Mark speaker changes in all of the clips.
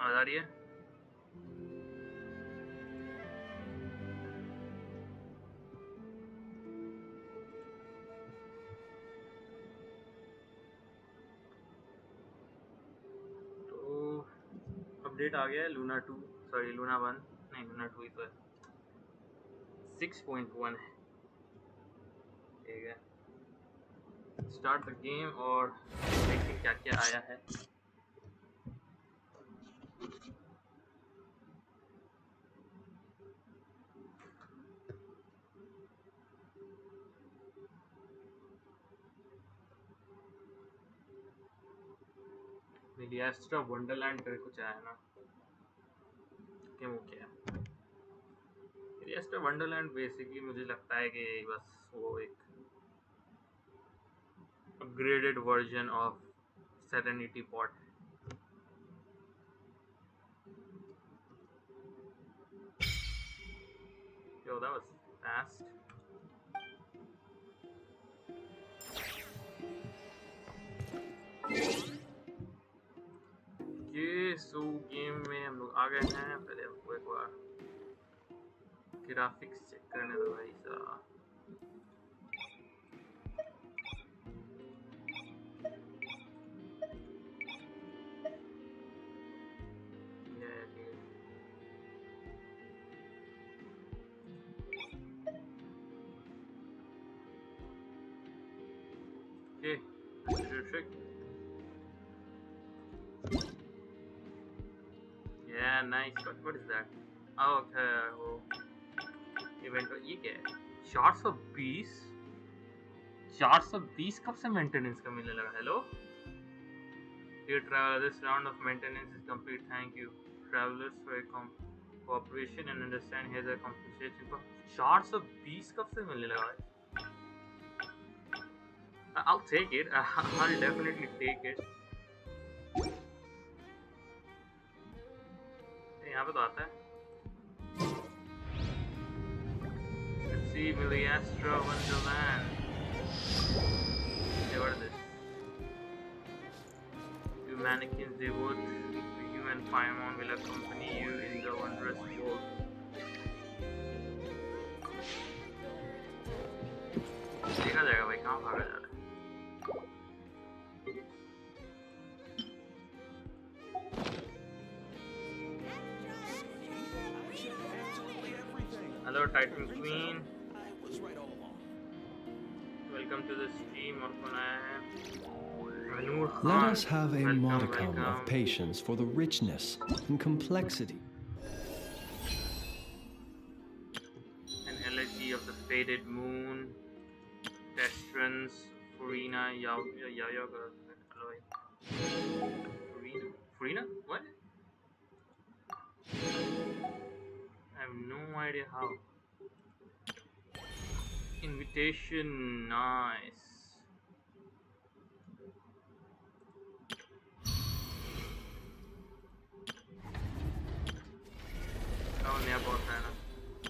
Speaker 1: आवाज आ रही है? तो अपडेट आ गया है लूना 2, सॉरी लूना 1 नहीं, लूना 2 ही तो है, 6.1 है। ठीक है, स्टार्ट द गेम और देखते क्या क्या आया है। मिलिएस्ट्रा वंडरलैंड करके कुछ आया ना, क्या वो क्या है? मिलिएस्ट्रा वंडरलैंड बेसिकली मुझे लगता है कि बस वो एक upgraded version of serenity pot है। Yo, that was fast. ये सो गेम में हम लोग आ गए हैं। पहले हमको एक बार ग्राफिक्स चेक करने दो भाई साहब। Okay, trick. Yeah, nice. What is that? Oh, okay. वो इवेंट ये क्या है? 420 कब से मेंटेनेंस का मिलने लगा? Hello Dear traveler, this round of maintenance is complete. Thank you, travelers, for your cooperation and understand. Here's a compensation for 420 कब से मिलने लगा? I'll take it. I'll definitely take it. यहाँ पे तो आता है। Let's see, Miliastra Wonderland. Okay, what is this? Two mannequins devoted to you and Paimon will accompany you in the wondrous world. देखा जाएगा भाई, कहाँ भागा जा रहा है? Hello Titan Queen. Welcome to the stream.
Speaker 2: Let us have a modicum of patience for the richness and complexity.
Speaker 1: An elegy of the faded moon. Testrans, Farina, Yayaga. Farina? What? I have no idea how. Invitation, nice. नया बहुत है ना,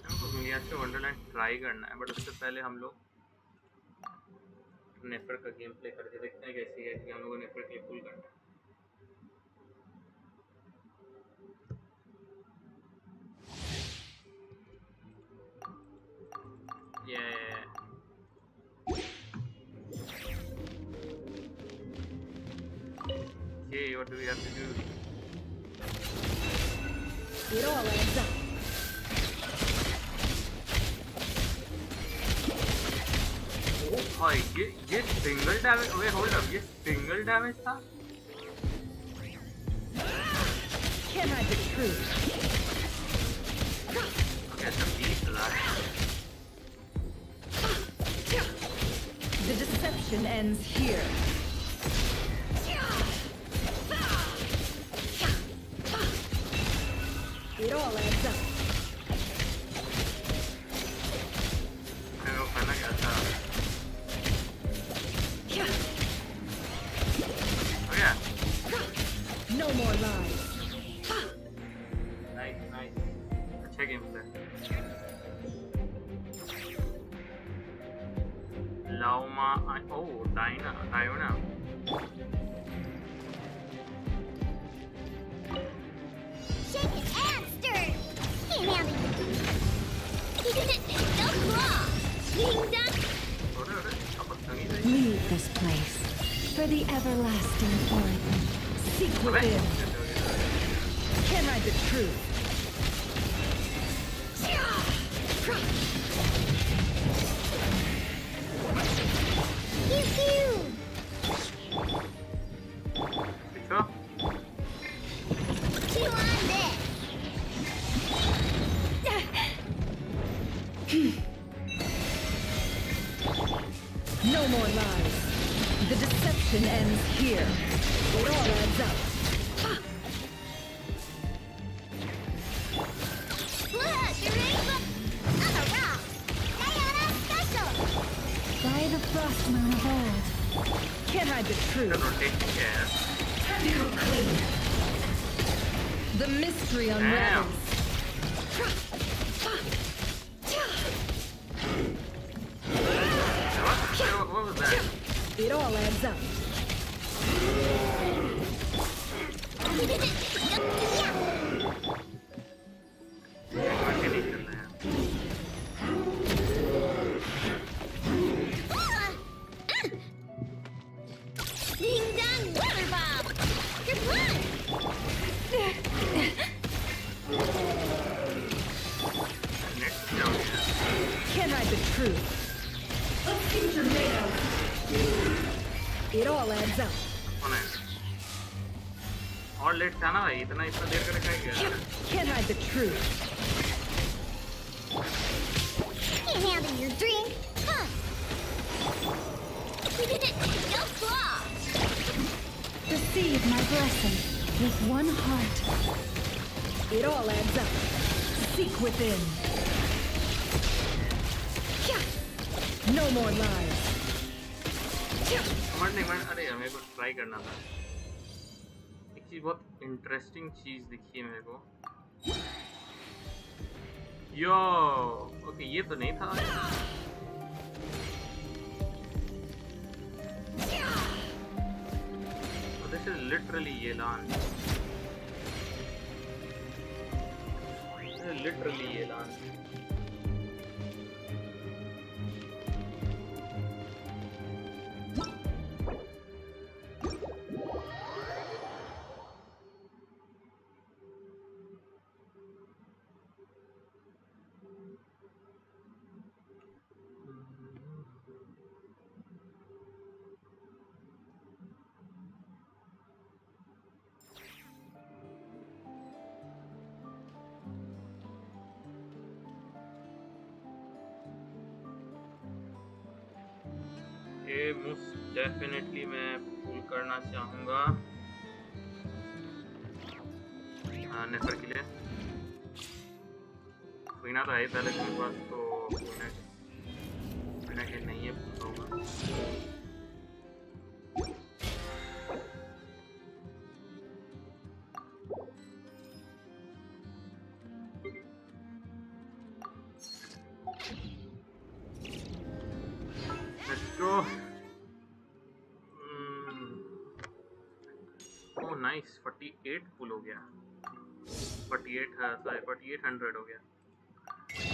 Speaker 1: हमको मिलिएस्ट्रा Wonderland try करना है, but उससे पहले हम लोग नेफर का गेम प्ले करके देखते हैं कैसी है, कि हम लोगों ने नेफर के लिए पुल करना है। Yeah. Okay, what do we have to do?
Speaker 3: It all adds up.
Speaker 1: Oh, ये single damage. Wait, hold up. ये single damage था?
Speaker 3: Can I be true?
Speaker 1: Okay, it's a beast alive.
Speaker 3: The deception ends here. It all adds up.
Speaker 1: Oh yeah.
Speaker 3: No more lies.
Speaker 1: Nice, nice. अच्छा game play. Lauma, oh, Diona.
Speaker 3: this place. For the everlasting origin. Seek within. Can't hide the truth.
Speaker 1: Sure.
Speaker 3: No more lies. The deception ends here. It all adds up. By the frost moon of old. Can't hide the
Speaker 1: The
Speaker 3: truth.
Speaker 1: rotation chair.
Speaker 3: The mystery
Speaker 1: Damn.
Speaker 3: unravels.
Speaker 1: What was that?
Speaker 3: It all adds up.
Speaker 1: आगे नहीं चलना है. Next down here.
Speaker 3: Can't hide the truth. It all adds up.
Speaker 1: कौन है? और late था ना भाई, इतना देर कर रखा है क्या?
Speaker 3: Can't hide the truth.
Speaker 4: Can't handle your drink, huh? Go claw!
Speaker 3: Receive my blessing with one heart. It all adds up. Seek within. No more lies.
Speaker 1: अरे मेरे को ट्राई करना था. एक चीज बहुत इंटरेस्टिंग चीज दिखी है मेरे को. यो ओके ये तो नहीं था. This is literally Yelan. This is literally Yelan. ये मोस्ट डेफिनेटली मैं पुल करना चाहूँगा नेफर के लिए. फीना तो है पहले मेरे पास, तो फीना के नहीं है पुल होगा. Let's go. Oh nice, 48 पुल हो गया. 4800 हो गया.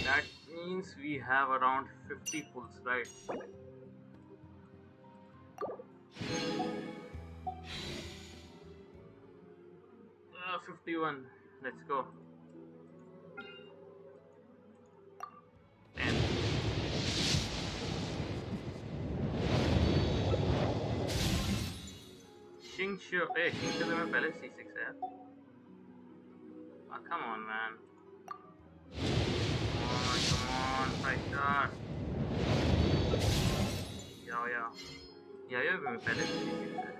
Speaker 1: That means we have around 50 pulls, right? 51. Let's go. 10. Shingshu. Hey, Shingshu तो मैं पहले C6 है. Oh, come on, man. Come on, 5 star. Yeah. मैं पहले C6 है.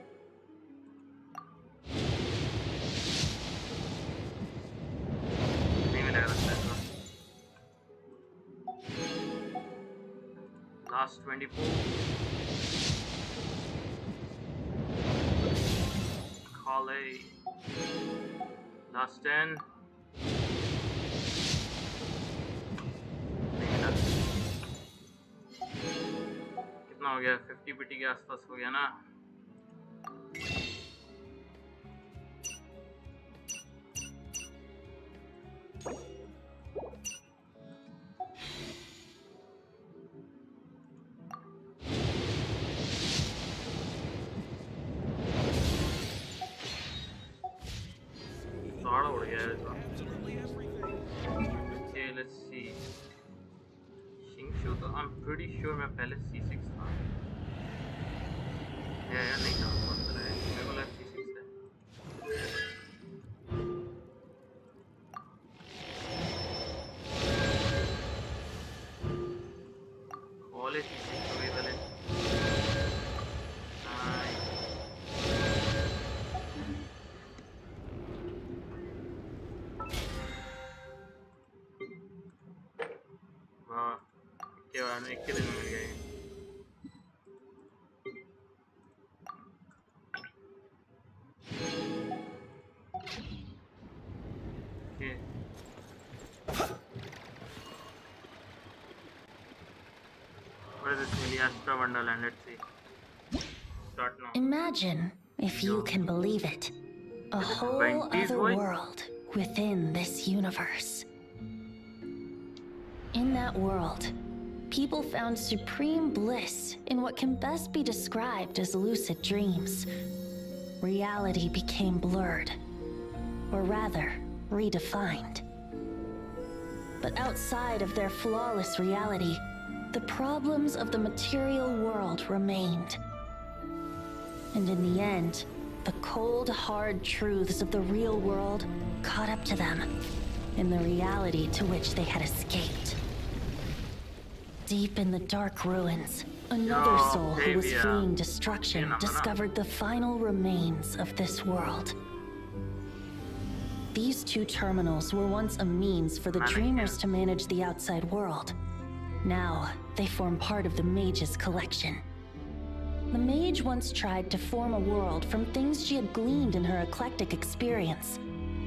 Speaker 1: नहीं मिलेगा लगता है इसको. Last 24. Kale. Last 10. नहीं मिला. कितना हो गया? 50 पीटी के आसपास हो गया ना. है इसको. Okay, let's see. Shingshu, तो I'm pretty sure मैं पहले C6 था. या नहीं था, बहुत सारा है. मेरे को लगा C6 है. College C6 हो गई पहले. Nice. वाह, क्या बात है, एक के दिन में मिल गए. Okay. What is this really Astra Wonderland? Let's see. Start now.
Speaker 3: Imagine, if you can believe it, a whole
Speaker 1: Venti's
Speaker 3: other
Speaker 1: voice?
Speaker 3: world within this universe. In that world, people found supreme bliss in what can best be described as lucid dreams. Reality became blurred, or rather, redefined. But outside of their flawless reality, the problems of the material world remained. And in the end, the cold, hard truths of the real world caught up to them in the reality to which they had escaped. Deep in the dark ruins, another soul who was fleeing destruction discovered the final remains of this world. These two terminals were once a means for the dreamers to manage the outside world. Now, they form part of the mage's collection. The mage once tried to form a world from things she had gleaned in her eclectic experience.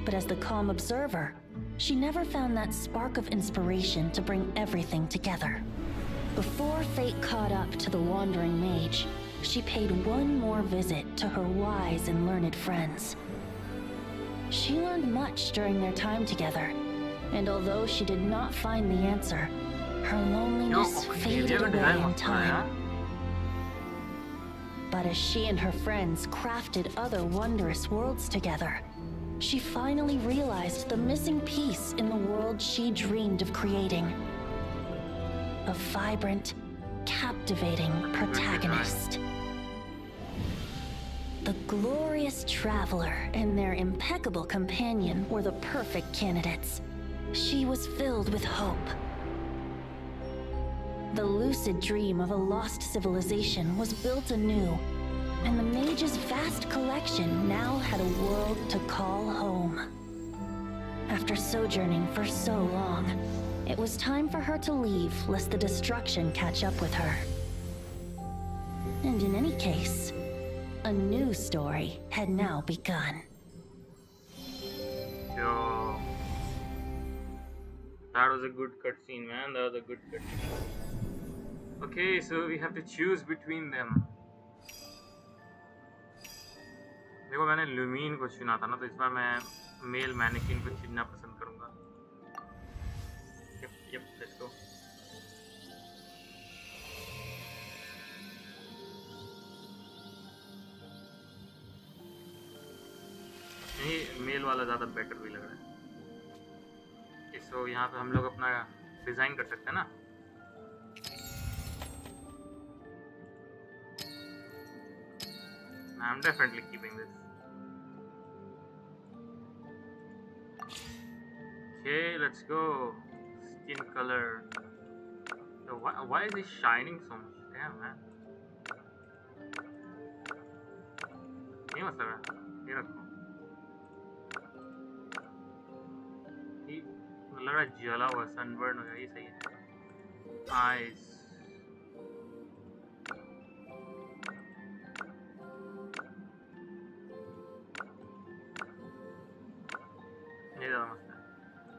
Speaker 3: But as the calm observer, she never found that spark of inspiration to bring everything together. Before fate caught up to the wandering mage, she paid one more visit to her wise and learned friends. She learned much during their time together, and although she did not find the answer, her loneliness faded away in time. But as she and her friends crafted other wondrous worlds together, she finally realized the missing piece in the world she dreamed of creating. A vibrant, captivating protagonist. The glorious traveler and their impeccable companion were the perfect candidates. She was filled with hope. The lucid dream of a lost civilization was built anew, and the mage's vast collection now had a world to call home. After sojourning for so long, it was time for her to leave lest the destruction catch up with her. And in any case, a new story had now begun.
Speaker 1: Yo. That was a good cutscene, man. That was a good cutscene. Okay, so we have to choose between them. देखो मैंने लुमीन को चुना था ना, तो इस बार मैं mail mannequin को चुनना पसंद करूंगा. Yep, let's go. ये मेल वाला ज़्यादा बेटर भी लग रहा है. तो यहाँ पे हम लोग अपना डिज़ाइन कर सकते हैं ना. I'm definitely keeping this. Okay, let's go. Skin color. So why is it shining so much? Damn, man. ये मत लगा. ये रखो. ये लग रहा जला हुआ sunburn हो गया. ये सही है. Eyes.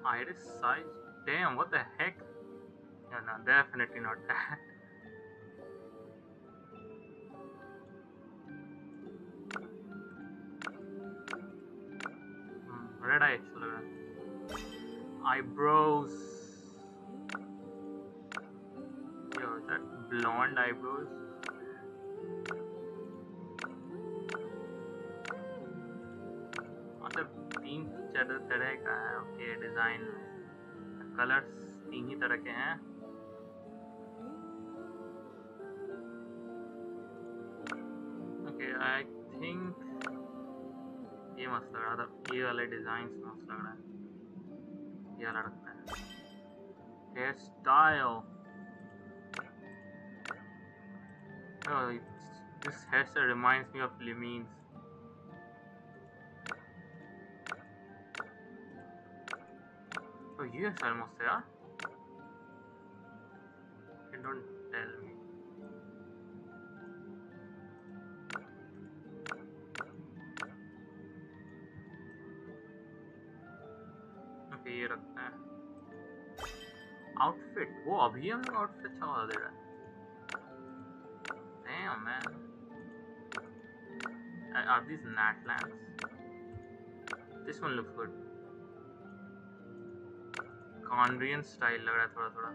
Speaker 1: Iris size? Damn, what the heck? Yeah, no, definitely not that. Red eye अच्छा लग रहा है. Eyebrows. Yo, is that blonde eyebrows? मतलब तीन तरह का है। ओके, डिजाइन में कलर्स तीन ही तरह के हैं। ओके, आई थिंक ये मस्त लग रहा था, ये वाले डिजाइन मस्त लग रहा है, ये वाला रखता है। Hair style, this hair style reminds me of लिमीन्स। तो ये स्टाइल मस्त है यार, डोंट टेल मी। ओके, ये रखते हैं। आउटफिट, वो अभी हम लोग आउटफिट अच्छा वाला दे रहा है। Damn man, are these nat lamps? This one looks good. Conrian style लग रहा है थोड़ा थोड़ा।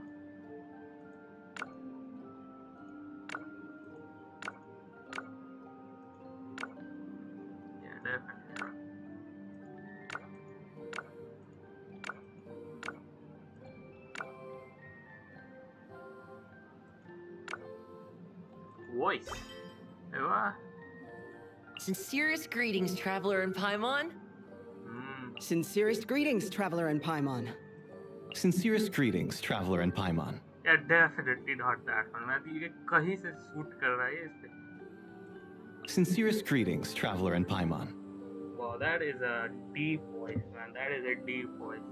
Speaker 1: Yeah, definitely. Voice. What?
Speaker 5: Sincerest greetings, traveler in Paimon.
Speaker 6: Sincerest greetings, traveler in Paimon.
Speaker 2: Sincerest greetings, traveler in Paimon.
Speaker 1: Yeah, definitely not that one. मैं ये कहीं से suit कर रहा है इस पे।
Speaker 2: Sincerest greetings, traveler in Paimon.
Speaker 1: Wow, that is a deep voice, man. That is a deep voice.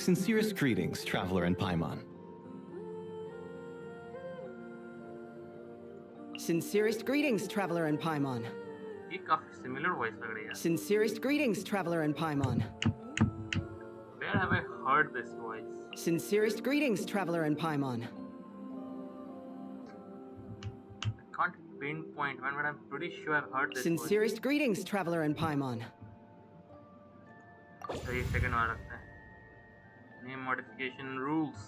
Speaker 2: Sincerest greetings, traveler in Paimon.
Speaker 6: Sincerest greetings, traveler in Paimon.
Speaker 1: ये काफी similar voice लग रही है।
Speaker 6: Sincerest greetings, traveler in Paimon.
Speaker 1: Where have I heard this voice?
Speaker 6: Sincerest greetings, traveler in Paimon.
Speaker 1: I can't pinpoint when, but I'm pretty sure I've heard this
Speaker 6: Sincerest greetings, traveler in Paimon.
Speaker 1: voice. So ये second वाला रखते हैं। Name modification rules.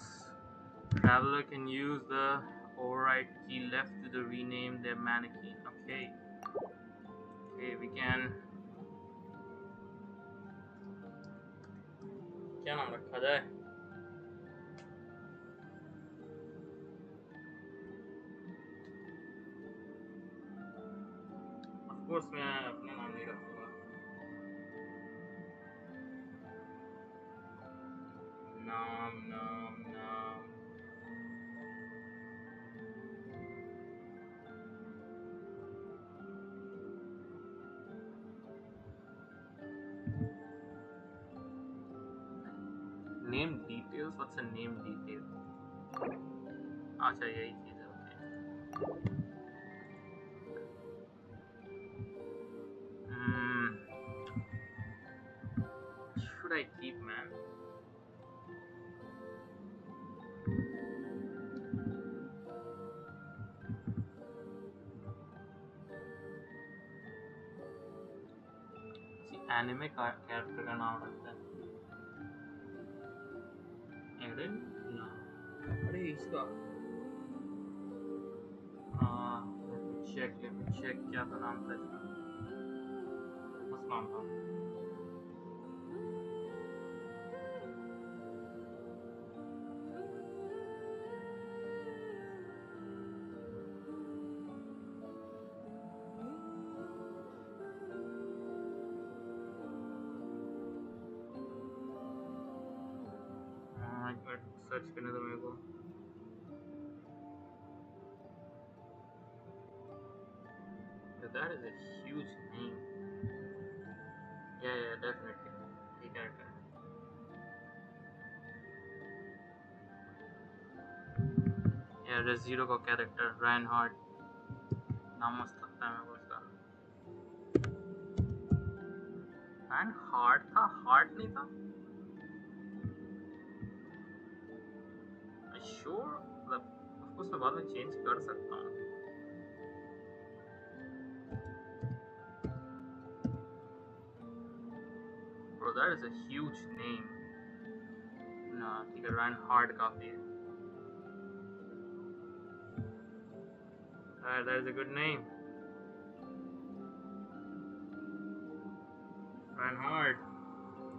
Speaker 1: Traveler can use the override key left to rename their mannequin. Okay. Okay, we can. क्या नाम रखा जाए? Of course मैं अपना नाम नहीं रखूँगा। नाम। Name details. What's a name detail? अच्छा, यही चीज़ है। Okay. Should I keep, man? Anime का कैरेक्टर का नाम रखता है। एरन? ना। अरे इसका। let me check क्या था नाम था इसका। मस्त नाम था। सर्च करने दो मेरे को। That is a huge name. Yeah, definitely. He character. Yeah, Re:Zero का character Reinhardt नाम मस्त लगता है मेरे को उसका। Reinhardt था, Hart नहीं था? Sure, मतलब उसको मैं बाद में चेंज कर सकता हूँ। Bro, that is a huge name. No, I think Reinhardt काफी है। That is a good name. Run hard.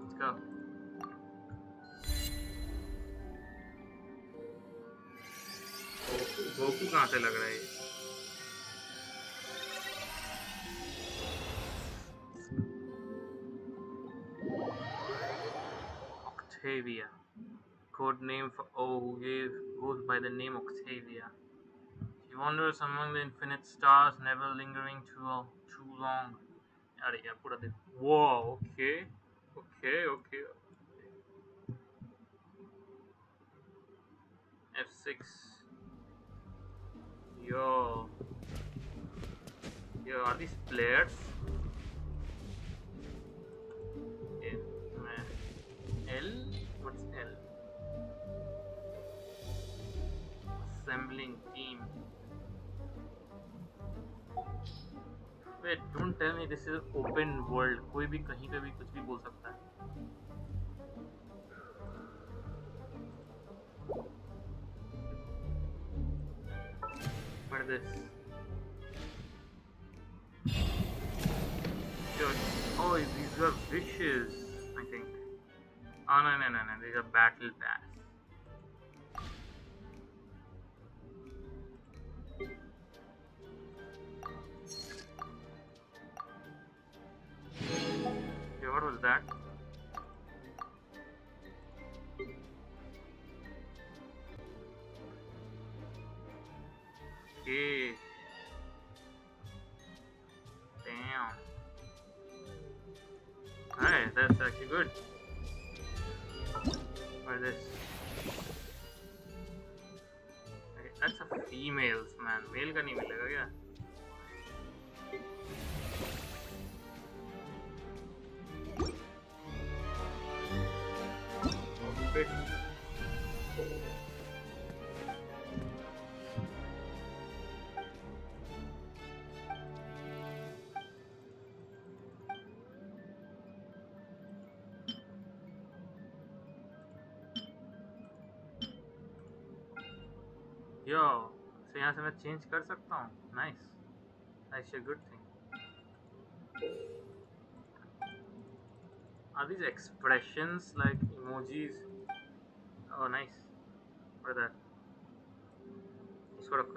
Speaker 1: Let's go. Goku कहाँ से लग रहा है ये? Octavia. Code name for goes by the name Octavia. She wanders among the infinite stars, never lingering too long. अरे यार पूरा दिन. Whoa, okay. F6. Yo, are these players? L? What's L? Assembling team. Wait, don't tell me this is open world. कोई भी कहीं पे भी कुछ भी बोल सकता है. What is this? Oh, these are wishes, I think. Oh, no. These are battle pass. Okay, what was that? Okay. Damn. Alright, that's actually good. What is this? Okay, that's a females, man. Male का नहीं मिलेगा क्या? Outfit. Yo, so यहाँ से मैं change कर सकता हूँ. Nice. Actually, a good thing. Are these expressions like emojis? Oh, nice. What is that? इसको रखो.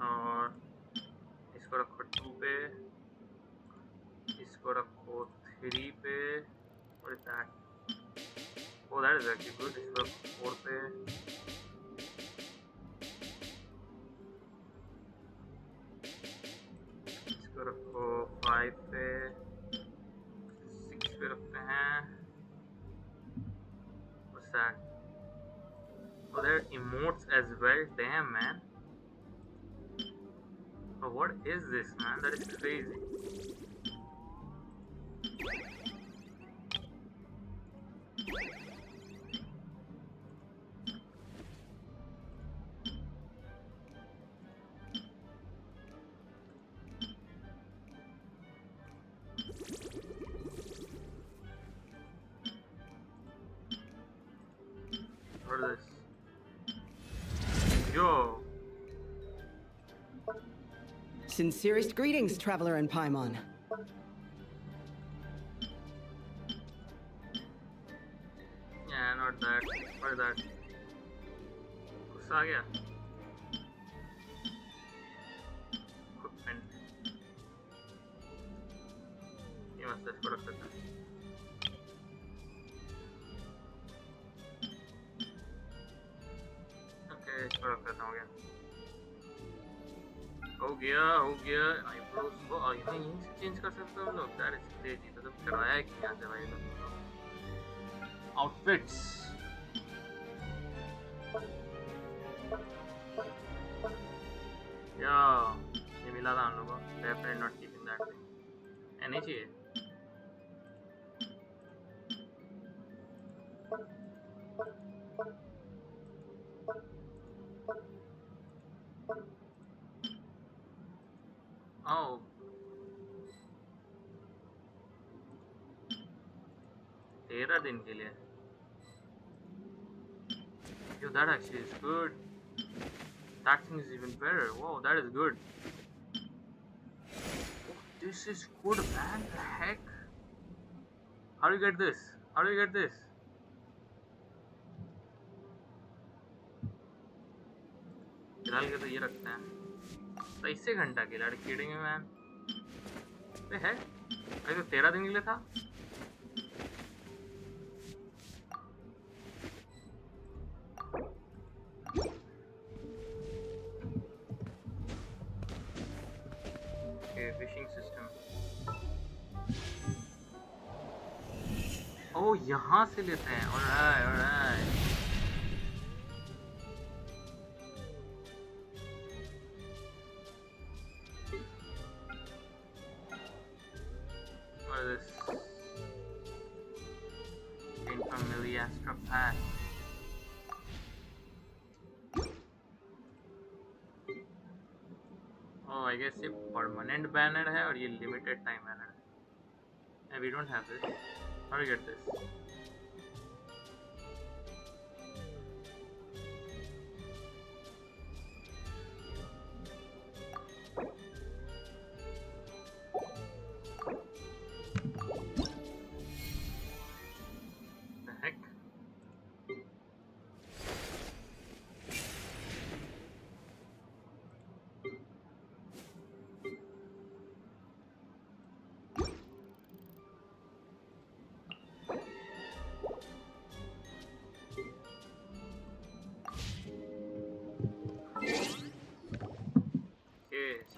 Speaker 1: और इसको रखो 2 पे. इसको रखो 3 पे. What is that? Oh, that is actually good. इसको रखो 4 पे. इसको रखो 5 पे. 6 पे रखते हैं. What's that? Oh, there are emotes as well. Damn, man. Oh, what is this, man? That is crazy. What is this? Yo.
Speaker 6: Sincerest greetings, traveler in Paimon.
Speaker 1: Yeah, not that. What is that? What's आ गया? Equipment. ये मस्त है, इसको रख सकते हैं. Okay, इसको रख देता हूँ. हो गया. आईब्रोज को यहीं से चेंज कर सकते हो लोग. That is crazy. तो करवाया है कि यहाँ से भाई लोग. आउटफिट्स. या ये मिला था हम लोगों को. Definitely not keeping that thing. नहीं चाहिए. Oh. तेरह दिन के लिए. Yo, that actually is good. That thing is even better. Wow, that is good. Oh, this is good, man. The heck? How do you get this? How do you get this? फिलहाल के तो ये रखते हैं 23 घंटा के लड़के kidding man ये है अरे तो 13 दिन के लिए था ओके फिशिंग सिस्टम ओ यहाँ से लेते हैं alright alright this came from Miliastra Pass. Oh, I guess ये permanent banner है और ये limited time banner है. And we don't have this. How do we get this?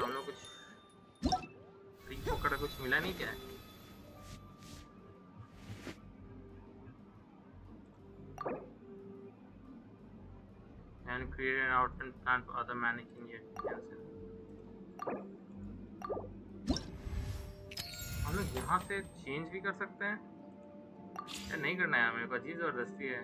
Speaker 1: हम लोग कुछ फ्री पकड़ा कुछ मिला नहीं क्या and create an outfit plan for other mannequin yet cancel हम लोग यहाँ से चेंज भी कर सकते हैं या नहीं करना है हमें अजीब जबरदस्ती है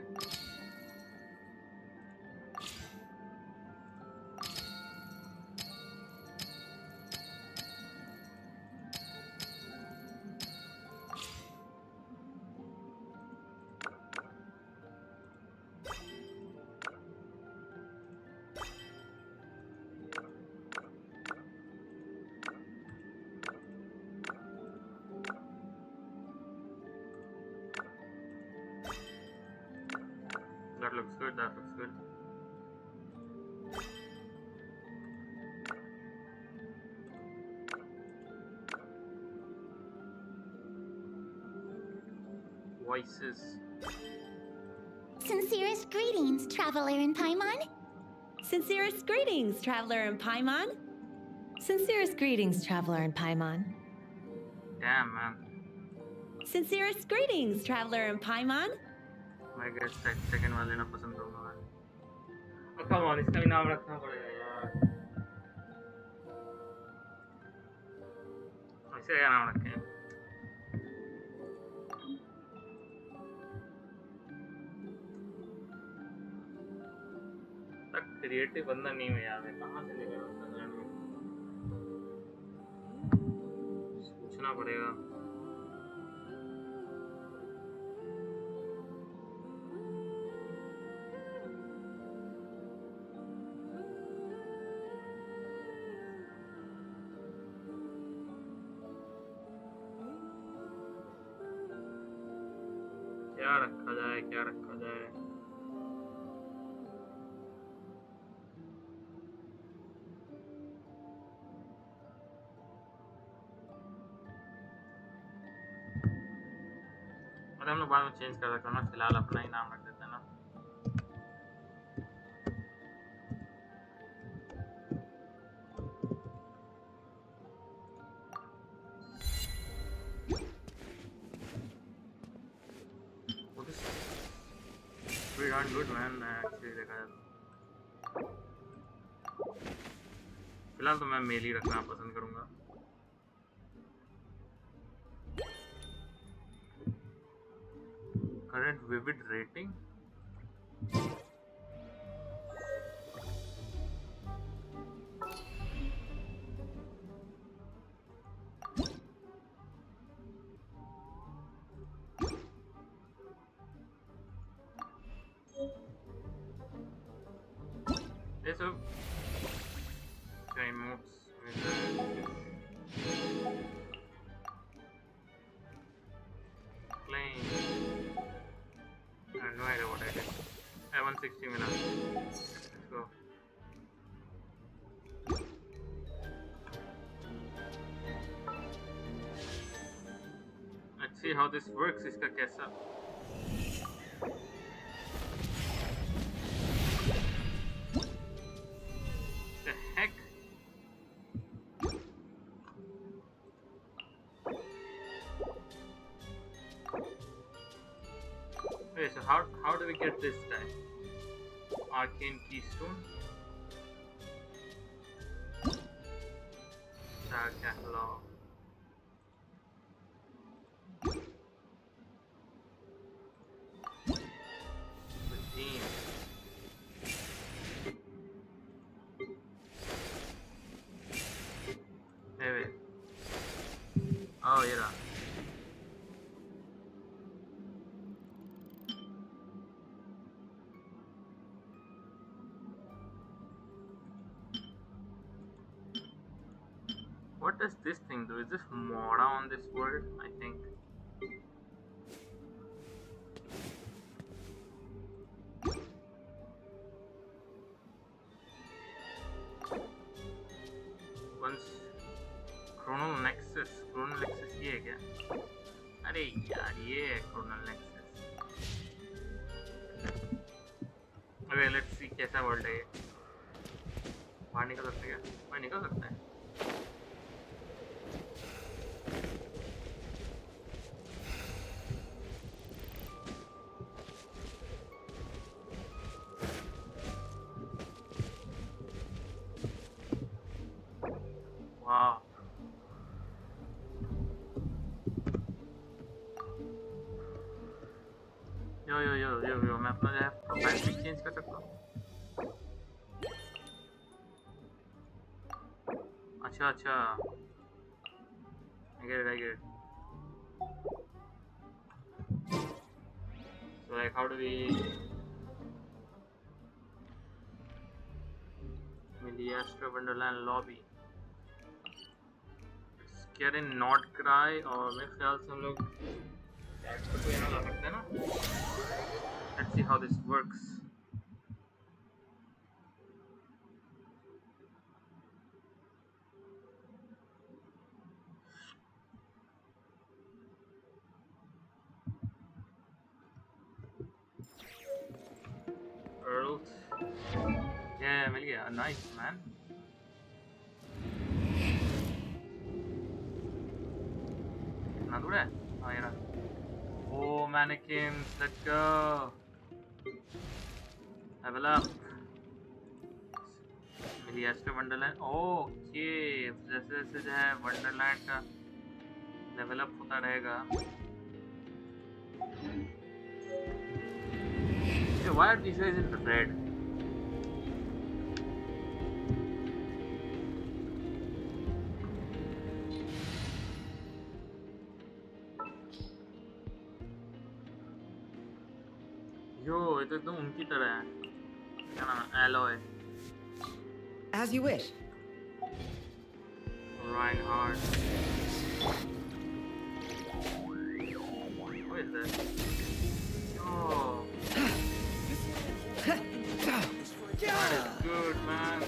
Speaker 1: That looks good, that looks good. Voices.
Speaker 4: Sincerest greetings, traveler in Paimon.
Speaker 7: Sincerest greetings, traveler in Paimon. Sincerest greetings, traveler in Paimon.
Speaker 1: Damn, man.
Speaker 7: Sincerest greetings, traveler in Paimon.
Speaker 1: I guess second वाले ना पसंद करूँगा मैं। Come on, इसका भी नाम रखना पड़ेगा यार। इसे क्या नाम रखें? तक क्रिएटिव बंदा नहीं है यार, मैं कहाँ से लेकर बंदा सोचना पड़ेगा। क्या रखा जाए क्या रखा जाए अरे हम लोग बाद में चेंज कर सकते हैं ना फिलहाल अपना ही नाम रख देते हैं ना pretty darn good man actually देखा जाए फिलहाल तो मैं मेल ही रखना पसंद करूंगा current vivid rating ये सब extra emotes with playing. I have no idea what I did. I have 160 minutes. Let's go. Let's see how this works. इसका कैसा? The heck? Wait, so how do we get this guy? Arcane keystone. Star catalog. Team. Hey, wait. Oh, yeah. What does this thing do? Is this Mora on this world? I think. Once Chronal Nexus ये है क्या? अरे यार ये है Chronal Nexus. अबे let's see कैसा world है ये. बाहर निकल सकते हैं क्या? बाहर निकल सकता है. Wow. यो मैं अपना जो है प्रोफाइल पिक चेंज कर सकता हूँ. अच्छा I get it. So like how do we Miliastra Wonderland lobby? Scare and not cry और मेरे ख्याल से हम लोग एक्सपर्ट को यहाँ ला सकते हैं ना. Let's see how this works. Earls. Yeah, मिल गया. Nice man. कितना दूर है? हाँ ये रहा. Oh mannequins, let's go. Level up. Miliastra Wonderland. Okay, जैसे जैसे जो है Wonderland का level up होता रहेगा. So why are these guys in red? Yo, ये तो एकदम उनकी तरह है. क्या नाम है? Alloy.
Speaker 6: As you wish.
Speaker 1: Reinhardt. What is that? Oh. That is good, man.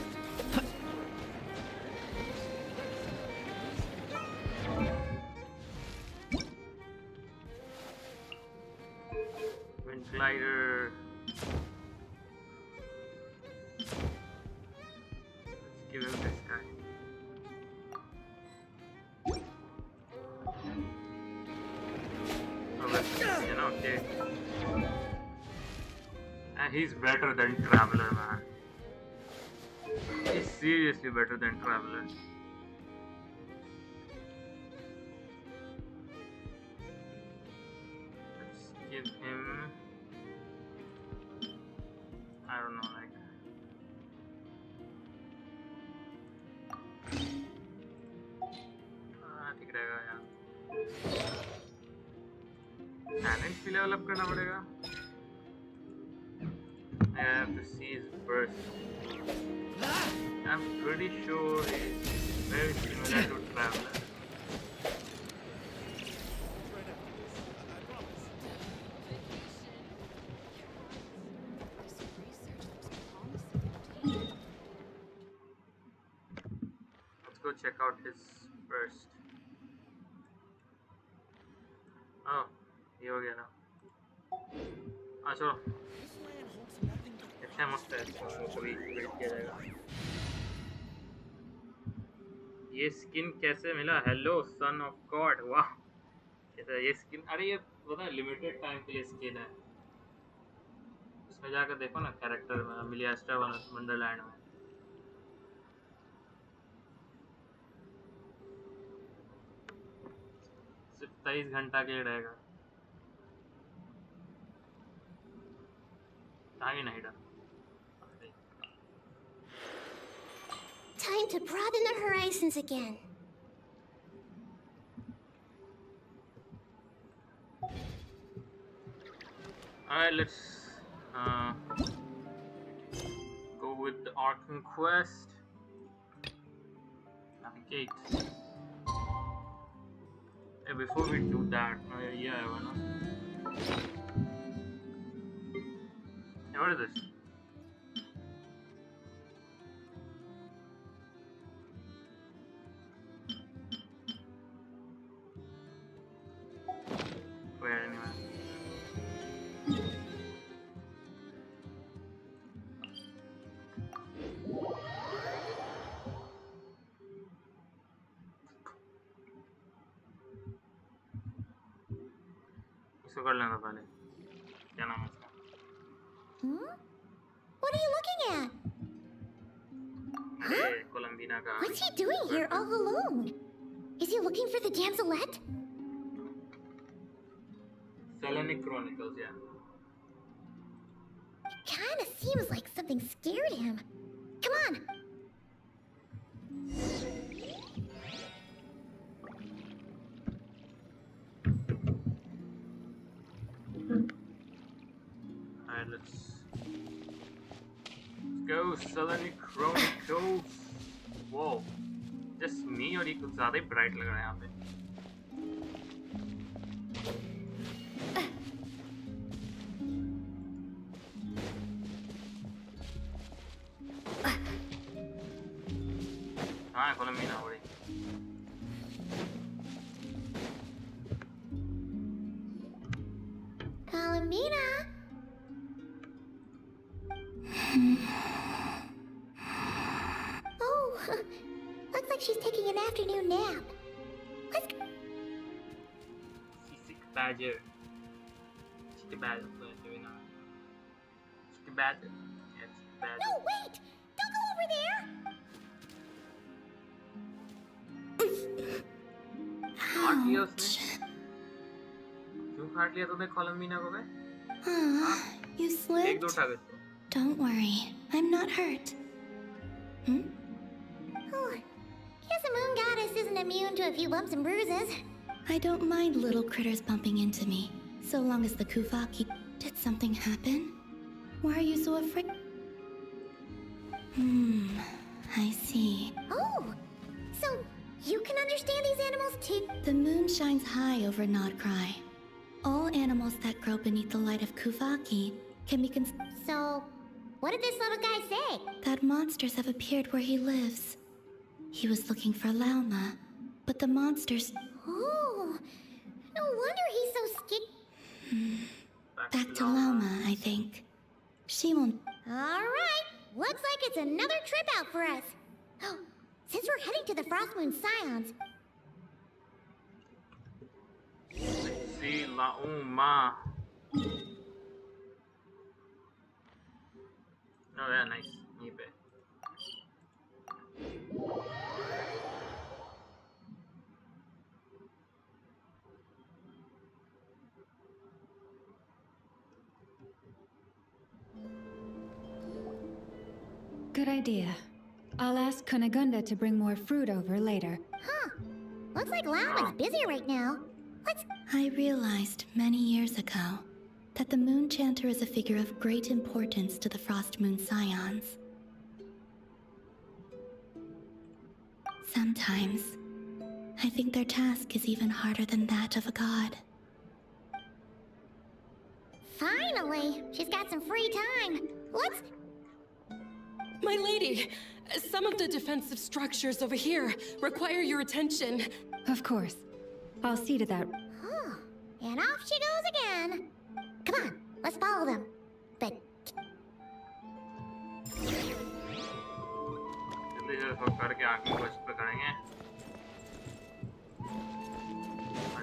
Speaker 1: Wind glider. Let's give him this guy. Oh, let's you know, okay. And he's better than Traveler, man. He's seriously better than Traveler. Let's give him, I don't know, like ठीक रहेगा यार. Talent भी level up करना पड़ेगा. I have to see his burst. I'm pretty sure it's very similar to Traveler. Let's go check out his first. Oh, ये हो गया ना. हाँ चलो. इतना मस्त है इसको कभी बिल्ड किया जाएगा. ये स्किन कैसे मिला? Hello son of God. वाह, कैसा ये स्किन? अरे ये पता है लिमिटेड टाइम के लिए स्किन है. इसमें जाकर देखो ना कैरेक्टर में मिलियास्टर वंडरलैंड में. सिर्फ 23 घंटा के लिए रहेगा. टाइम नहीं डा.
Speaker 4: Time to broaden the horizons again.
Speaker 1: Alright, let's go with the Arkham quest. Navigate. Hey, before we do that, yeah, I wanna. Hey, what is this? Where anyway? इसको कर लेना पहले. क्या नाम है इसका?
Speaker 4: What are you looking at?
Speaker 1: अरे कोलंबिना का.
Speaker 4: What's he doing here all alone? Is he looking for the damselette?
Speaker 1: Selenic Chronicles, yeah.
Speaker 4: It kinda seems like something scared him. Come on.
Speaker 1: Alright, let's go. Selenic Chronicles. Whoa. Just me और ये कुछ ज़्यादा ही bright लग रहा है यहाँ पे. हाँ, कोलंबिना हो रही.
Speaker 4: Palomina. Oh, looks like she's taking an afternoon nap. Let's go.
Speaker 1: Seasick Badger. Chicky Badger. Chicky Badger. Yeah, Chicky Badger.
Speaker 4: No, wait! Don't go over there!
Speaker 1: काट लिया उसने. क्यों काट लिया तूने कोलंबिना को बे?
Speaker 7: You
Speaker 1: एक
Speaker 7: slipped?
Speaker 1: दो उठा गए.
Speaker 7: Don't worry, I'm not hurt.
Speaker 4: Oh, guess the moon goddess isn't immune to a few bumps and bruises.
Speaker 7: I don't mind little critters bumping into me, so long as the Kuvaki. Did something happen? Why are you so afraid? I see.
Speaker 4: Oh, so you can understand these animals too?
Speaker 7: The moon shines high over Nodcry. All animals that grow beneath the light of Kuvaki can be
Speaker 4: So, what did this little guy say?
Speaker 7: that monsters have appeared where he lives. He was looking for Lauma, but the monsters...
Speaker 4: Oh, no wonder he's so scared.
Speaker 7: Back to Lauma, I think. She won't...
Speaker 4: Alright, looks like it's another trip out for us. Since we're heading to the Frost Moon Scions,
Speaker 1: See Lauma. Oh yeah, nice. यहीं पे.
Speaker 8: Good idea. I'll ask Kunigunda to bring more fruit over later.
Speaker 4: looks like Lauma's busy right now. Let's...
Speaker 7: I realized many years ago that the Moon Chanter is a figure of great importance to the Frost Moon Scions. Sometimes, I think their task is even harder than that of a god.
Speaker 4: Finally, she's got some free time. Let's...
Speaker 9: My lady, some of the defensive structures over here require your attention.
Speaker 8: Of course. I'll see to that.
Speaker 4: Oh, and off she goes again. Come on, let's follow them. But
Speaker 1: जल्दी से इसको करके आगे को इस पे करेंगे।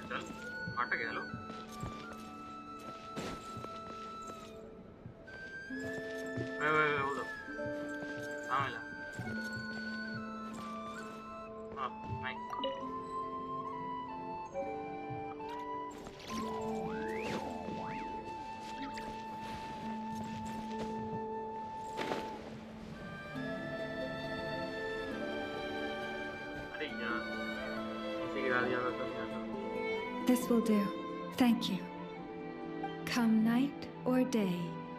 Speaker 1: चल हट गया लो। वे hold up। हाँ मिला। Oh, nice। अरे यार, इसी गिरा दिया मैं तो क्या था।
Speaker 8: This will do. Thank you. Come night or day,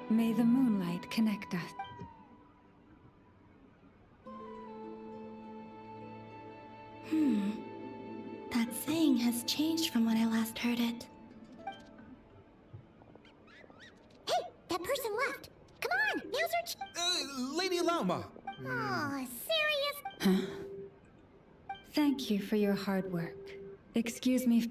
Speaker 8: may the moonlight connect us.
Speaker 7: That saying has changed from when I last heard it.
Speaker 4: hey, that person left. Come on, now's our
Speaker 10: Lady Lama!
Speaker 4: Oh, serious?
Speaker 8: Thank you for your hard work. Excuse me.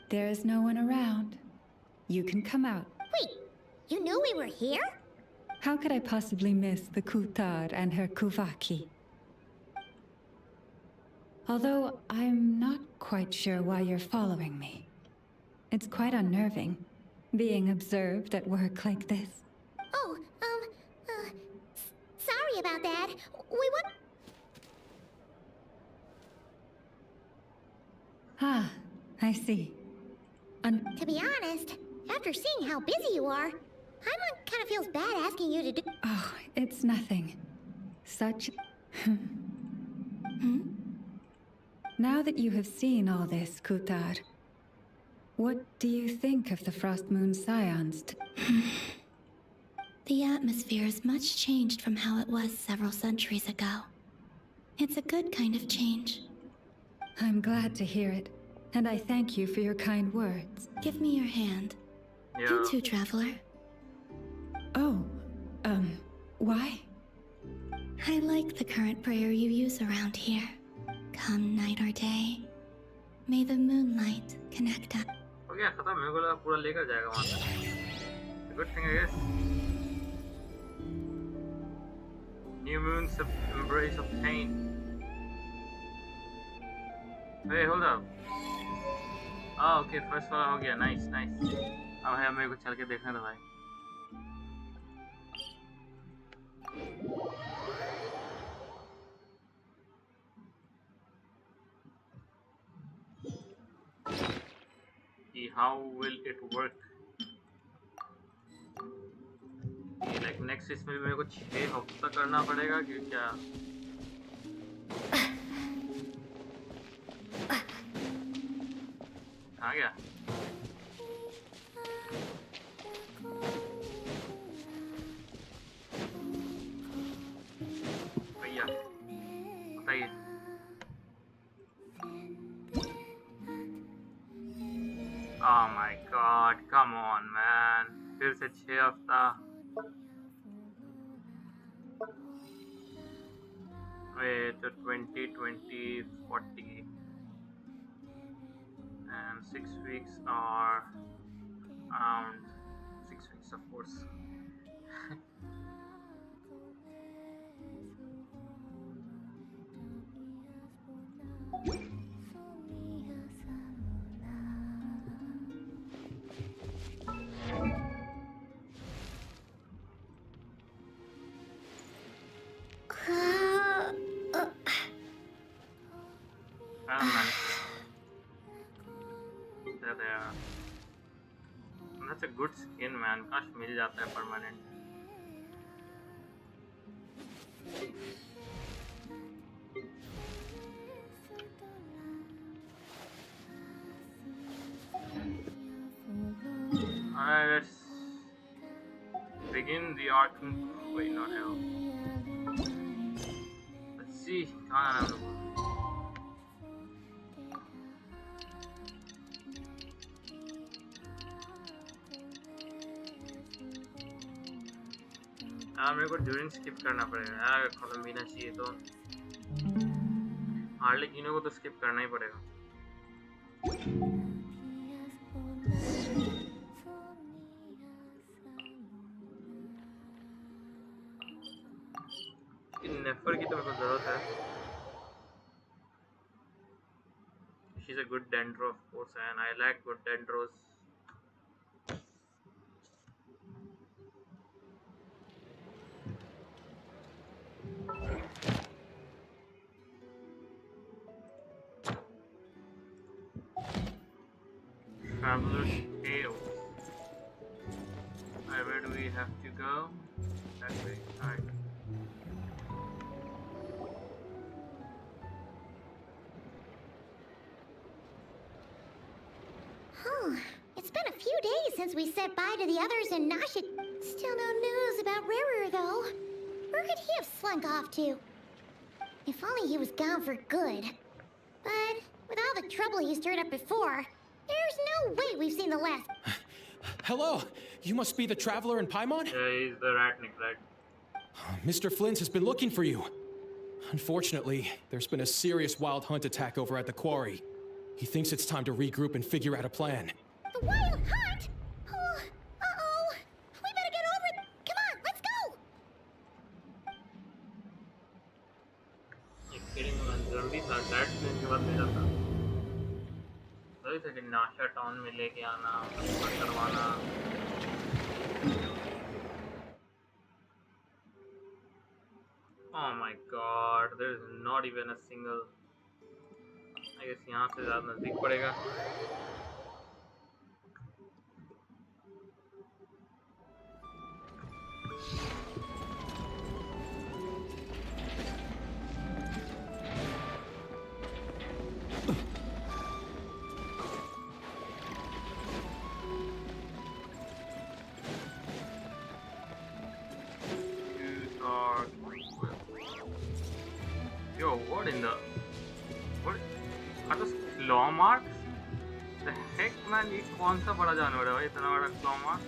Speaker 8: There is no one around. You can come out.
Speaker 4: Wait, you knew we were here?
Speaker 8: How could I possibly miss the Kutar and her Kuvaki? Although I'm not quite sure why you're following me. It's quite unnerving, being observed at work like this.
Speaker 4: Oh, sorry about that. We want...
Speaker 8: Ah, I see.
Speaker 4: To be honest, after seeing how busy you are, Paimon kind of feels bad asking you to do...
Speaker 8: Oh, it's nothing. Such... Now that you have seen all this, Kutar, what do you think of the Frost Moon Scions?
Speaker 7: The atmosphere is much changed from how it was several centuries ago. It's a good kind of change.
Speaker 8: I'm glad to hear it, and I thank you for your kind words.
Speaker 7: Give me your hand.
Speaker 1: Yeah.
Speaker 7: You too, traveler.
Speaker 8: Oh, why?
Speaker 7: I like the current prayer you use around here. Come night or day, may the moonlight connect us.
Speaker 1: हो गया खत्म मेरे को लगा पूरा लेकर जाएगा वहाँ तक। Good thing I guess. New moon's embrace obtained. Hey, hold up. Oh, okay, first वाला हो गया, nice, nice. अब है मेरे को चल के देखने दो भाई. How will it work? Like next इसमें भी मेरे को 6 हफ्ता करना पड़ेगा कि क्या? कहाँ गया? भैया बताइए. Oh my god, come on man. फिर से 6 हफ्ता. Wait, तो 20, 20, 40. And 6 weeks are around 6 weeks, of course. That's a good skin, man. काश मिल जाता है permanent. Alright, let's Begin the arc. Wait, not hell. Let's see. कहाँ जाना है हम लोग को? यार मेरे को ड्यूरिंग स्किप करना पड़ेगा यार, खत्म भी ना चाहिए तो हार्डली किनो को तो स्किप करना ही पड़ेगा। नेफर की तो मेरे को जरूरत है। She's a good dendro of course and I like good dendros. Traveler's Tales. Alright, where do we have to go? That way. Alright.
Speaker 4: Oh, it's been a few days since we said bye to the others in Nashik. Still no news about Rerer, though. Where could he have slunk off to? If only he was gone for good. But with all the trouble he stirred up before, there's no way we've seen the last.
Speaker 10: Hello! You must be the traveler in Paimon?
Speaker 1: Yeah, he's the Ratnik, right?
Speaker 10: Mr. Flint has been looking for you. Unfortunately, there's been a serious wild hunt attack over at the quarry. He thinks it's time to regroup and figure out a plan.
Speaker 4: The wild hunt? Oh, uh-oh. We better get over it. Come on, let's go!
Speaker 1: एक killing में जरूरी था, that's plane के बाद भेजा था। जरूरी था कि नाशा टाउन में लेके आना, सब करवाना। Oh my god, there is not even a single. I guess यहाँ से ज़्यादा नज़दीक पड़ेगा। Yo, what in the? What? Are those claw marks? The heck, man! ये कौन सा बड़ा जानवर है भाई? इतना बड़ा claw mark?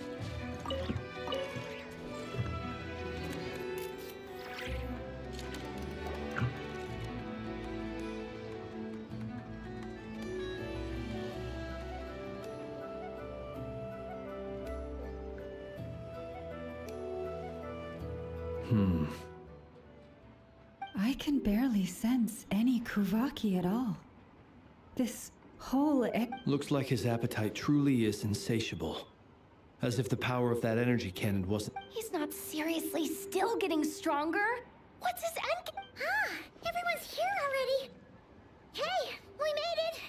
Speaker 8: I can barely sense any Kuvaki at all. This whole
Speaker 2: Looks like his appetite truly is insatiable. As if the power of that energy cannon wasn't...
Speaker 3: He's not seriously still getting stronger? What's his end?
Speaker 4: Everyone's here already. Hey, we made it.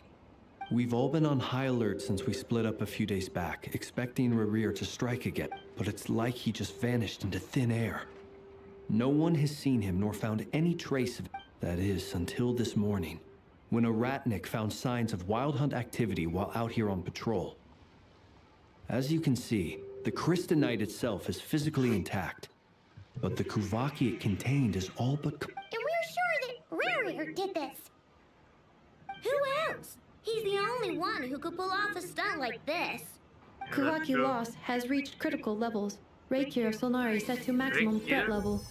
Speaker 2: We've all been on high alert since we split up a few days back, expecting Rerir to strike again, but it's like he just vanished into thin air. No one has seen him nor found any trace of... That is, until this morning, when a Ratnik found signs of wild hunt activity while out here on patrol. As you can see, the Crystonite itself is physically intact, but the Kuvaki it contained is all but...
Speaker 4: And we're sure that Rerir did this. Who else? He's the only one who could pull off a stunt like this.
Speaker 11: Kuvaki loss has reached critical levels. Reikir of Solnari set to maximum threat level.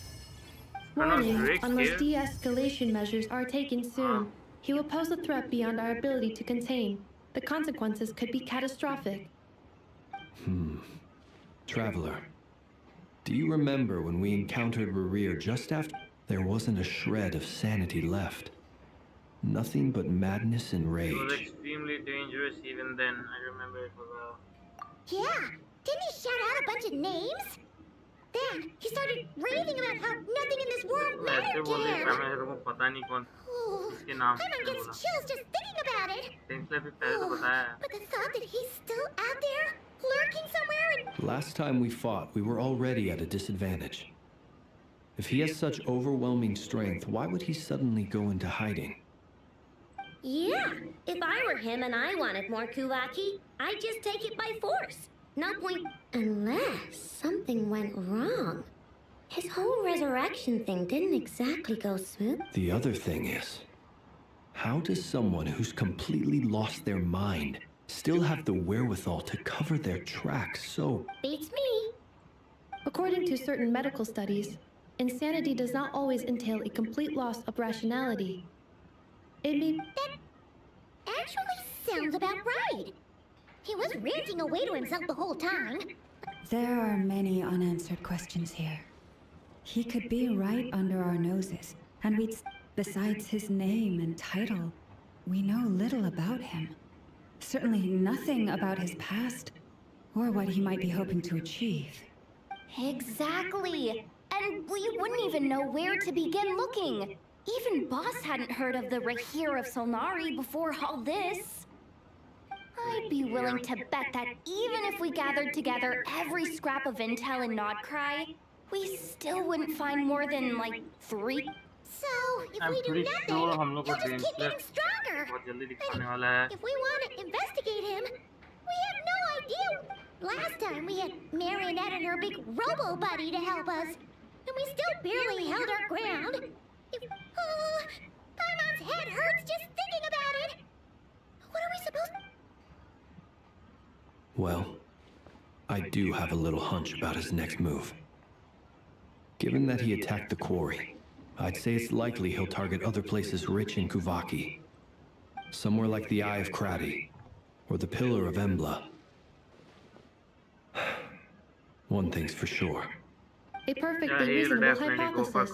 Speaker 11: Warning, unless de-escalation measures are taken soon, he will pose a threat beyond our ability to contain. The consequences could be catastrophic.
Speaker 2: Traveler, do you remember when we encountered Rerir just after... There wasn't a shred of sanity left. Nothing but madness and rage.
Speaker 1: It was extremely dangerous even then. I remember it was a...
Speaker 4: Yeah, didn't he shout out a bunch of names? Then he started raving about how nothing in this world mattered to him. Oh, Paimon gets chills just thinking about it. But the thought that he's still out there, lurking somewhere and...
Speaker 2: Last time we fought, we were already at a disadvantage. If he has such overwhelming strength, why would he suddenly go into hiding?
Speaker 4: Yeah, if I were him and I wanted more Kuvaki, I'd just take it by force. No point unless something went wrong. His whole resurrection thing didn't exactly go smooth.
Speaker 2: The other thing is, how does someone who's completely lost their mind still have the wherewithal to cover their tracks so...
Speaker 4: Beats me.
Speaker 11: According to certain medical studies, insanity does not always entail a complete loss of rationality. It may...
Speaker 4: That actually sounds about right. He was ranting away to himself the whole time.
Speaker 8: There are many unanswered questions here. He could be right under our noses, and besides his name and title, we know little about him. Certainly nothing about his past, or what he might be hoping to achieve.
Speaker 3: Exactly. And we wouldn't even know where to begin looking. Even Boss hadn't heard of the Rahir of Solnari before all this. I'd be willing to bet that even if we gathered together every scrap of intel in Nodcry, we still wouldn't find more than, like, 3.
Speaker 4: So, if we do nothing, he'll just keep getting stronger. And if we want to investigate him, we have no idea. Last time we had Marionette and her big robo-buddy to help us, and we still barely held our ground. Paimon's head hurts just thinking about it. What are we supposed to...
Speaker 2: Well, I do have a little hunch about his next move. Given that he attacked the quarry, I'd say it's likely he'll target other places rich in Kuvaki. Somewhere like the Eye of Krati, or the Pillar of Embla. One thing's for sure.
Speaker 11: A perfectly reasonable hypothesis.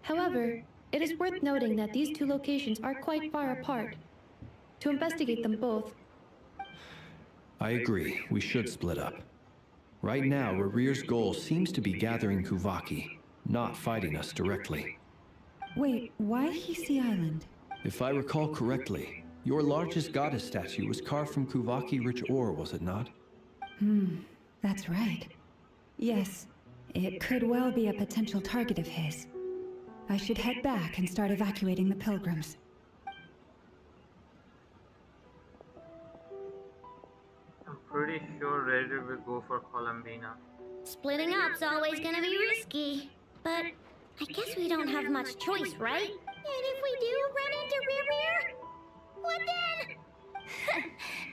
Speaker 11: However, it is worth noting that these two locations are quite far apart. To investigate them both...
Speaker 2: I agree, we should split up. Right now, Rarir's goal seems to be gathering Kuvaki, not fighting us directly.
Speaker 8: Wait, why Hisi Island?
Speaker 2: If I recall correctly, your largest goddess statue was carved from Kuvaki-rich ore, was it not?
Speaker 8: That's right. Yes, it could well be a potential target of his. I should head back and start evacuating the pilgrims.
Speaker 1: I'm pretty sure Raider will go for Columbina.
Speaker 4: Splitting up's always gonna be risky. But I guess we don't have much choice, right? And if we do run into Rear, what then?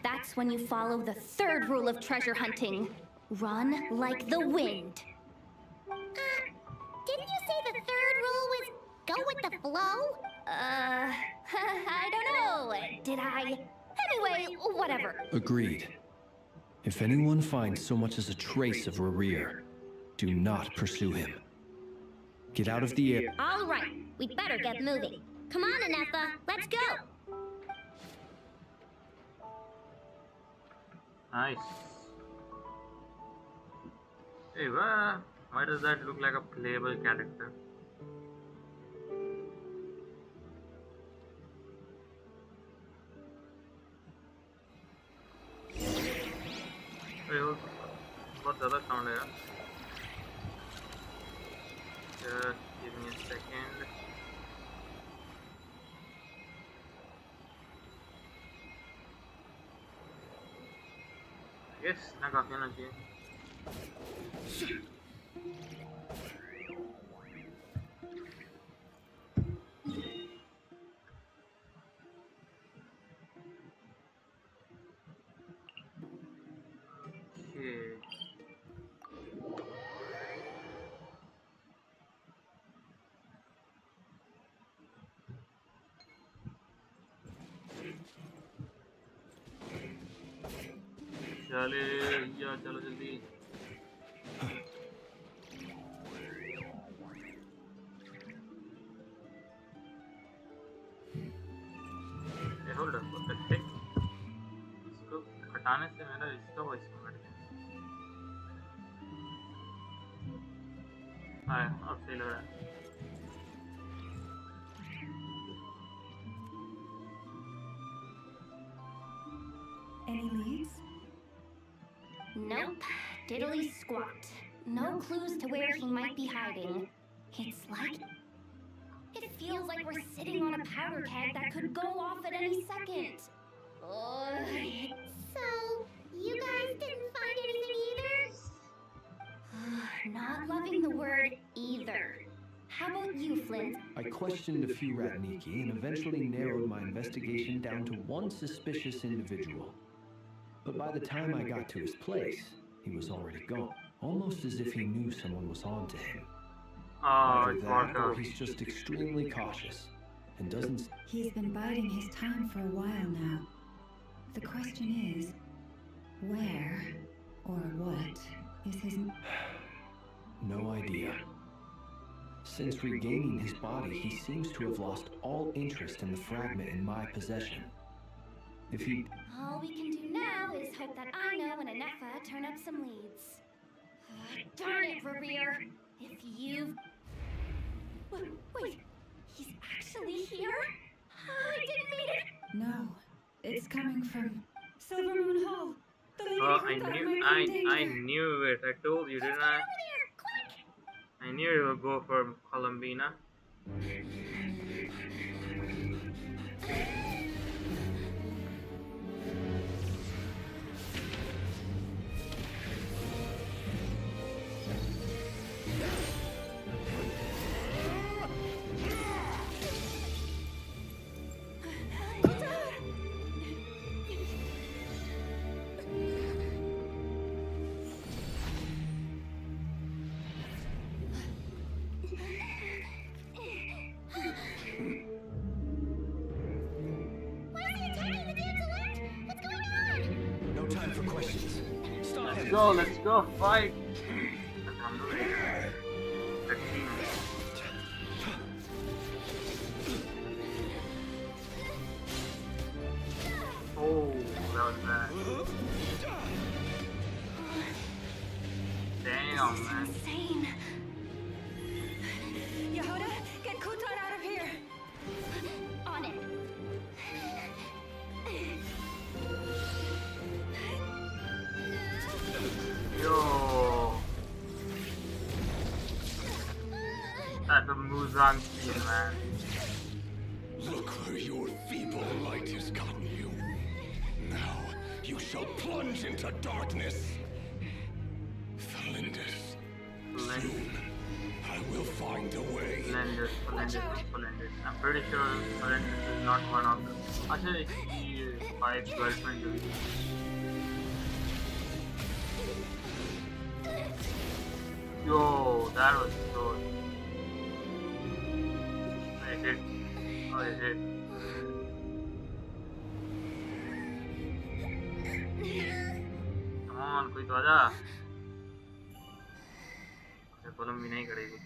Speaker 3: That's when you follow the 3rd rule of treasure hunting. Run like the wind.
Speaker 4: Didn't you say the 3rd rule was go with the flow?
Speaker 3: I don't know. Did I? Anyway, whatever.
Speaker 2: Agreed. If anyone finds so much as a trace of Rarir, do not pursue him. Get out of the air.
Speaker 4: All right, we better get moving. Come on, Nefer, let's go.
Speaker 1: Nice. Hey, why does that look like a playable character? बहुत ज़्यादा sound है यार. Just give me a second. Yes, ना काफी होना चाहिए. चले या चलो जल्दी. Hold up what the heck. इसको हटाने से मेरा इसका वॉइस कट गया. हाँ अब सही लग रहा है.
Speaker 8: Any leads?
Speaker 3: Nope. Diddly squat. No clues to where he might be hiding. It's like... It feels like we're sitting on a powder keg that could go off at any second.
Speaker 4: So, you guys didn't find anything
Speaker 3: How about you, Flint?
Speaker 2: I questioned a few Ratniki and eventually narrowed my investigation down to one suspicious individual. But by the time I got to his place, he was already gone, almost as if he knew someone was on to him. Either that, or he's just extremely cautious and doesn't...
Speaker 8: He's been biding his time for a while now. The question is, where or what is his...
Speaker 2: No idea. Since regaining his body, he seems to have lost all interest in the fragment in my possession. If he...
Speaker 3: All we can do now is hope that I know and Nefer turn up some leads. Darn it, Rerir! If you've... Wait, he's actually here? I didn't mean it!
Speaker 8: No, it's coming from Silver Moon Hall. The lady
Speaker 1: I knew it. I told you, didn't I? I knew you would go for Columbina. Let's go fight! Oh, that was bad. Damn, man.
Speaker 3: Insane.
Speaker 4: Yehuda, get Kutar out of here!
Speaker 3: On it.
Speaker 1: Yo, that's a Muzan scene, man.
Speaker 12: Look where your feeble light has gotten you. Now you shall plunge into darkness. Felindus, soon I will find a way.
Speaker 1: Felindus. I'm pretty sure Felindus is not one of them. Actually, he is 5 girlfriend to be. Yo, that was so... I hit. Oh, I hit. Come on, कोई तो आजा. अच्छा, column भी नहीं करेगी.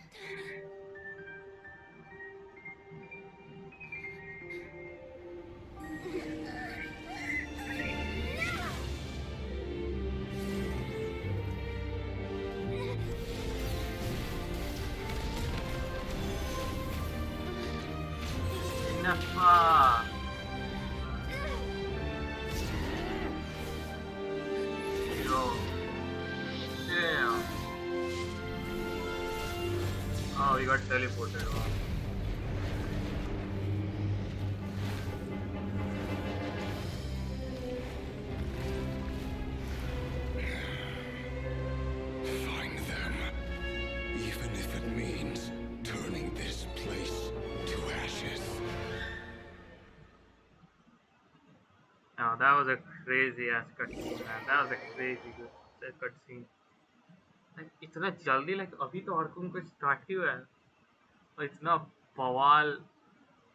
Speaker 1: Nefer. Yo. Damn. Oh, he got teleported. Wow.
Speaker 12: Find them, even if it means turning this place to ashes.
Speaker 1: Now that was a crazy ass cutscene, man. That was a crazy good cutscene. Like, इतना जल्दी, like अभी तो आर्कून को start ही हुआ है और इतना बवाल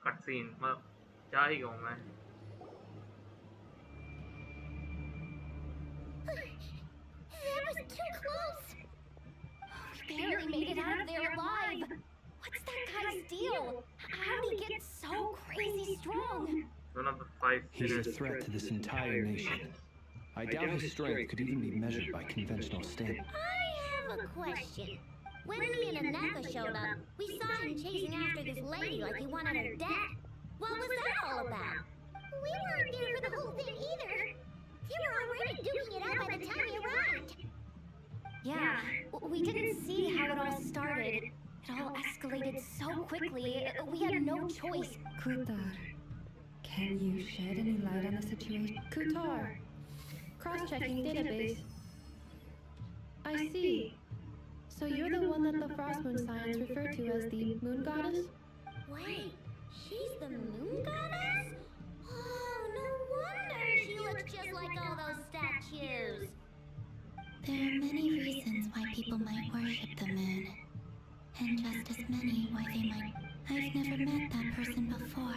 Speaker 1: cutscene. मतलब क्या ही कहूँ मैं.
Speaker 4: That was too close!
Speaker 3: We barely made it out of there alive. What's that guy's deal? How did he get so crazy strong?
Speaker 1: One of the 5
Speaker 2: He's a threat to this entire nation. I doubt his strength could even be measured by conventional standards.
Speaker 4: I have a question. When me and Nefer showed up, we saw him chasing after this lady like he wanted her dead. What was that all about? We weren't there for the whole thing either. They were already duking it out by the time we arrived.
Speaker 3: Yeah, we didn't see how it all started. It all escalated so quickly, we had no choice.
Speaker 8: Kutar, can you shed any light on the situation?
Speaker 11: Kutar. Cross-checking database. I see. So you're the one that the Frost Moon Scions refer to as the Moon Goddess?
Speaker 4: Wait, she's the moon goddess? Oh, no wonder she looks just like all those statues.
Speaker 7: There are many reasons why people might worship the moon, and just as many why they might. I've never met that person before,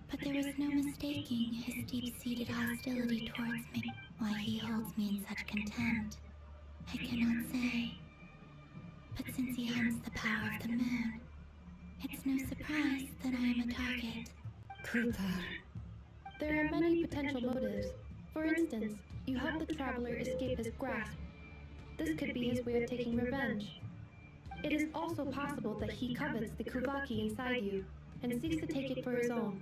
Speaker 7: but there was no mistaking his deep-seated hostility towards me. Why he holds me in such contempt, I cannot say. But since he hunts the power of the moon, it's no surprise that I am a target.
Speaker 8: Kulthar.
Speaker 11: There are many potential motives. For instance, you help the traveler escape his grasp. This could be his way of taking revenge. It is also possible that he covets the Kuvaki inside you and seeks to take it for his own.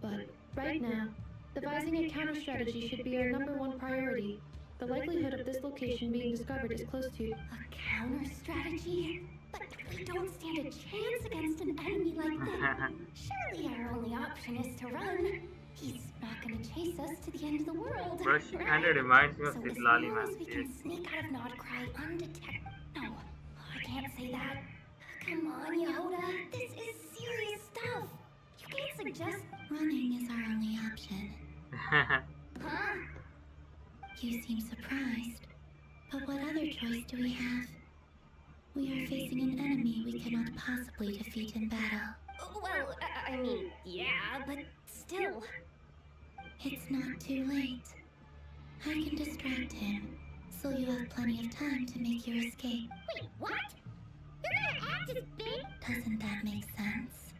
Speaker 11: But right now, devising a counter strategy should be our #1 priority. The likelihood of this location being discovered is close to...
Speaker 4: A counter strategy? But we don't stand a chance against an enemy like that. Surely our only option is to run. He's not gonna chase us to the end of the world.
Speaker 1: Bro, she kinda reminds me of
Speaker 4: So as
Speaker 1: Sitlali,
Speaker 4: long
Speaker 1: man.
Speaker 4: as we can sneak out of Nodcry undetected. No, I can't say that. Come on, Yehoda. This is serious stuff. You can't suggest.
Speaker 7: Running is our only option.
Speaker 4: Huh?
Speaker 7: You seem surprised. But what other choice do we have? We are facing an enemy we cannot possibly defeat in battle.
Speaker 4: Well, I mean, yeah, but still.
Speaker 7: It's not too late. I can distract him, so you have plenty of time to make your escape.
Speaker 4: Wait, what? You're gonna act as big?
Speaker 7: Doesn't that make sense?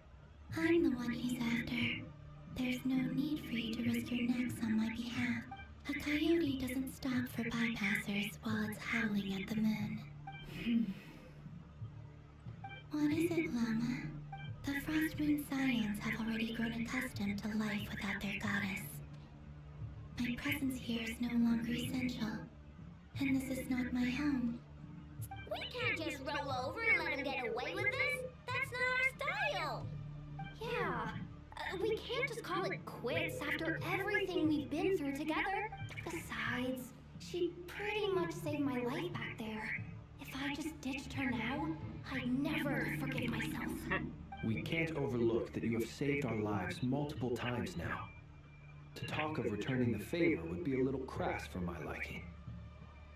Speaker 7: I'm the one he's after. There's no need for you to risk your necks on my behalf. A coyote doesn't stop for bypassers while it's howling at the moon. What is it, Llama? The Frost Moon Scions have already grown accustomed to life without their goddess. My presence here is no longer essential, and this is not my home.
Speaker 4: We can't just roll over and let him get away with this. That's not our style. Yeah, we can't just call it quits after everything we've been through together. Besides, she pretty much saved my life back there. If I just ditched her now, I'd never forgive myself.
Speaker 2: We can't overlook that you have saved our lives multiple times now. To talk of returning the favor would be a little crass for my liking.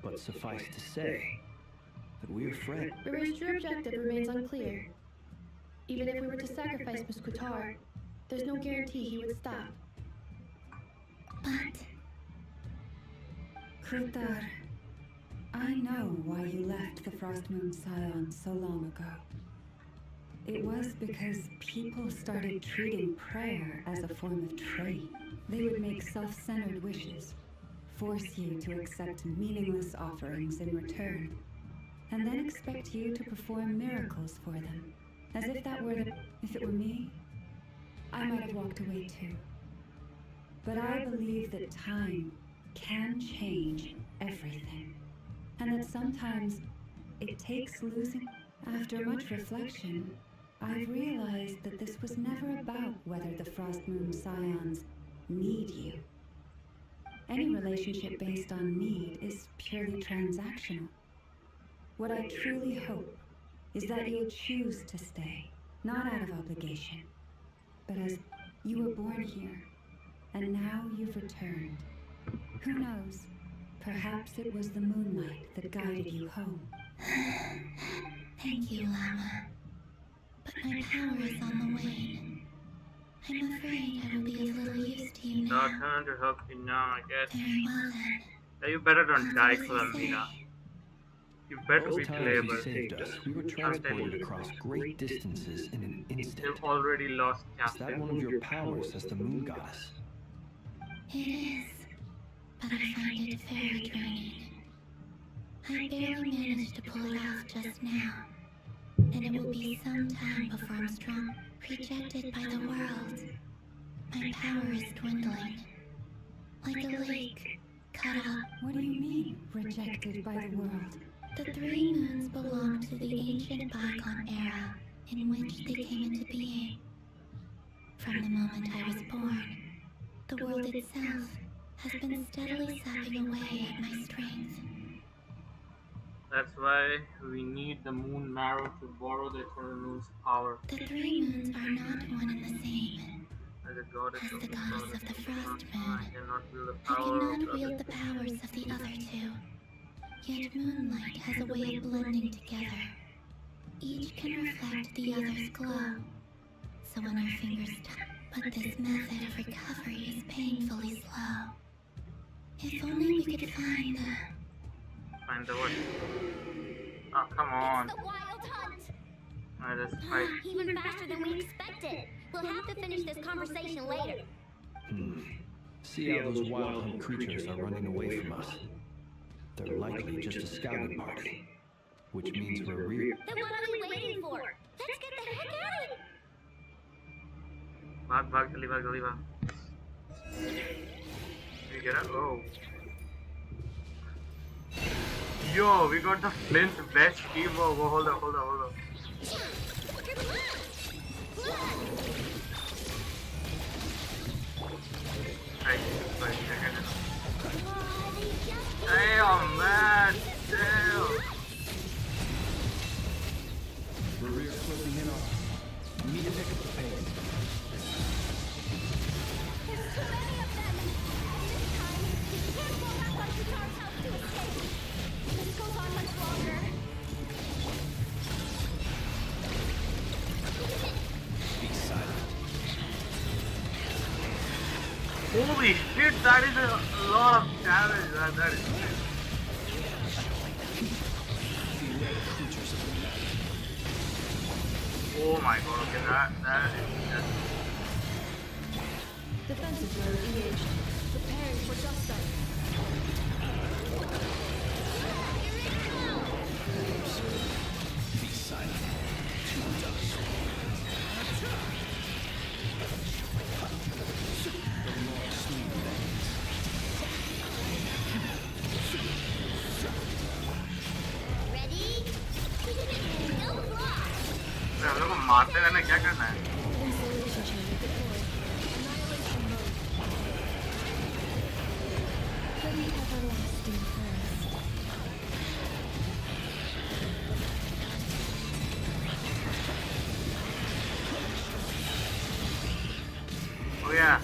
Speaker 2: But suffice to say that we are friends.
Speaker 11: Rivera's true objective remains unclear. Even if we were to sacrifice Muskutar, there's no guarantee he would stop.
Speaker 7: But...
Speaker 8: Kulthar, I know why you left the Frost Moon Scions so long ago. It was because people started treating prayer as a form of trade. They would make self-centered wishes, force you to accept meaningless offerings in return, and then expect you to perform miracles for them. As if that were the... If it were me, I might have walked away too. But I believe that time can change everything, and that sometimes it takes losing. After much reflection, I've realized that this was never about whether the Frost Moon Scions need you. Any relationship based on need is purely transactional. What I truly hope is that you'll choose to stay, not out of obligation, but as you were born here, and now you've returned. Who knows? Perhaps it was the moonlight that guided you home.
Speaker 7: Thank you, Llama. But my power is on the wane. I'm afraid I will be of little use to you now.
Speaker 1: Not turn to help you now, I guess.
Speaker 7: Very well then.
Speaker 1: Yeah, you better don't die, Columbina. You better
Speaker 2: Both
Speaker 1: be
Speaker 2: times
Speaker 1: playable.
Speaker 2: you saved us, we were transported across great distances in an instant.
Speaker 1: You've already lost
Speaker 2: Is that one of your powers as the moon goddess?
Speaker 7: It is, but I find it very draining. I barely managed to pull it off just now, and it will be some time before I'm strong. Rejected by the world. My power is dwindling. Like a lake, cut up.
Speaker 8: What do you mean, rejected by the world?
Speaker 7: The 3 moons belong to the ancient bygone era in which they came into being. From the moment I was born, the world itself has been steadily sapping away at my strength.
Speaker 1: That's why we need the moon marrow to borrow the eternal moon's power.
Speaker 7: The three moons are not one and the same.
Speaker 1: As a goddess
Speaker 7: As
Speaker 1: of
Speaker 7: the
Speaker 1: the
Speaker 7: goddess
Speaker 1: sun,
Speaker 7: of the frost
Speaker 1: I
Speaker 7: moon,
Speaker 1: cannot wield the
Speaker 7: I
Speaker 1: power of
Speaker 7: cannot
Speaker 1: the
Speaker 7: wield the powers of the other two. Yet moonlight has a way of blending together. Each can reflect the other's glow. So when our fingers touch, but this method of recovery is painfully slow. If only we could find the...
Speaker 1: Find the what? Oh, come on.
Speaker 4: It's the wild hunt!
Speaker 1: Alright, let's fight.
Speaker 4: Even faster than we expected. We'll have to finish this conversation later.
Speaker 2: See how those wild hunt creatures are running away from us. They're likely just a scouting party, which means we're real.
Speaker 4: Then what are we waiting for? Let's get the heck out of here!
Speaker 1: Bhag, jaldi bhag. We get up. Oh. Yo, we got the Flint's best team. Oh, hold up. Right, damn, man. Damn.
Speaker 2: Rear closing in on us. We need to pick up the pace.
Speaker 4: There's too many of them! This time, we can't go back on Guitar's house to escape! If this goes on much longer...
Speaker 2: Be silent.
Speaker 1: Holy shit, that is a lot of damage. That is shit. Oh my god, okay, that is just...
Speaker 11: Defensive mode engaged. Preparing for dust up.
Speaker 2: Be silent. Too dust.
Speaker 4: Ready? Go fly!
Speaker 1: हम लोग को मारते रहना क्या करना है?
Speaker 11: Installation chamber deployed. Annihilation mode. For the everlasting first.
Speaker 1: Oh yeah,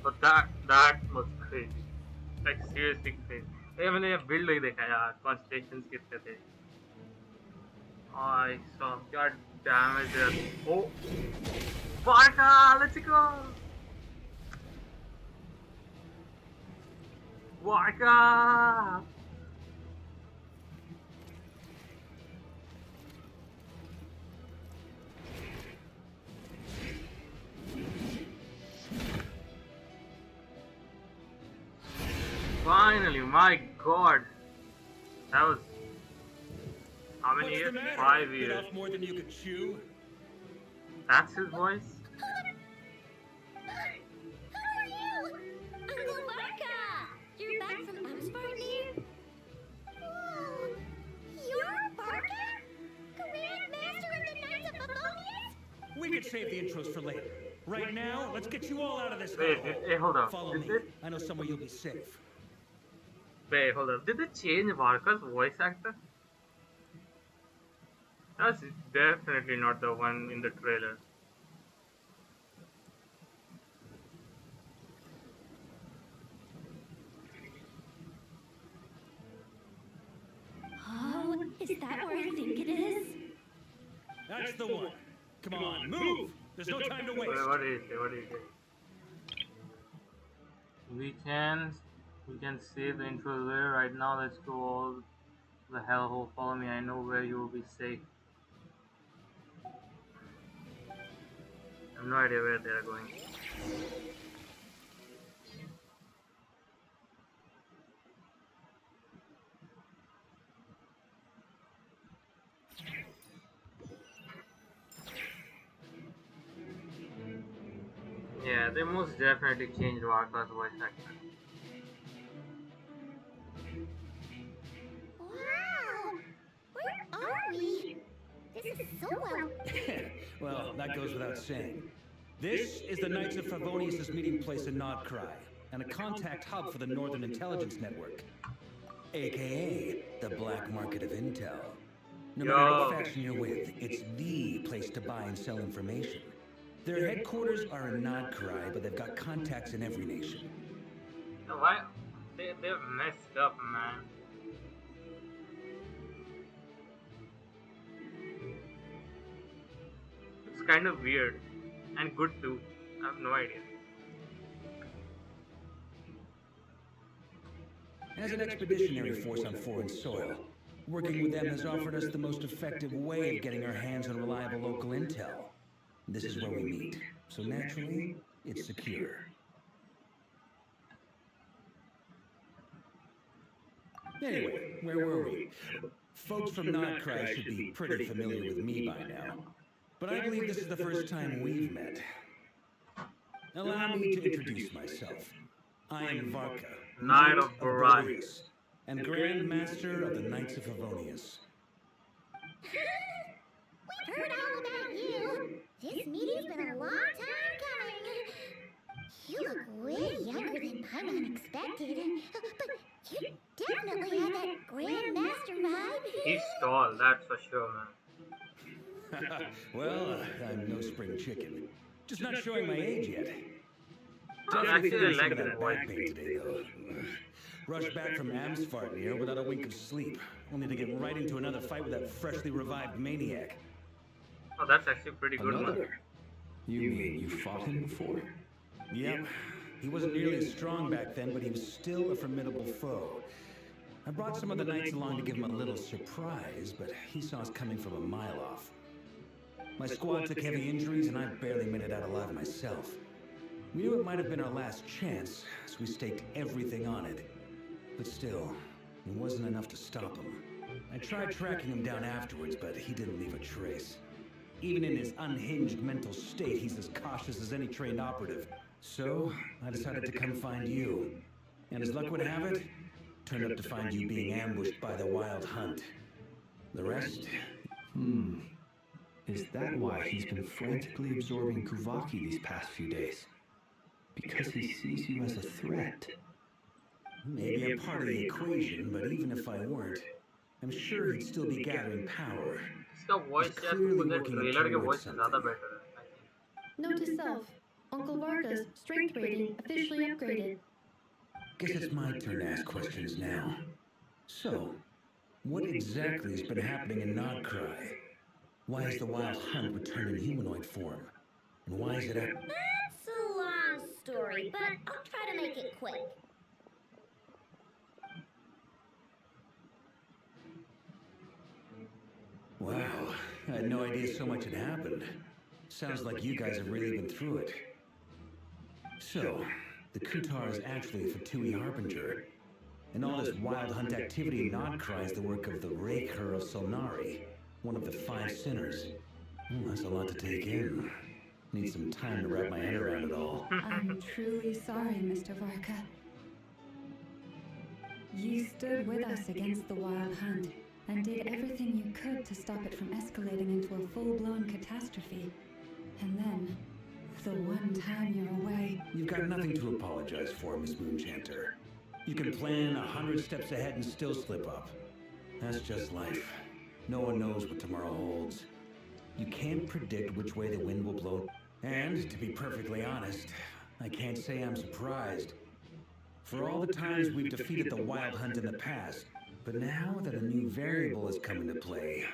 Speaker 1: but that was crazy, like seriously crazy. ये मैंने ये build नहीं देखा यार, constellations कितने थे? I saw क्या damage है? Oh, Barca, let's go! Barca! Finally, my god. That was... How many years? 5
Speaker 10: Bit
Speaker 1: years.
Speaker 10: off more than you could chew.
Speaker 1: That's his voice?
Speaker 4: Who are you? Uncle Barca! You're back from Amsparnir? Whoa! You're Barca? Grand Master of the Knights of Favonius?
Speaker 13: We could save the intros for later. Right now, let's get you all out of this
Speaker 1: Wait,
Speaker 13: hellhole.
Speaker 1: hey, hold on.
Speaker 13: Follow
Speaker 1: Is
Speaker 13: me.
Speaker 1: it?
Speaker 13: I know somewhere you'll be safe.
Speaker 1: Wait, hold on. Did they change Barca's voice actor? That's definitely not the one in the trailer.
Speaker 4: Oh, is that where I think it is?
Speaker 13: That's the one. Come on, move! There's no time to waste.
Speaker 1: What do you say? We can save the intro there right now. Let's go all the hellhole. Follow me. I know where you will be safe. I have no idea where they are going. Yeah, they most definitely changed Varka's voice actor.
Speaker 4: Wow! Where are we? This is so well...
Speaker 13: Well, that goes without saying. This is the Knights of Favonius' meeting place in Nodcry, and a contact hub for the Northern Intelligence Network.
Speaker 14: AKA the black market of intel. No matter what faction you're with, it's the place to buy and sell information. Their headquarters are in Nodkrai, but they've got contacts in every nation.
Speaker 1: Why? They're messed up, man. It's kind of weird. And good too. I have no idea.
Speaker 14: As an expeditionary force on foreign soil, working with them has offered us the most effective way of getting our hands on reliable local intel. This is where we meet, so naturally, it's secure. Anyway, where were we? Folks from Nodkrai should be pretty familiar with me by now, but I believe this is the first time we've met. Allow me to introduce myself. I am Varka, Knight of Borarius, and Grand Master of the Knights of Favonius.
Speaker 4: We've heard all about you. This meeting's been a long time coming. You look way younger than Paimon expected. But you definitely have that Grand Master vibe.
Speaker 1: He's tall, that's for sure, man.
Speaker 14: Well, I'm no spring chicken. Just not showing my age yet.
Speaker 1: Actually, I like that
Speaker 14: back pain today, though. Rushed back from Amsfartnir without a wink of sleep, only to get right into another fight with that freshly revived maniac.
Speaker 1: Oh, that's actually pretty good.
Speaker 2: Another? You mean you fought him before?
Speaker 14: Yep. He wasn't nearly as strong back then, but he was still a formidable foe. I brought some of the knights along to give him a little surprise, but he saw us coming from a mile off. My squad took heavy injuries, and I barely made it out alive myself. We knew it might have been our last chance, so we staked everything on it. But still, it wasn't enough to stop him. I tried tracking him down afterwards, but he didn't leave a trace. Even in his unhinged mental state, he's as cautious as any trained operative. So, I decided to come find you. And as luck would have it, turned up to find you being ambushed by the Wild Hunt. The rest?
Speaker 2: Is that why he's been frantically absorbing Kuvaki these past few days? Because he sees you as a threat?
Speaker 14: Maybe a part of the equation, but even if I weren't, I'm sure he'd still be gathering power.
Speaker 1: इसका voice यार मुझे trailer के voice से ज़्यादा better है.
Speaker 11: Note to self: Uncle Varka's strength rating officially upgraded.
Speaker 14: Guess it's my turn to ask questions now. So, what exactly has been happening in Nodkrai? Why has the Wild Hunt returned in humanoid form? And why is it at...
Speaker 4: That's a long story, but I'll try to make it quick.
Speaker 14: Wow, I had no idea so much had happened. Sounds like you guys have really been through it. So, the Kutar is actually a Fatui Harbinger. And all this Wild Hunt activity in Nodkrai is the work of the Raker of Solnari, one of the 5 sinners. That's a lot to take in. Need some time to wrap my head around it all.
Speaker 8: I'm truly sorry, Mr. Varka. You stood with us against the Wild Hunt and did everything you could to stop it from escalating into a full-blown catastrophe. And then, the one time you're away...
Speaker 14: You've got nothing to apologize for, Miss Moonchanter. You can plan 100 steps ahead and still slip up. That's just life. No one knows what tomorrow holds. You can't predict which way the wind will blow. And, to be perfectly honest, I can't say I'm surprised. For all the times we've defeated the Wild Hunt in the past, but now that a new variable has come into play...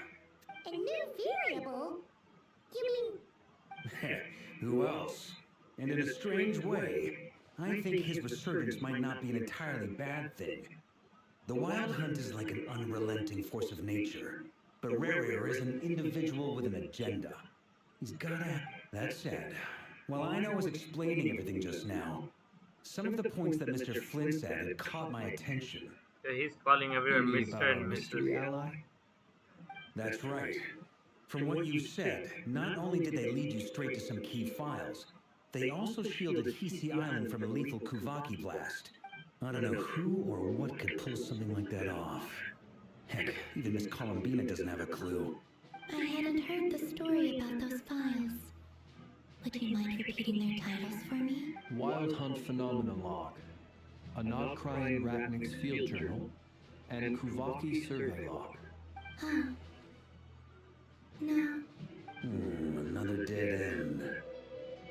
Speaker 4: A new variable? You mean...
Speaker 14: Who else? And in a strange way, I think his resurgence might not be an entirely bad thing. The Wild Hunt is like an unrelenting force of nature, but Rarier is an individual with an agenda. He's gotta... That said, while I was explaining everything just now, some of the points that Mr. Flint added caught my attention.
Speaker 1: He's calling everyone Mr. and
Speaker 2: mystery
Speaker 1: Mrs.
Speaker 2: ally?
Speaker 14: That's right. From what you said, not only did they lead you straight to some key files, they also shielded Hisi Island from a lethal Kuvaki blast. I don't know who or what could pull something like that off. Heck, even Miss Columbina doesn't have a clue.
Speaker 7: I hadn't heard the story about those files. Would you mind repeating their titles for me?
Speaker 2: Wild Hunt Phenomena Log, a Nodkrai Ratnik's Field Journal, and Kuvaki survey log.
Speaker 7: Oh. No.
Speaker 14: Another dead end.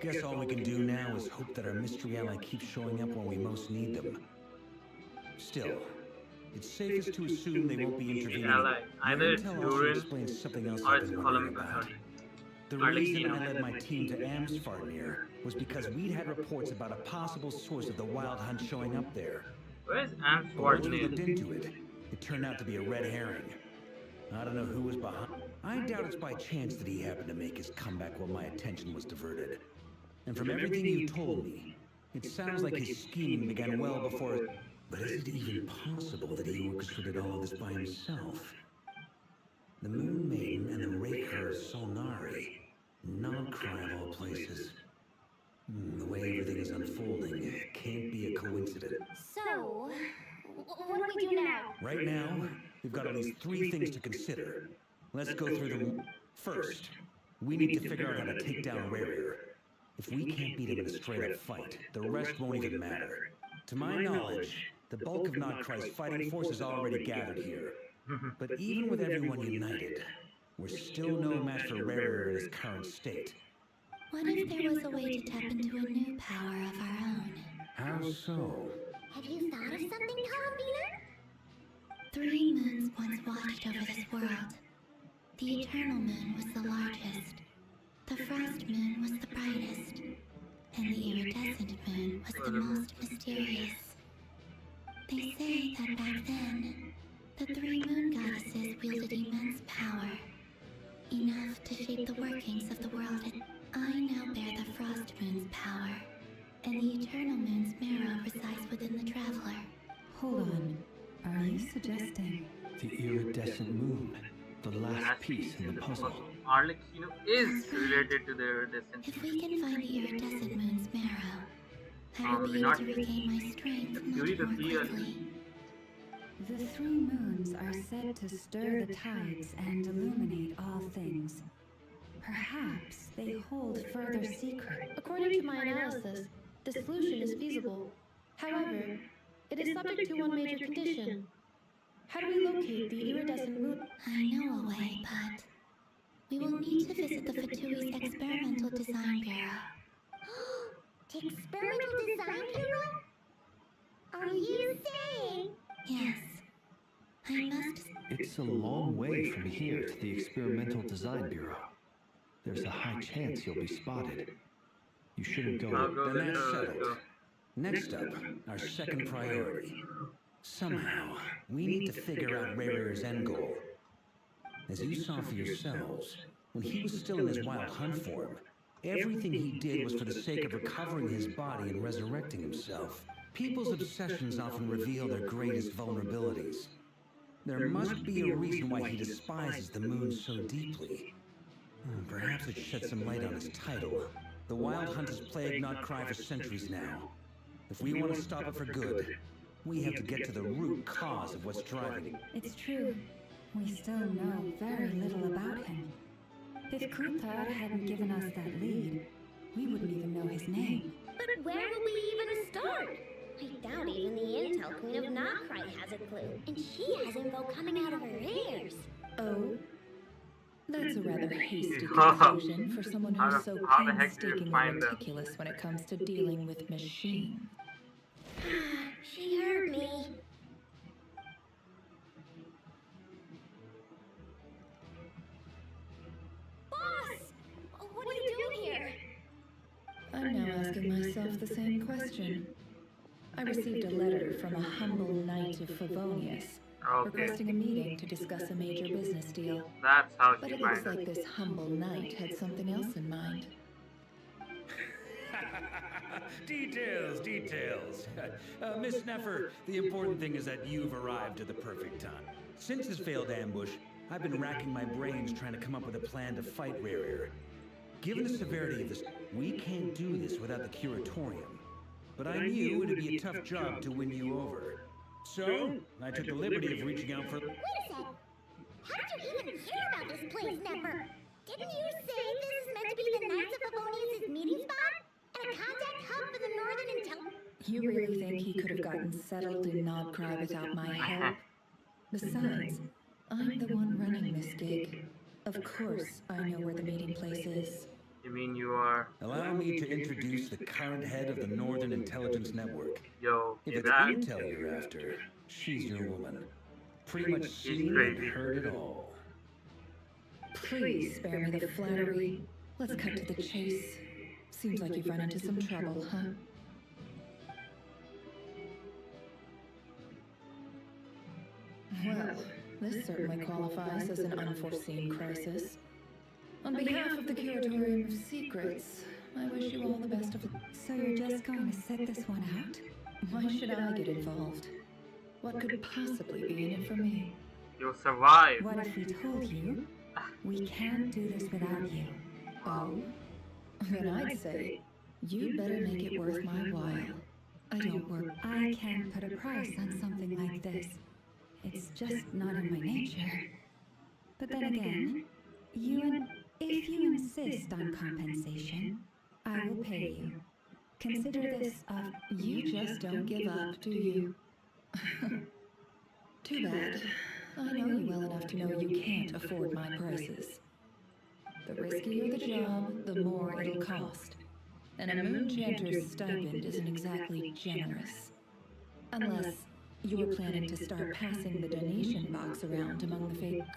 Speaker 14: Guess all we can do now is hope that our mystery ally keeps showing up when we most need them. Still, it's safest to assume they won't be intervening.
Speaker 1: Ally. Either it's
Speaker 14: Intel also
Speaker 1: Durin
Speaker 14: explains something else
Speaker 1: or
Speaker 14: I've
Speaker 1: it's
Speaker 14: been
Speaker 1: Column
Speaker 14: wondering about. The
Speaker 1: Or like,
Speaker 14: reason
Speaker 1: you know.
Speaker 14: I led my team to Amsfarnir was because we'd had reports about a possible source of the Wild Hunt showing up there.
Speaker 1: Where's
Speaker 14: But once we
Speaker 1: Amsfarnir?
Speaker 14: looked into it, it turned out to be a red herring. I don't know who was behind. I doubt it's by chance that he happened to make his comeback while my attention was diverted. And from everything you told me, it sounds like his scheming began well before. But is it even possible that he orchestrated all of this by himself? The Moon Maiden and the Raker Solnari. Nodcry of all places. The way everything is unfolding, it can't be a coincidence.
Speaker 4: So, what do we do now?
Speaker 14: Right now, we've got at least 3 things to consider. Let's go through them. First, we need to figure out how to take down Rarier. If we can't beat him in a straight-up fight, the rest won't even matter. To my knowledge, the bulk of Nodcry's fighting force is already gathered here. But even with everyone united, we're still no match for Rarier in his current state.
Speaker 7: What if there was a way to tap into a new power of our own?
Speaker 14: How so?
Speaker 4: Have you thought of something, Columbina?
Speaker 7: 3 moons once watched over this world. The Eternal Moon was the largest. The Frost Moon was the brightest. And the Iridescent Moon was the most mysterious. They say that back then, the 3 moon goddesses wielded immense power. Enough to shape the workings of the world. I now bear the Frost Moon's power. And the Eternal Moon's marrow resides within the Traveler.
Speaker 8: Hold on. Are you suggesting?
Speaker 2: The iridescent moon, the last piece in the puzzle.
Speaker 1: Arlecchino is related to the iridescent.
Speaker 7: If we can find the Iridescent Moon's marrow, I will
Speaker 1: Probably
Speaker 7: be able
Speaker 1: not.
Speaker 7: to regain my strength
Speaker 1: Beauty
Speaker 7: much more
Speaker 1: the theater.
Speaker 7: quickly.
Speaker 8: The 3 moons are said to stir the tides and illuminate all things. Perhaps they hold further secret.
Speaker 11: According to my analysis, the solution is feasible. However, it is subject to one major condition. How do we locate the iridescent moon?
Speaker 7: I know a way, but we will need to visit the Fatui's Experimental Design Bureau.
Speaker 4: The Experimental Design Bureau? Are you saying?
Speaker 7: Yes. I must.
Speaker 2: It's a long way from here to the Experimental Design Bureau. There's a high chance you'll be spotted. You shouldn't go.
Speaker 1: I'll go
Speaker 14: Then that's
Speaker 1: there.
Speaker 14: settled. Next up, our second priority. Somehow, we need to figure out Rarier's end goal. As you saw for yourselves, when he was still in his Wild Hunt form, everything he did was for the sake of recovering his body and resurrecting himself. People's obsessions often reveal their greatest vulnerabilities. There must be a reason why he despises the moon so deeply. Perhaps it sheds some light on his title. The Wild Hunt has plagued Nodcry for centuries now. If we want to stop it for good, we have to get to the root cause of what's driving it.
Speaker 8: It's true. We still know very little about him. If Kuthar hadn't given us that lead, we wouldn't even know his name.
Speaker 4: But where would we even start? I doubt even the Intel Queen of Nodcry has a clue. And she has info coming out of her ears.
Speaker 15: Oh? That's a rather hasty conclusion for someone who's so
Speaker 1: how the heck did you
Speaker 15: painstakingly
Speaker 1: find them?
Speaker 15: meticulous when it comes to dealing with machines.
Speaker 4: She heard me. Boss! What are you doing here?
Speaker 15: I'm now asking myself the same question. I received a letter from a humble knight of Favonius, requesting a meeting to discuss a major business deal.
Speaker 1: That's how
Speaker 15: But
Speaker 1: she
Speaker 15: it looks
Speaker 1: finds
Speaker 15: like this humble knight had something else in mind.
Speaker 14: Details, details. Miss Nefer, the important thing is that you've arrived at the perfect time. Since this failed ambush, I've been racking my brains trying to come up with a plan to fight Rarier. Given the severity of this, we can't do this without the Curatorium. But I knew it'd be a tough job to win you over. So, I took the liberty of reaching out for...
Speaker 4: Wait a sec. How did you even hear about this place, Nefer? Didn't you say this is meant to be the Knights of Favonius' meeting spot? And a contact hub for the Northern Intel...
Speaker 15: You really think he could have gotten settled in Nodcry without my help? Besides, I'm the one running this gig. Of course, I know where the meeting place is.
Speaker 1: You mean you are?
Speaker 14: Allow me to introduce the current head of the Northern Intelligence Network.
Speaker 1: Yo,
Speaker 14: If
Speaker 1: you
Speaker 14: it's
Speaker 1: back?
Speaker 14: intel you're after, she's your woman. Pretty much
Speaker 1: He's
Speaker 14: seen and
Speaker 1: crazy.
Speaker 14: heard it all.
Speaker 15: Please spare me the flattery. Let's cut to the chase. Seems like you've run into some trouble, huh? Well, this certainly qualifies as an unforeseen crisis. On behalf of the Curatorium of Secrets, I wish you all the best of luck.
Speaker 8: So you're just going to sit this one out?
Speaker 15: Why should I get involved? What could possibly be in it for me?
Speaker 1: You'll survive.
Speaker 8: What if we told you we can't do this without you?
Speaker 15: Oh? Then I'd say, you better make it worth my while. I don't work.
Speaker 8: I can't put a price on something like this. It's just not in my nature. But then again, if you insist on compensation, I will pay you. Consider this
Speaker 15: You just don't give up, do you? Too bad. I know you well enough to know you can't afford my prices. The riskier the job, the more it'll cost. And a Moonchanter's stipend isn't exactly generous. Unless you're planning to start passing the donation box around among the faithful.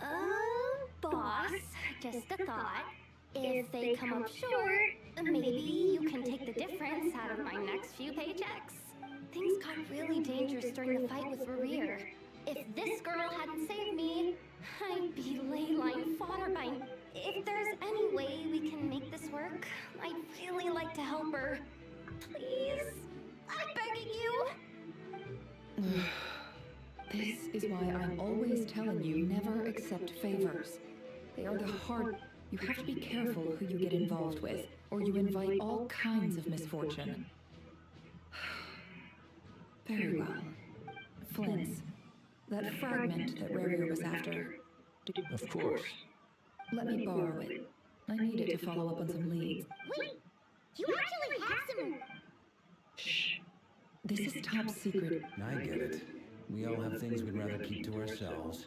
Speaker 4: Boss, just a thought. If they come up short, maybe you can take the difference out of my next few paychecks. Things got really dangerous during the fight with Rear. If this girl hadn't saved me, I'd be ley line fodder by. If there's any way we can make this work, I'd really like to help her. Please, I'm begging you.
Speaker 15: This is why I'm always telling you never accept favors. They are the hard. You have to be careful who you get involved with, or you invite all kinds of misfortune. Very well. Flint's. That fragment that Rarier was after.
Speaker 2: Of course.
Speaker 15: Let me borrow it. I need it to follow up on some leads.
Speaker 4: Wait, you actually have some.
Speaker 15: Shh. This is top secret.
Speaker 14: I get it. We all have things we'd rather keep to ourselves.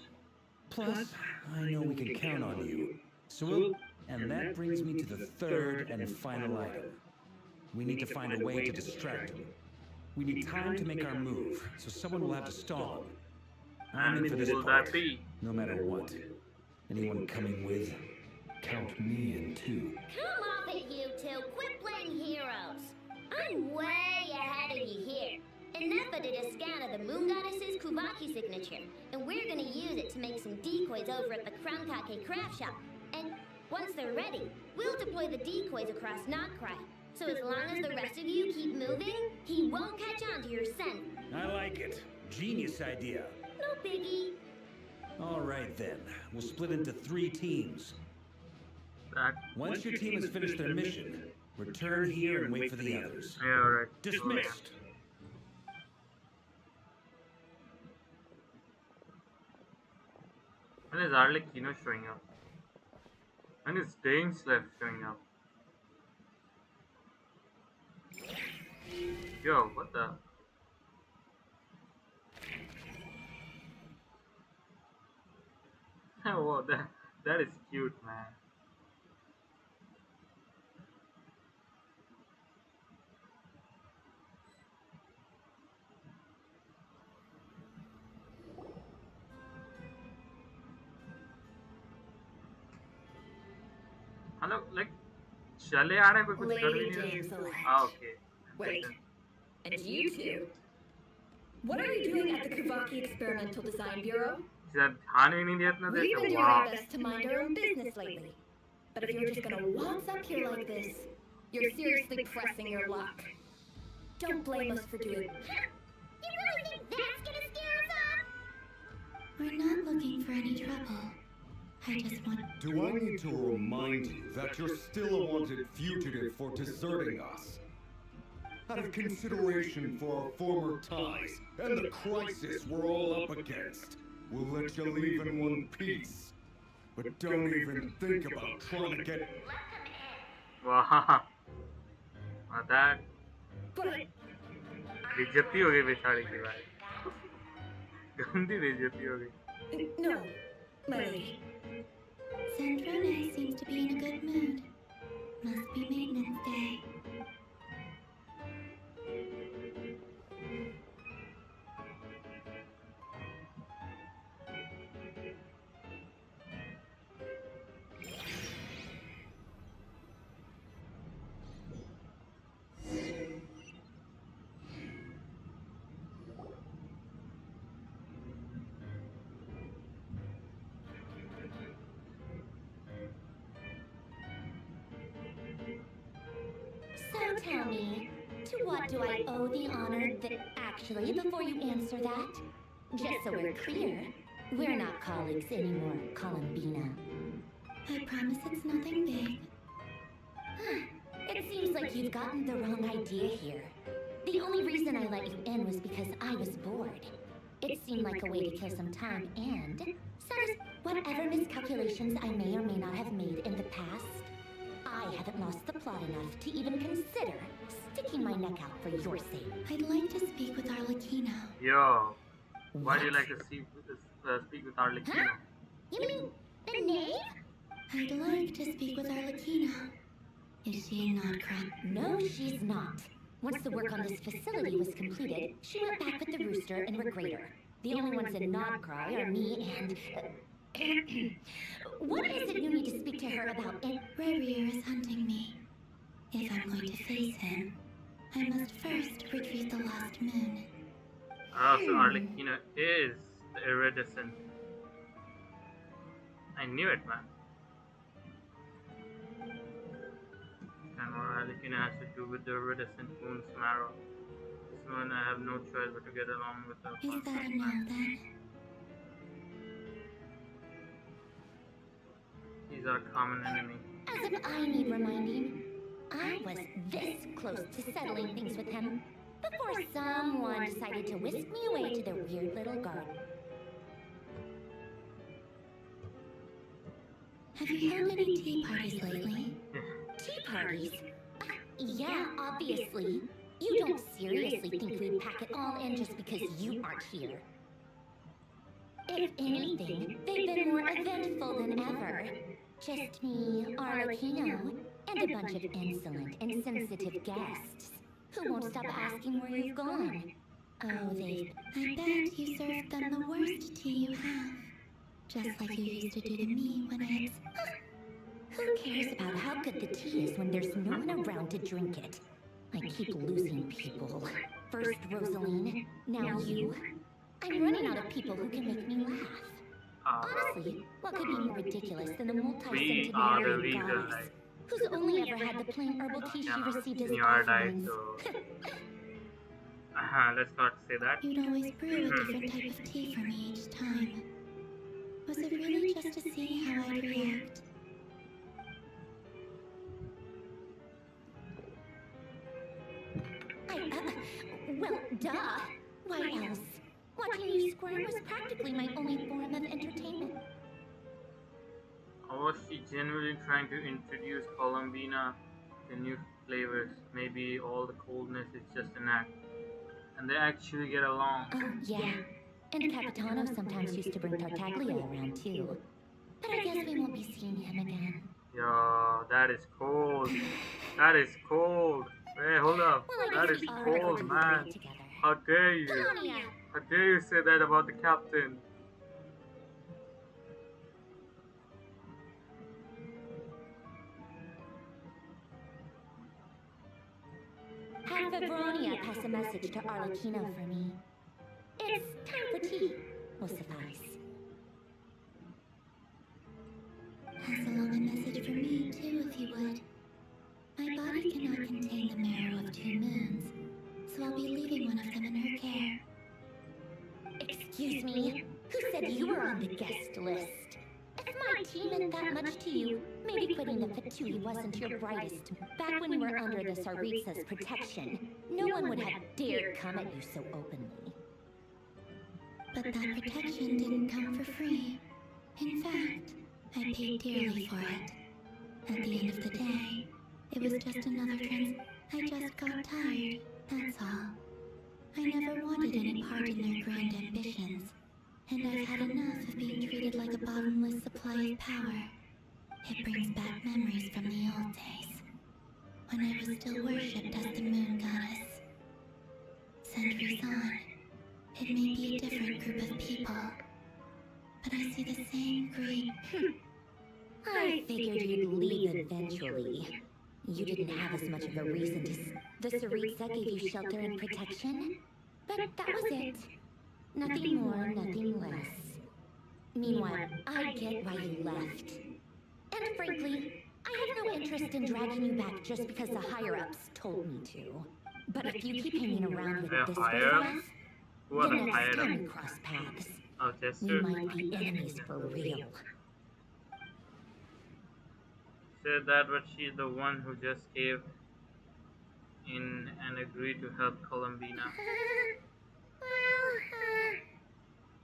Speaker 14: Plus, I know we can count on you. So we'll... And that brings me to the third and final item. We need to find a way to distract him. We need time to make our move, so someone will have to stall him. I'm in for this part, no matter what. Anyone coming with?
Speaker 2: Count me in too.
Speaker 4: Come off it, you two. Quit playing heroes. I'm way ahead of you here. And Nefer did a scan of the Moon Goddess's Kuvaki signature, and we're gonna use it to make some decoys over at the Krankake craft shop. And once they're ready, we'll deploy the decoys across Notcry. So as long as the rest of you keep moving, he won't catch on to your scent.
Speaker 14: I like it. Genius idea.
Speaker 4: No biggie.
Speaker 14: All right then. We'll split into 3 teams. Once your team has finished their mission, return here and wait for the others.
Speaker 1: Yeah, alright.
Speaker 14: Dismissed.
Speaker 1: When is Arlecchino showing up? When is Dainslev showing up? Yo, what the? Oh, that is cute, man. Hello, like, चले आ रहे हैं कोई कुछ कर भी नहीं रहा. Okay.
Speaker 16: Wait, and you two? What are you doing at the Kuvaki Experimental Design Bureau?
Speaker 1: We've been
Speaker 16: doing our best to mind our own business lately. But if you're just gonna waltz up here like this, you're seriously pressing your luck. Don't blame us for doing it.
Speaker 4: You really think that's gonna scare us off?
Speaker 7: We're not looking for any trouble. I just want...
Speaker 12: Do I need to remind you that you're still a wanted fugitive for deserting us? Out of consideration for our former ties and the crisis we're all up against, we'll let you leave in one piece. But don't even think about trying to get...
Speaker 1: Wow. That... बेइज्जती हो गई बेचारी की भाई. गंदी बेइज्जती हो गई.
Speaker 16: No, my lady.
Speaker 7: Sandrone seems to be in a good mood. Must be maintenance day.
Speaker 4: So tell me, to what do I owe the honor that... Actually, before you answer that, just so we're clear, we're not colleagues anymore, Columbina.
Speaker 7: I promise it's nothing big.
Speaker 4: It seems like you've gotten the wrong idea here. The only reason I let you in was because I was bored. It seemed like a way to kill some time and satisfy whatever miscalculations I may or may not have made in the past. I haven't lost the plot enough to even consider sticking my neck out for your sake.
Speaker 7: I'd like to speak with Arlecchino.
Speaker 1: Yo, why do you like to speak with Arlecchino?
Speaker 4: Huh? You mean the knave?
Speaker 7: I'd like to speak with Arlecchino. Is she in Nodcrop?
Speaker 4: No, she's not. Once the work on this facility was completed, she went back with the Rooster and Regrator. The only ones in Nodcry are me and... what is it you need to speak to her about?
Speaker 7: Rerir is hunting me. If I'm going to face him, I must first retrieve the lost moon.
Speaker 1: Ah, so Arlecchino is the iridescent. I knew it, man. And what Arlecchino has to do with the iridescent moon's marrow. This moon, I have no choice but to get along with her.
Speaker 7: Is that a no then?
Speaker 1: He's our common enemy.
Speaker 4: As if I need reminding. I was this close to settling things with him before someone decided to whisk me away to their weird little garden.
Speaker 7: Have you held any tea parties lately?
Speaker 4: Tea parties? Yeah, obviously. You don't seriously think we'd pack it all in just because you aren't here. If anything, they've been more eventful than ever. Just me, Arlecchino, and a bunch of insolent, insensitive guests who won't stop asking where you've gone. Oh,
Speaker 7: I bet you served them the worst tea you have. Just like you used to do to me when it's...
Speaker 4: Who cares about how good the tea is when there's no one around to drink it? I keep losing people. First Rosaline, now you. I'm running out of people who can make me laugh. Honestly, what could be more ridiculous than the multi-centenarian goddess, who's only ever had the plain herbal tea she received as offerings?
Speaker 1: Let's not say that.
Speaker 7: You'd always brew a different type of tea for me each time. Was it really just to see how I'd react?
Speaker 4: Well, duh. Why else? Watching you squirm was practically my only form of entertainment.
Speaker 1: Or was she genuinely trying to introduce Columbina to new flavors? Maybe all the coldness is just an act. And they actually get along.
Speaker 4: Oh, yeah. And Capitano sometimes used to bring Tartaglia around too. But I guess we won't be seeing him again.
Speaker 1: Yo, that is cold. That is cold. Hey, hold up.
Speaker 4: Well,
Speaker 1: that is cold, man. How dare you? How dare you say that about the captain?
Speaker 4: Have Fevronia pass a message to Arlecchino for me. It's time for tea. Will suffice.
Speaker 7: Pass along a message for me, too, if you would. My body cannot contain the marrow of 2 moons, so I'll be leaving one of them in her care.
Speaker 4: Excuse me? Who said you were on the guest list? If my tea meant that much to you, maybe quitting the Fatui wasn't your brightest. Back when you were under the Tsaritsa's protection, no one would have dared come at you so openly.
Speaker 7: But that protection didn't come for free. In fact, I paid dearly for it. At the end of the day, it was just another I just got tired, that's all. I never wanted any part in their grand ambitions. And I've had enough of being treated like a bottomless supply of power. It brings back memories from the old days, when I was still worshipped as the moon goddess. Centuries on, it may be a different group of people, but I see the same greed.
Speaker 16: I figured you'd leave eventually. You didn't have as much of a reason to The Saritsa gave you shelter and protection, but that was it. Nothing more, nothing less. Meanwhile, I get why you left. And frankly, I have no interest in dragging you back just because the higher-ups told me to. But if you keep hanging around with this face, the next time we cross paths, we might be enemies for real.
Speaker 1: Said that, but she's the one who just caved in and agreed to help Columbina.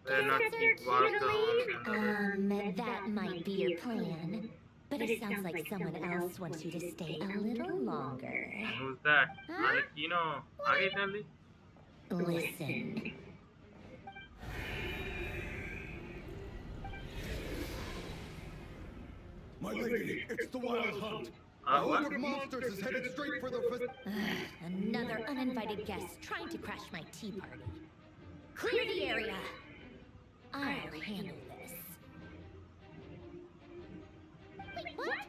Speaker 1: Better not keep Varka on.
Speaker 16: That might be your plan. But it sounds like someone else wants you to stay a little longer.
Speaker 1: Who's that? Alekino Agitali?
Speaker 16: Listen.
Speaker 12: My lady, it's the Wild Hunt. A horde of monsters is headed straight for the...
Speaker 16: Another uninvited guest trying to crash my tea party. Clear the area. I'll handle this.
Speaker 4: Wait, what?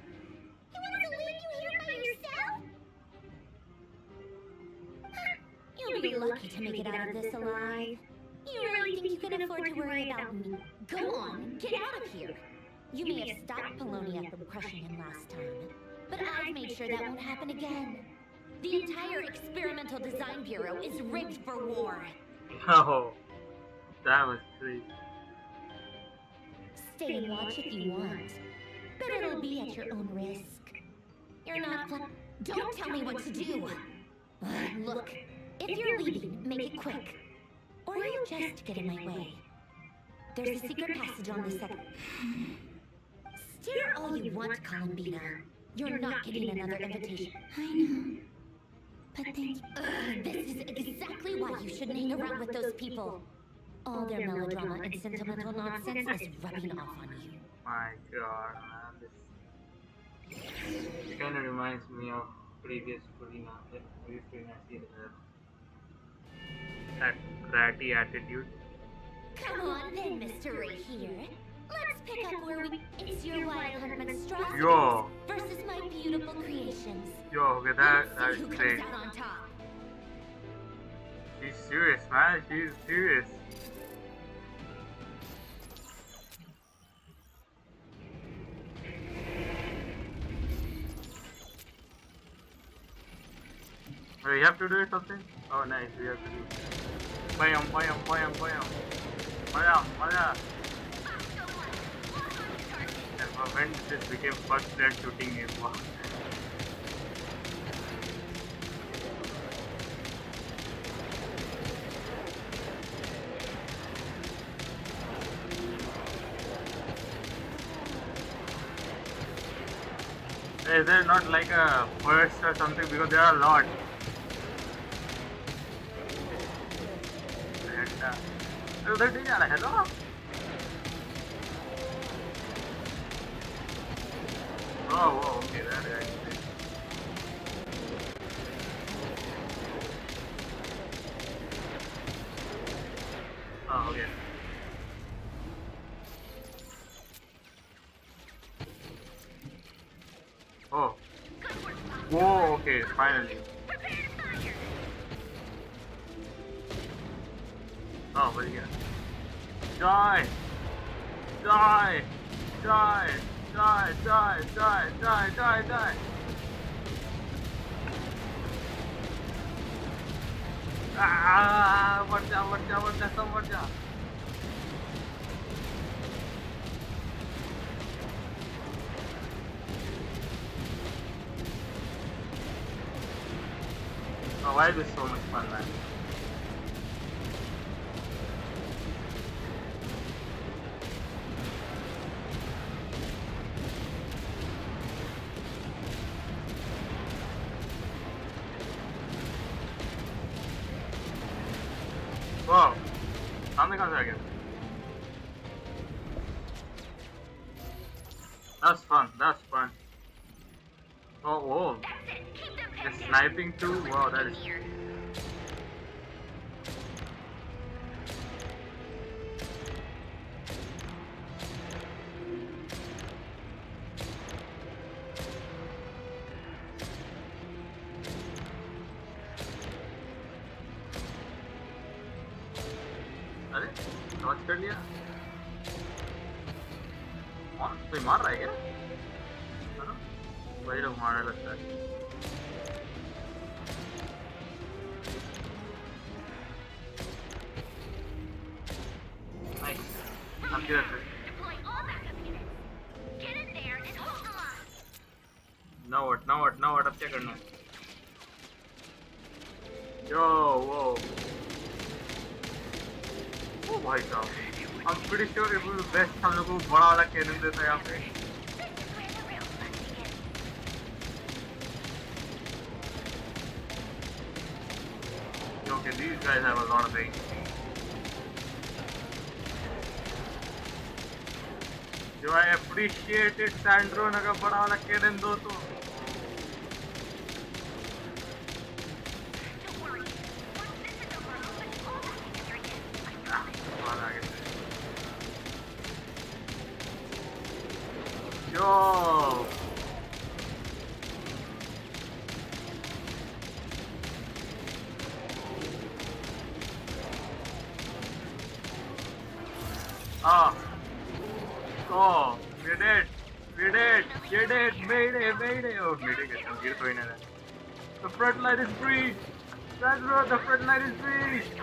Speaker 4: He wants to leave you here by yourself?
Speaker 16: You'll be lucky to make it out of this alive. You really think you can afford to worry about me? Go on, get out of here. You may have stopped Polonia from crushing him last time, but I've made sure that won't happen again. The entire Experimental Design Bureau is rigged for war.
Speaker 1: Oh, that was crazy.
Speaker 16: Stay and watch if you want, but it'll be at your own risk. You're not Don't tell me what to do! Look, if you're leaving, make it quick. Or you'll just get in my way. There's a secret passage on the second. Stare all you want, Columbina. You're not getting another invitation.
Speaker 7: I know. But thank you.
Speaker 16: This is exactly why you shouldn't hang around with those people. All their melodrama and sentimental nonsense is rubbing off on you.
Speaker 1: My god, man. This kind of reminds me of previous Kurina scene. That bratty attitude.
Speaker 16: Come on then, Mr. Right here. Let's pick up where we... It's your wild hunt monstrosities versus my beautiful creations.
Speaker 1: Yo, okay, that's
Speaker 16: who
Speaker 1: great.
Speaker 16: Comes out on top.
Speaker 1: She's serious, man. She's serious. Oh, you have to do something? Oh, nice. We have to do. Bayam. Maya. When this became first threat shooting game. Wow. Is there not like a first or something? Because there are a lot. And उधर नहीं जा रहा है ना? Oh, okay, that is actually. Oh, okay. Oh. Whoa, okay, finally. Oh, what do you got? Die! Die! Die! Die! Die! Die! Die! Die! Die! Ah! Watch out! Watch out! Watch out! Watch out! Oh, why is this so much fun, man? Wow, सामने कहाँ से आ गया? That's fun. That's fun. Oh, whoa. The sniping too? Wow, that is. अरे launch कर लिया कौन कोई मार रहा है क्या हाँ? वही लोग मारने लगता है नाइस हम किधर से now what अब क्या करना है यो वो ओ भाई साहब I'm pretty sure it will be best हम लोग को बड़ा वाला कैनन देता है यहाँ पे क्योंकि these guys have a lot of things जो I appreciate it Sandro अगर बड़ा वाला कैनन दो तो Yo! Ah! Oh! We did! We did! You did! Mayday! Mayday! Oh, mayday gets some gear going in it. The front line is breached! That's right, the front line is breached!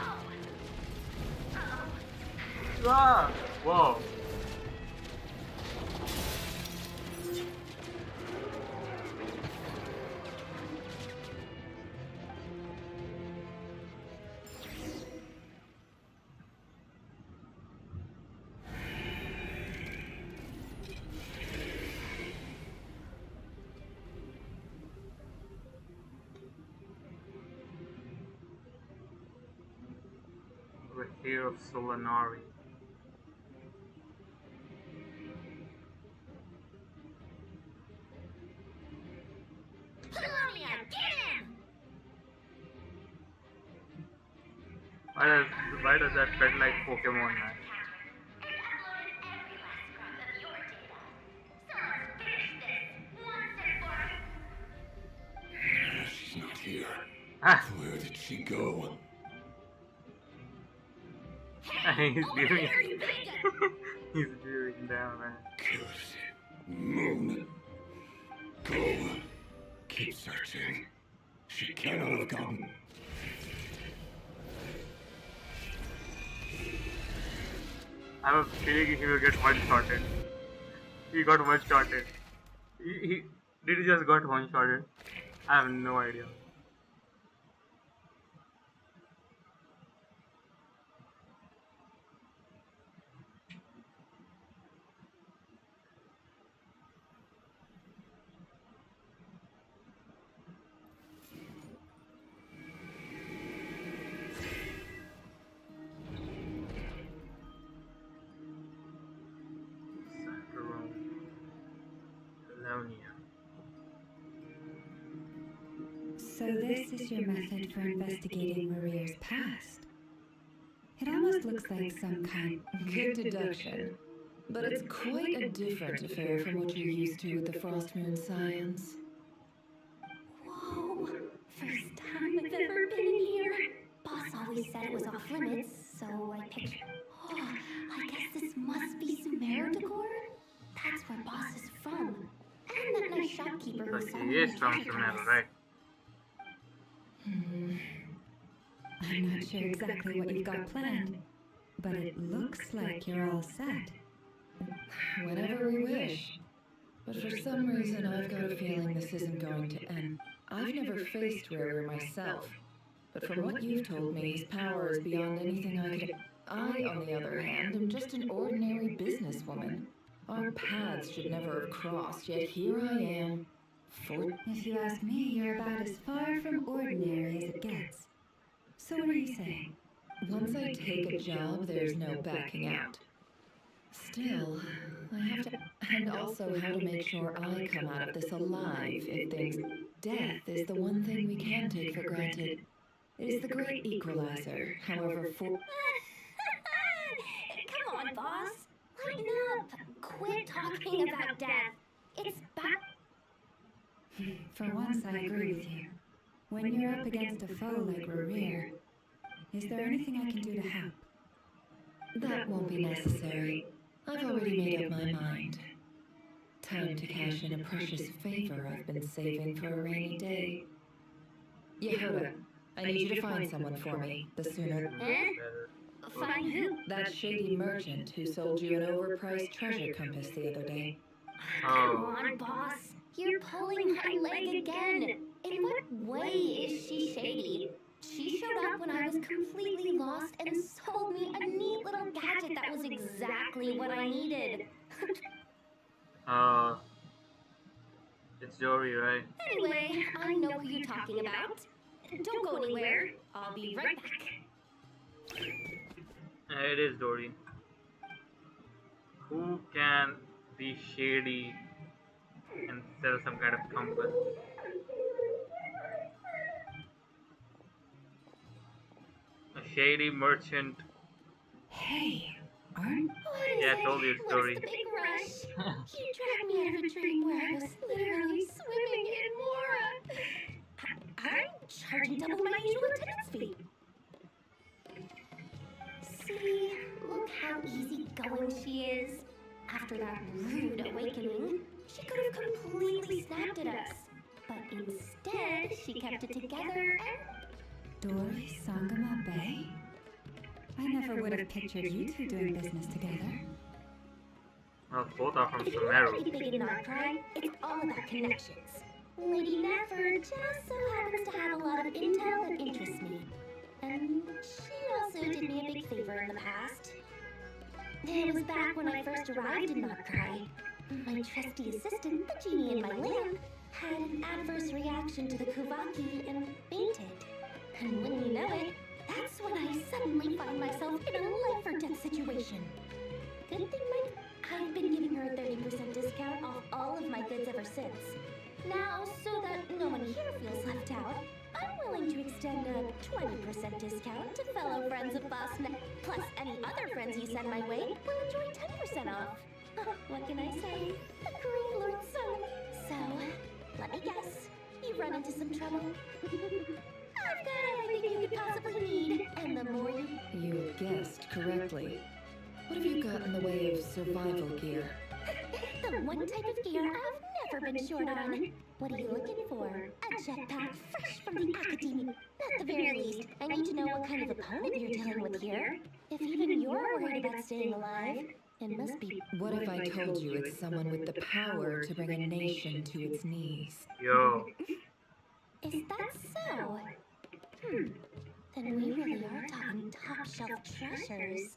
Speaker 1: Ah! Whoa! The hair of Solanari. Why does that pet like Pokemon, man?
Speaker 12: She's not here. Where did she go?
Speaker 1: He's viewing. He's viewing down, man.
Speaker 12: Curse it. Moon. Go. Keep searching. She cannot have gotten.
Speaker 1: I have a feeling he will get one-shotted. He got one-shotted. He did he just got one-shotted? I have no idea.
Speaker 8: So this is your method for investigating Maria's past? It almost looks like some kind...
Speaker 15: Good deduction. But it's quite a different affair from what you're used to with the Frost Moon science.
Speaker 4: Whoa! First time I've ever been in here. Boss always said it was off limits, so I pictured... Oh, I guess this must be Sumer decor? That's where Boss is from. And that nice shopkeeper who saw
Speaker 1: He
Speaker 4: me
Speaker 1: is
Speaker 4: in
Speaker 1: from
Speaker 4: the
Speaker 1: Sumer,
Speaker 4: house.
Speaker 1: right?
Speaker 8: I'm not sure exactly what you've got planned, but it looks like you're all set.
Speaker 15: Whenever we wish. But for some reason, I've got a feeling this isn't going to end. I've never faced Rare myself, but from what you've told me, his power is beyond anything I could... I, on the other hand, am just an ordinary businesswoman. Our paths should never have crossed, yet here I am.
Speaker 8: If you ask me, you're about as far from ordinary as it gets. So what are you saying?
Speaker 15: Once I take a job, there's no backing out. Still, I have to... And also how to make sure I come out of this alive if things... Death is the one thing we can take for granted. It is the great equalizer, however for...
Speaker 16: Come on, boss. Lighten up. Quit talking about death. It's bad.
Speaker 8: For once, I agree with you. When you're up against a foe like Rerir, is there anything I can do to help?
Speaker 15: That won't be necessary. I've already made up my mind. Time to cash in a precious favor I've been saving for a rainy day. Yehuda, I need you to find someone for me. The sooner...
Speaker 16: Eh? Find who?
Speaker 15: That shady merchant who sold you an overpriced treasure compass the other day.
Speaker 16: Come on, boss. You're pulling my leg again. In what way is she shady? She showed up when I was completely lost and sold me a neat little gadget that was exactly what I needed.
Speaker 1: It's Jory, right?
Speaker 16: Anyway, I know who you're talking about. Don't go anywhere. I'll be right back.
Speaker 1: It is Dory. Who can be shady and sell some kind of compass? A shady merchant.
Speaker 8: Hey, aren't...
Speaker 1: Yeah, I told you a story.
Speaker 16: What's the big rush? He dragged me out of a dream where I was literally swimming in Mora. I'm charging double my usual attendance fee. See, look how easygoing she is. After that rude awakening, she could have completely snapped at us. But instead, she kept it together and...
Speaker 8: Dory Sangama Bay? I never would have pictured you two doing business together.
Speaker 1: Well, both are from
Speaker 16: If you
Speaker 1: Sumeru.
Speaker 16: want to be big in Narcry, it's all about connections. Lady Nefer just so happens to have a lot of intel that interests me. And she also did me a big favor in the past. It was back when I first arrived in Narcry. My trusty assistant, the genie in my lamp, had an adverse reaction to the Kuvaki and fainted. And when you know it, that's when I suddenly find myself in a life-or-death situation. Good thing I've been giving her a 30% discount off all of my goods ever since. Now, so that no one here feels left out, I'm willing to extend a 20% discount to fellow friends of Bossnet, plus any other friends you send my way will enjoy 10% off. What can I say? Agree, Lord Sun. So, let me guess. You run into some trouble? I've got everything you could possibly need, and the more you...
Speaker 15: You guessed correctly. What have you got in the way of survival gear?
Speaker 16: The one type of gear I've never been short on. What are you looking for? A jetpack fresh from the academy. At the very least, I need to know what kind of opponent you're dealing with here. If even you're worried about staying alive, it must be...
Speaker 15: What if I told you it's someone with the power to bring a nation to its knees?
Speaker 1: Yo.
Speaker 16: Is that so? Then we really are talking top-shelf treasures.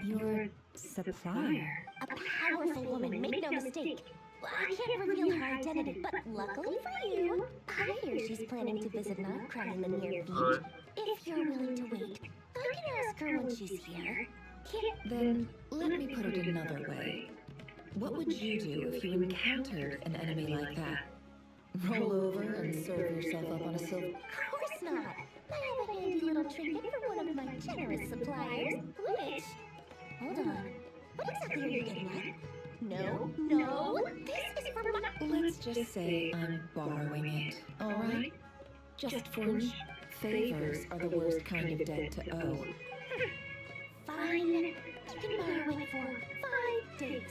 Speaker 8: Your supplier?
Speaker 16: A powerful woman, make no mistake. I can't reveal her identity, but luckily for you, I hear she's planning to visit Narcry in the near future. If you're willing to wait, I can ask her when she's here.
Speaker 15: Then, let me put it another way. What would you do if you encountered an enemy like that? Roll over and serve yourself up on a silver...
Speaker 16: Of course not. I have a handy little trinket from one of my generous suppliers, which... Hold on. What exactly are you getting at? No, this is for my...
Speaker 15: Let's just say I'm borrowing it, alright? Just for... Favors are the worst kind of debt to owe.
Speaker 16: Fine. You can borrow it for 5 days.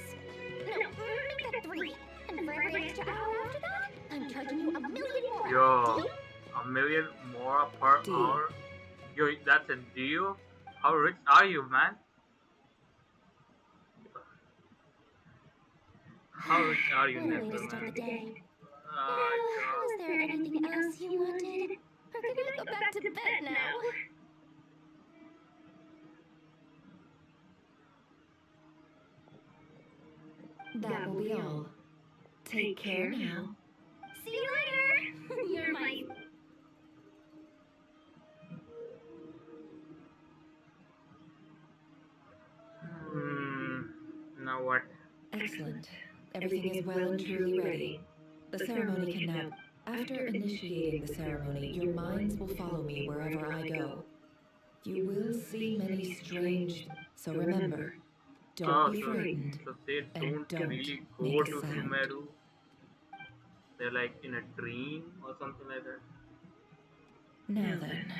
Speaker 16: No, make that 3. And for every extra hour after that, I'm charging you $1 million more.
Speaker 1: Yo, $1 million more per hour? Yo, that's a deal? How rich are you, man? How rich are you,
Speaker 16: What a way to
Speaker 1: Nefer,
Speaker 16: start
Speaker 1: man?
Speaker 16: the day. Now, was there anything else you wanted? Or can I go back to bed now?
Speaker 15: That will be all. Take care now.
Speaker 16: See you later! You're my...
Speaker 1: Now what?
Speaker 15: Excellent. Everything is well and truly ready. The ceremony can now... After initiating the ceremony, your minds will follow me wherever I go. You will see many strange... So remember, don't be frightened,
Speaker 1: so they
Speaker 15: and don't
Speaker 1: really go
Speaker 15: make a
Speaker 1: to
Speaker 15: sound.
Speaker 1: Sumeru. They're like in a dream or something like that.
Speaker 15: Now then,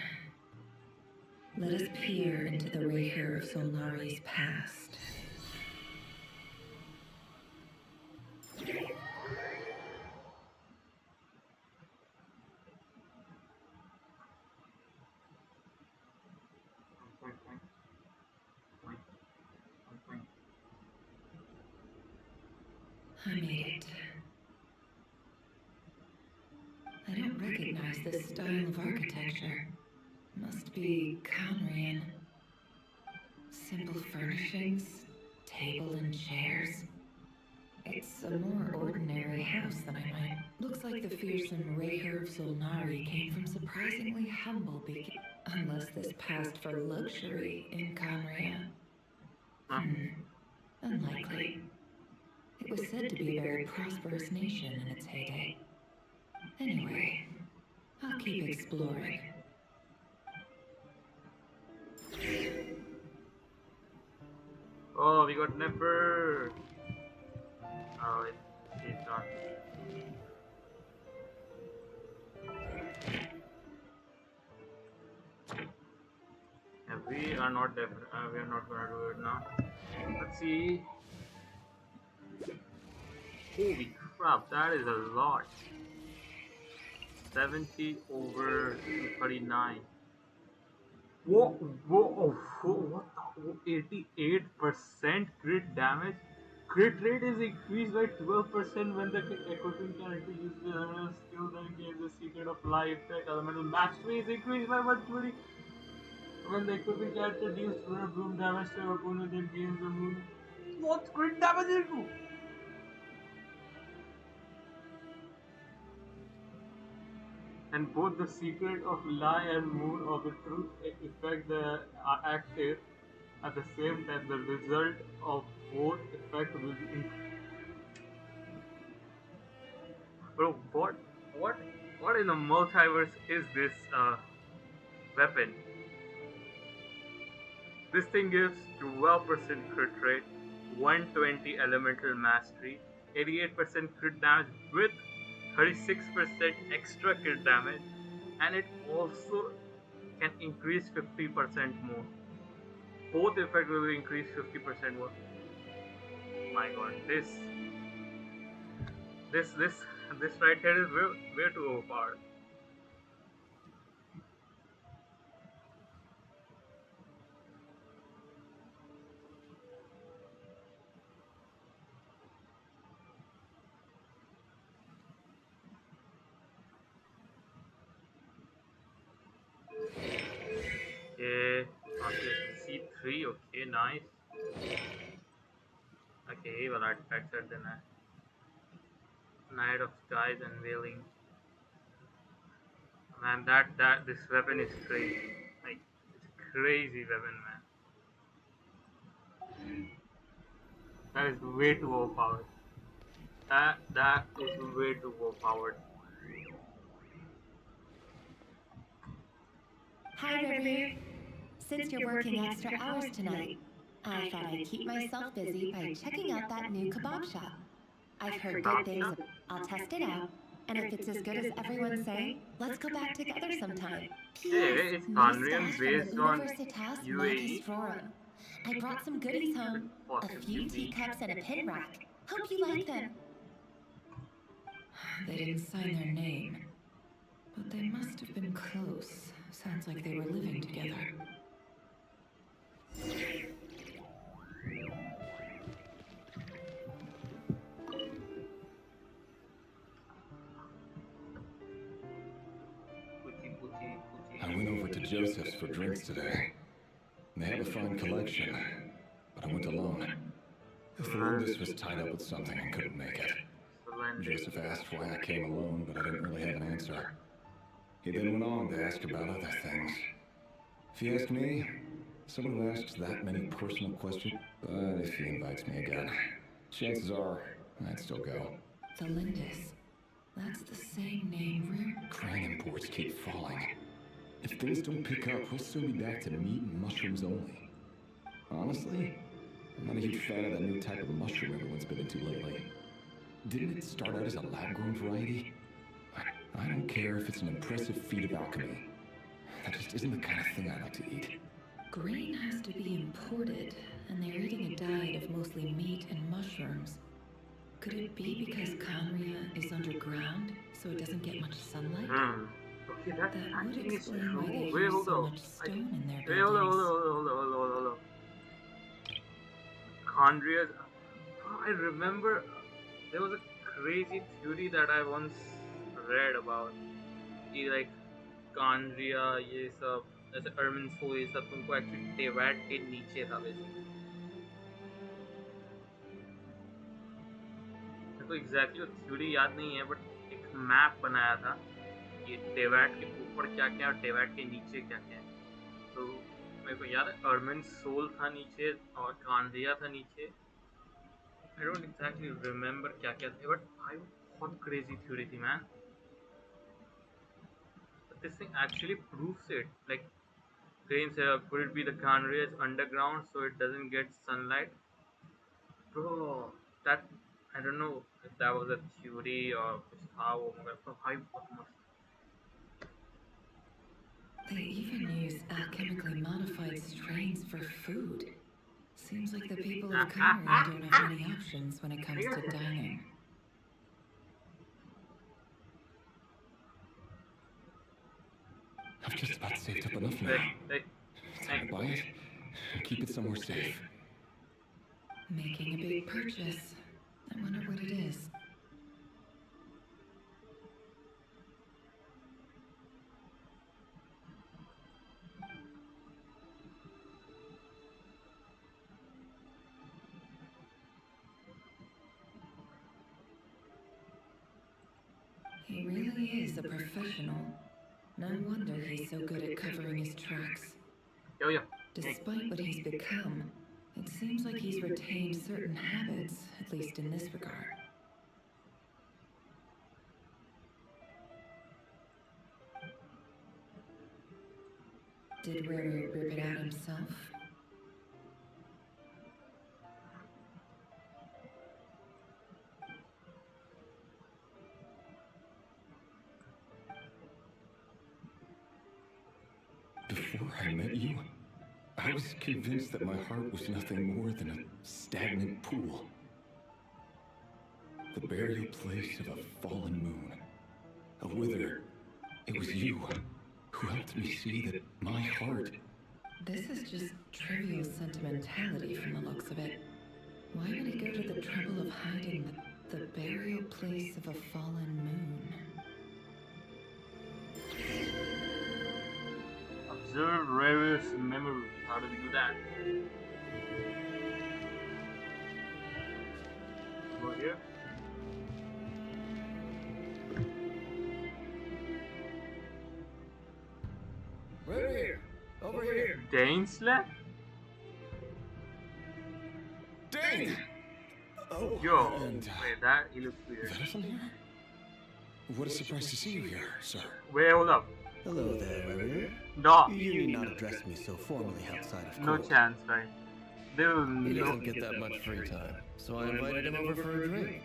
Speaker 15: let us peer into the Raker of Solnari's past. I made it. I don't recognize this style of architecture. Must be Conrian. Simple furnishings, table and chairs. It's a more ordinary house than I might. Looks like the fearsome Raker of Solnari came from surprisingly humble unless this passed for luxury in Conria. Unlikely. It was said to be a very prosperous nation in its heyday. Anyway, I'll keep exploring.
Speaker 1: Oh, we got Nefer. Oh, he's gone. Yeah, we are not gonna do it now. Let's see. Holy crap, that is a lot. 70 over 39. Whoa, what the 88% crit damage? Crit rate is increased by 12% when the equipping character uses the elemental skill that gains the secret of life. The elemental mastery is increased by 120 when the equipping character deals bloom damage to an opponent that gains the moon. What crit damage is it? And both the secret of lie and moon of the truth effect are active at the same time. The result of both effect will be Bro, what in the multiverse is this weapon? This thing gives 12% crit rate, 120 elemental mastery, 88% crit damage with 36% extra crit damage, and it also can increase 50% more. Both effects will increase 50% more. My god, this right here is way too overpowered. Okay, C3, okay, nice. Okay, well artifacts are the Night of Skies Unveiling. Man, this weapon is crazy. Like, it's a crazy weapon, man. That is way too overpowered. That is way too overpowered.
Speaker 16: Hi, Revere. Since you're working extra hours tonight, I thought I'd keep myself busy by checking out that new kebab shop. I've heard good things. I'll test it out, and if it's as good as everyone's saying, let's go back together sometime.
Speaker 1: Hey, it's
Speaker 16: New
Speaker 1: Conrian
Speaker 16: stash from the
Speaker 1: based on
Speaker 16: Universitas
Speaker 1: UAE.
Speaker 16: Magistrorum. I brought some goodies home. A few teacups and a pin rack. Hope you like them.
Speaker 15: They didn't sign their name, but they must have been close. Sounds like they were living together.
Speaker 12: I went over to Joseph's for drinks today. They have a fine collection, but I went alone. Felindus was tied up with something and couldn't make it. Joseph asked why I came alone, but I didn't really have an answer. He then went on to ask about other things. If you ask me, someone who asks that many personal questions, but if he invites me again, Chances are, I'd still go.
Speaker 15: The Lindis. That's the same name Rare.
Speaker 12: Crane imports keep falling. If things don't pick up, we'll soon be back to meat and mushrooms only. Honestly, I'm not a huge fan of that new type of mushroom everyone's been into lately. Didn't it start out as a lab-grown variety? I don't care if it's an impressive feat of alchemy. That just isn't the kind of thing I like to eat.
Speaker 15: Grain has to be imported, and they're eating a diet of mostly meat and mushrooms. Could it be because Conria is underground, so it doesn't get much sunlight?
Speaker 1: Okay, that
Speaker 15: would
Speaker 1: actually is
Speaker 15: explain why they
Speaker 1: true. Wait,
Speaker 15: use
Speaker 1: hold
Speaker 15: so
Speaker 1: on.
Speaker 15: much stone in their
Speaker 1: Wait, hold on,
Speaker 15: buildings.
Speaker 1: hold on. Chondrias. I remember there was a crazy theory that I once read about कि like Chondria ये सब जैसे Ermin Fo ये सब तुमको actually टेवाट के नीचे था basically. मेरे को exactly वो theory याद नहीं है but एक map बनाया था ये टेवाट के ऊपर क्या क्या और टेवाट के नीचे क्या क्या है. तो मेरे को याद है Ermin Soul था नीचे और Chondria था नीचे. I don't exactly remember क्या क्या था but भाई बहुत crazy theory थी man. But this thing actually proves it. Like Graham said, could it be the Canary is underground so it doesn't get sunlight? Bro, that I don't know if that was a theory or how or how
Speaker 15: They even use alchemically modified strains for food. Seems like the people of Conria don't have many options when it comes to dining.
Speaker 12: I've just about saved up enough now. Time to buy it and keep it somewhere safe.
Speaker 15: Making a big purchase. I wonder what it is. He really is a professional. No wonder he's so good at covering his tracks. Despite what he's become, it seems like he's retained certain habits, at least in this regard. Did Reru rip it out himself?
Speaker 12: Before I met you, I was convinced that my heart was nothing more than a stagnant pool. The burial place of a fallen moon. A wither. It was you who helped me see that my heart...
Speaker 15: This is just trivial sentimentality from the looks of it. Why would he go to the trouble of hiding the burial place of a fallen moon?
Speaker 1: Observe Reru's memory. How do we do that? Go here.
Speaker 13: Right here. Over here.
Speaker 1: Dainslet?
Speaker 12: Dane! Oh,
Speaker 1: Yo,
Speaker 12: and,
Speaker 1: wait, that he looks weird.
Speaker 12: Venison here? What a surprise to see you here, sir.
Speaker 1: Wait, hold up.
Speaker 17: Hello there, Reru.
Speaker 1: No.
Speaker 17: You need not address me so formally outside of
Speaker 1: No
Speaker 17: court.
Speaker 1: chance, right? There was
Speaker 17: He
Speaker 1: no...
Speaker 17: doesn't get that much free time, so I invited him over for a drink.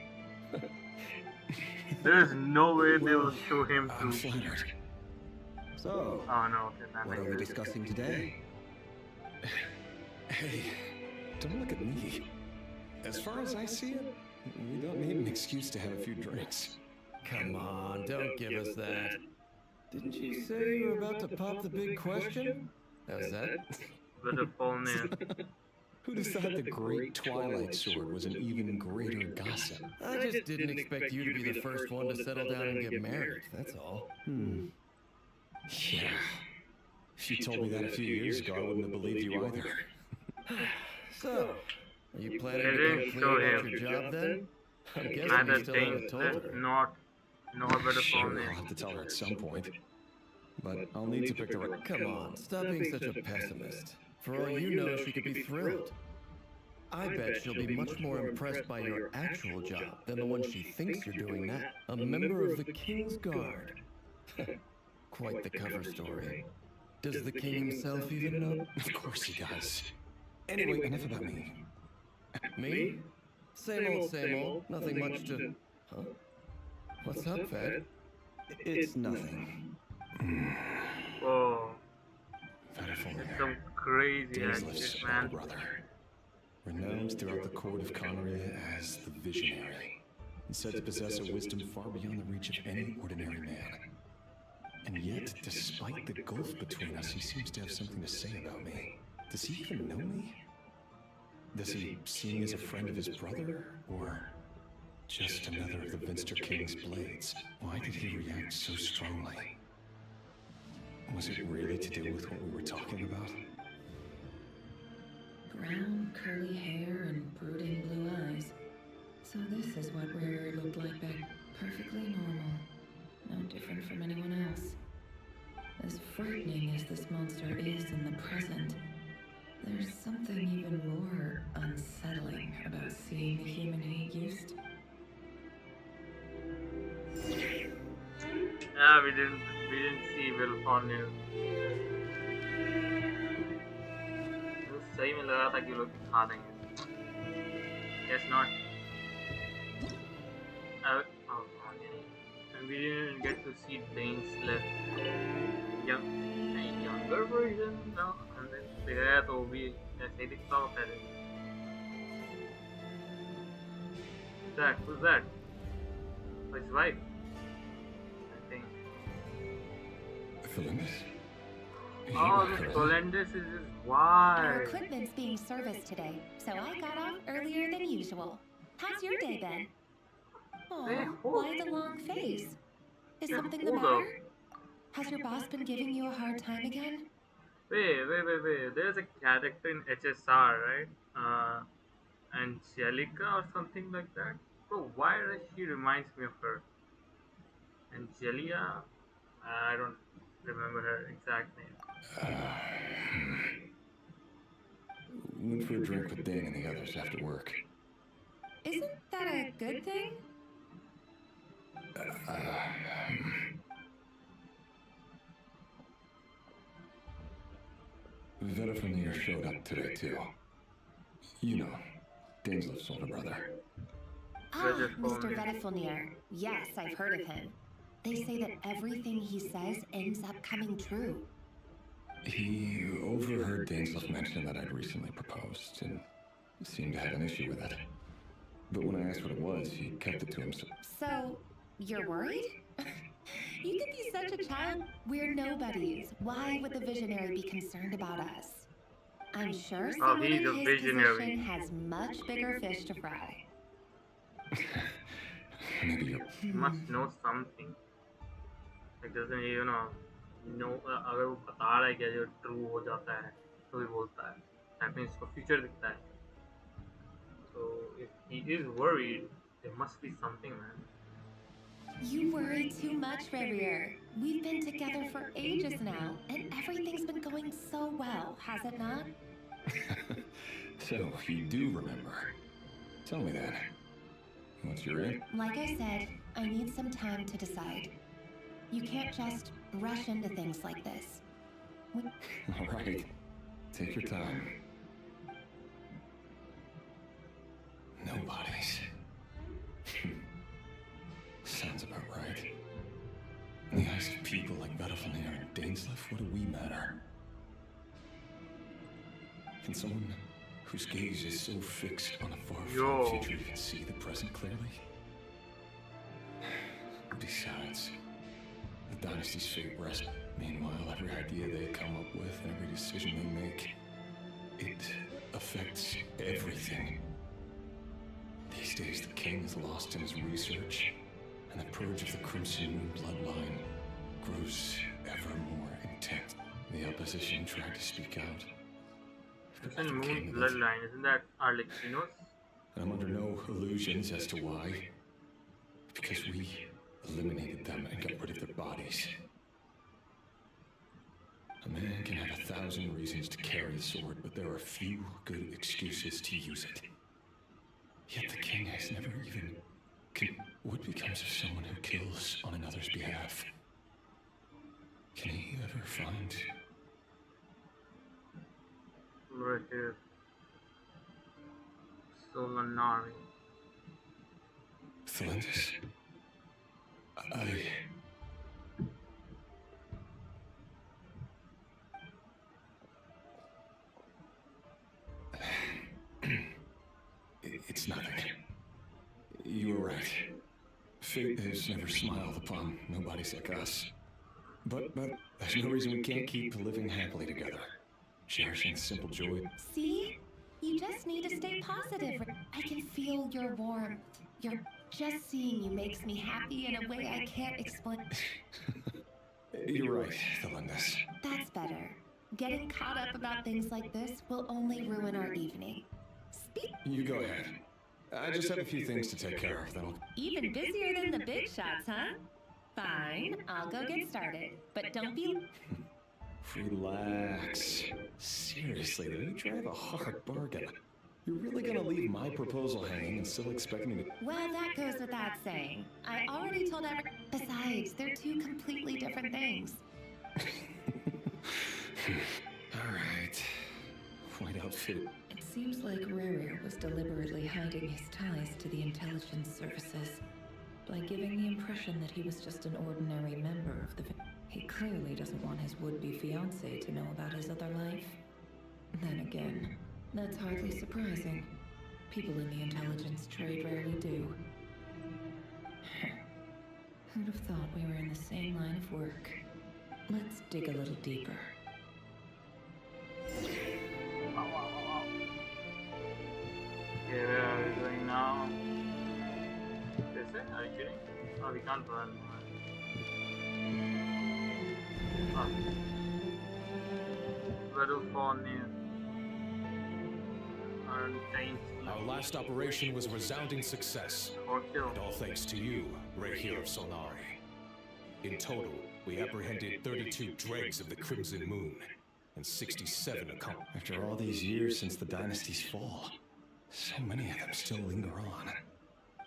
Speaker 1: There is no way they will show him
Speaker 12: I'm
Speaker 1: through.
Speaker 12: flattered.
Speaker 17: So,
Speaker 1: Oh no, okay, that
Speaker 17: what are we
Speaker 1: makes sense.
Speaker 17: discussing today?
Speaker 12: Hey, don't look at me. As far as I see it, we don't need an excuse to have a few drinks.
Speaker 17: Come on, don't give us that. Didn't you say you were about to pop the big question? How's that?
Speaker 1: With a full name.
Speaker 12: Who'd have thought the Great Twilight Sword was an even greater gossip?
Speaker 17: I just didn't expect you to be the first one to settle down and get married, that's all.
Speaker 12: Yeah. If you told me that a few years ago, I wouldn't have believed you either.
Speaker 17: So, are you planning
Speaker 1: They
Speaker 17: to
Speaker 1: didn't
Speaker 17: go
Speaker 1: show
Speaker 17: clean about
Speaker 1: him.
Speaker 17: your job then? I'm guessing
Speaker 1: Neither
Speaker 17: you still haven't told
Speaker 1: Dainslet,
Speaker 17: her.
Speaker 1: not about a full
Speaker 12: Sure, I'll
Speaker 1: name.
Speaker 12: have to tell her at some point. But I'll need to pick the right...
Speaker 17: Come on, stop being such a pessimist. For all you know, she could be thrilled. I bet she'll be much more impressed by your actual job than the one she thinks you're doing now. A member of the King's Guard. Quite the cover story. Does the king himself even know?
Speaker 10: Of course he does. Anyway, enough about me.
Speaker 17: Me? Same old. Nothing much to... Huh? What's up, Fed?
Speaker 2: It's nothing.
Speaker 1: Oh,
Speaker 10: Vataformir,
Speaker 1: some crazy
Speaker 10: Dinsley's
Speaker 1: action, man.
Speaker 10: brother. Renowned throughout the court of Connery as the Visionary, and said to possess a wisdom far beyond the reach of any ordinary man. And yet, despite the gulf between us, he seems to have something to say about me. Does he even know me? Does he see me as a friend of his brother, or just another of the Vinster King's blades? Why did he react so strongly? Was it really to do with what we were talking about?
Speaker 15: Brown, curly hair and brooding blue eyes. So this is what Rare looked like back. Perfectly normal. No different from anyone else. As frightening as this monster is in the present, there's something even more unsettling about seeing the human he used.
Speaker 1: Yeah, we didn't see Will Forney. सही में लगा था कि लोग खा देंगे. Guess not. And we didn't get to see Dane's left. Younger version, no. And then दिखाया तो वो भी ऐसे ही दिखता होता है. Who's that? His wife. I think.
Speaker 10: Philinus?
Speaker 3: Oh,
Speaker 1: the Philinus is his
Speaker 3: Our
Speaker 1: wife.
Speaker 3: equipment's being serviced today, so I got off earlier than usual. How's your day been? Aw, why the long face? Is something the matter? Has your boss been giving you a hard time again?
Speaker 1: Wait. There's a character in HSR, right? Angelica or something like that. Bro, why does she reminds me of her? Angelia? I don't remember her exact name.
Speaker 10: Went for a drink with Dane and the others after work.
Speaker 3: Isn't that a good thing?
Speaker 10: Vataformir showed up today too. You know, Dinsley's older brother.
Speaker 3: Ah, Mr. Vataformir. Yes, I've heard of him. They say that everything he says ends up coming true.
Speaker 10: He overheard Dinsley mention that I'd recently proposed and seemed to have an issue with it. But when I asked what it was, he kept it to himself.
Speaker 3: So, you're worried? You could be such a child. We're nobodies. Why would the Visionary be concerned about us? I'm sure someone
Speaker 1: he's
Speaker 3: in
Speaker 1: a
Speaker 3: his
Speaker 1: visionary.
Speaker 3: position has much bigger fish to fry.
Speaker 10: Maybe you're...
Speaker 1: He must know something. Like doesn't he, know अगर वो बता रहा है कि जो true हो जाता है तो भी बोलता है. That means उसको future दिखता है. So if he is worried, there must be something, man.
Speaker 3: You worry too much, Rarier. We've been together for ages now, and everything's been going so well, has it not?
Speaker 10: So, you do remember. Tell me that. What's your aim?
Speaker 3: Like I said, I need some time to decide. You can't just rush into things like this.
Speaker 10: All right. Take your time. No bodies. Sounds about right. In the eyes of people like Vataformir and Dinsley, what do we matter? Can someone whose gaze is so fixed on a far-flung future even see the present clearly? Besides, the dynasty's fate rests. Meanwhile, every idea they come up with and every decision they make, it affects everything. These days, the king is lost in his research, and the purge of the Crimson Moon bloodline grows ever more intense. The opposition tried to speak out.
Speaker 1: Crimson Moon bloodline, isn't that our Latinos?
Speaker 10: I'm under no illusions as to why. Because we eliminated them and got rid of their bodies. A man can have 1,000 reasons to carry a sword, but there are few good excuses to use it. Yet the king has never even... What becomes of someone who kills on another's behalf? Can he ever find...
Speaker 1: Right here. Solanari.
Speaker 10: Thalindis? It's nothing. You were right. Fate has never smiled upon nobodies like us. But there's no reason we can't keep living happily together. Cherishing simple joy.
Speaker 7: See? You just need to stay positive. I can feel your warmth. Just seeing you makes me happy in a way I can't explain.
Speaker 10: You're right, Thalindis.
Speaker 7: That's better. Getting caught up about things like this will only ruin our evening.
Speaker 10: You go ahead. I just have a few things to take care of, then I'll...
Speaker 16: Even busier than the big shots, huh? Fine, I'll go get started. But don't be...
Speaker 10: Relax. Seriously, though, you drive a hard bargain. You're really gonna leave my proposal hanging and still expect me to...
Speaker 7: Well, that goes without saying. I already told Besides, they're two completely different things.
Speaker 10: Alright. White outfit.
Speaker 15: It seems like Rerir was deliberately hiding his ties to the intelligence services by giving the impression that he was just an ordinary member of the... He clearly doesn't want his would-be fiancée to know about his other life. Then again, that's hardly surprising. People in the intelligence trade rarely do. Who'd have thought we were in the same line of work? Let's dig a little deeper.
Speaker 1: Okay, where are we going now? This it? Are you kidding? Oh, we can't run. Oh.
Speaker 18: Our last operation was a resounding success. And all thanks to you, Reir of Solnari. In total, we apprehended 32 dregs of the Crimson Moon, and 67 accomplished.
Speaker 10: After all these years since the dynasty's fall, so many of them still linger on.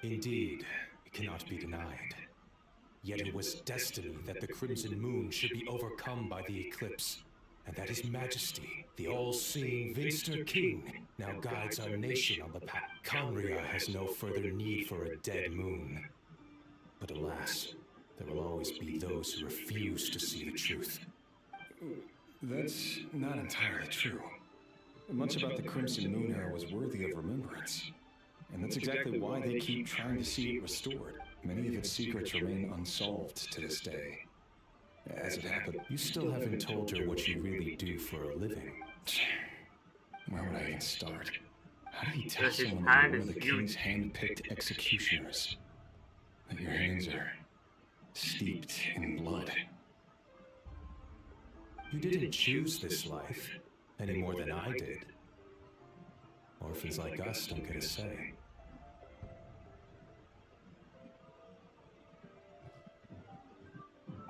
Speaker 18: Indeed, it cannot be denied. Yet it was destiny that the Crimson Moon should be overcome by the eclipse, and that His Majesty, the all-seeing Vinster King, now guides our nation on the path. Conria has no further need for a dead moon. But alas, there will always be those who refuse to see the truth.
Speaker 10: That's not entirely true. Much about the Crimson Moon era was worthy of remembrance. And that's exactly why they keep trying to see it restored. Many of its secrets remain unsolved to this day. As it happened,
Speaker 18: you still haven't told her what you really do for a living.
Speaker 10: Where would I even start? How do you tell someone that you're one of the king's hand-picked executioners? That your hands are steeped in blood?
Speaker 18: You didn't choose this life, any more than I did. Orphans like us don't get a say.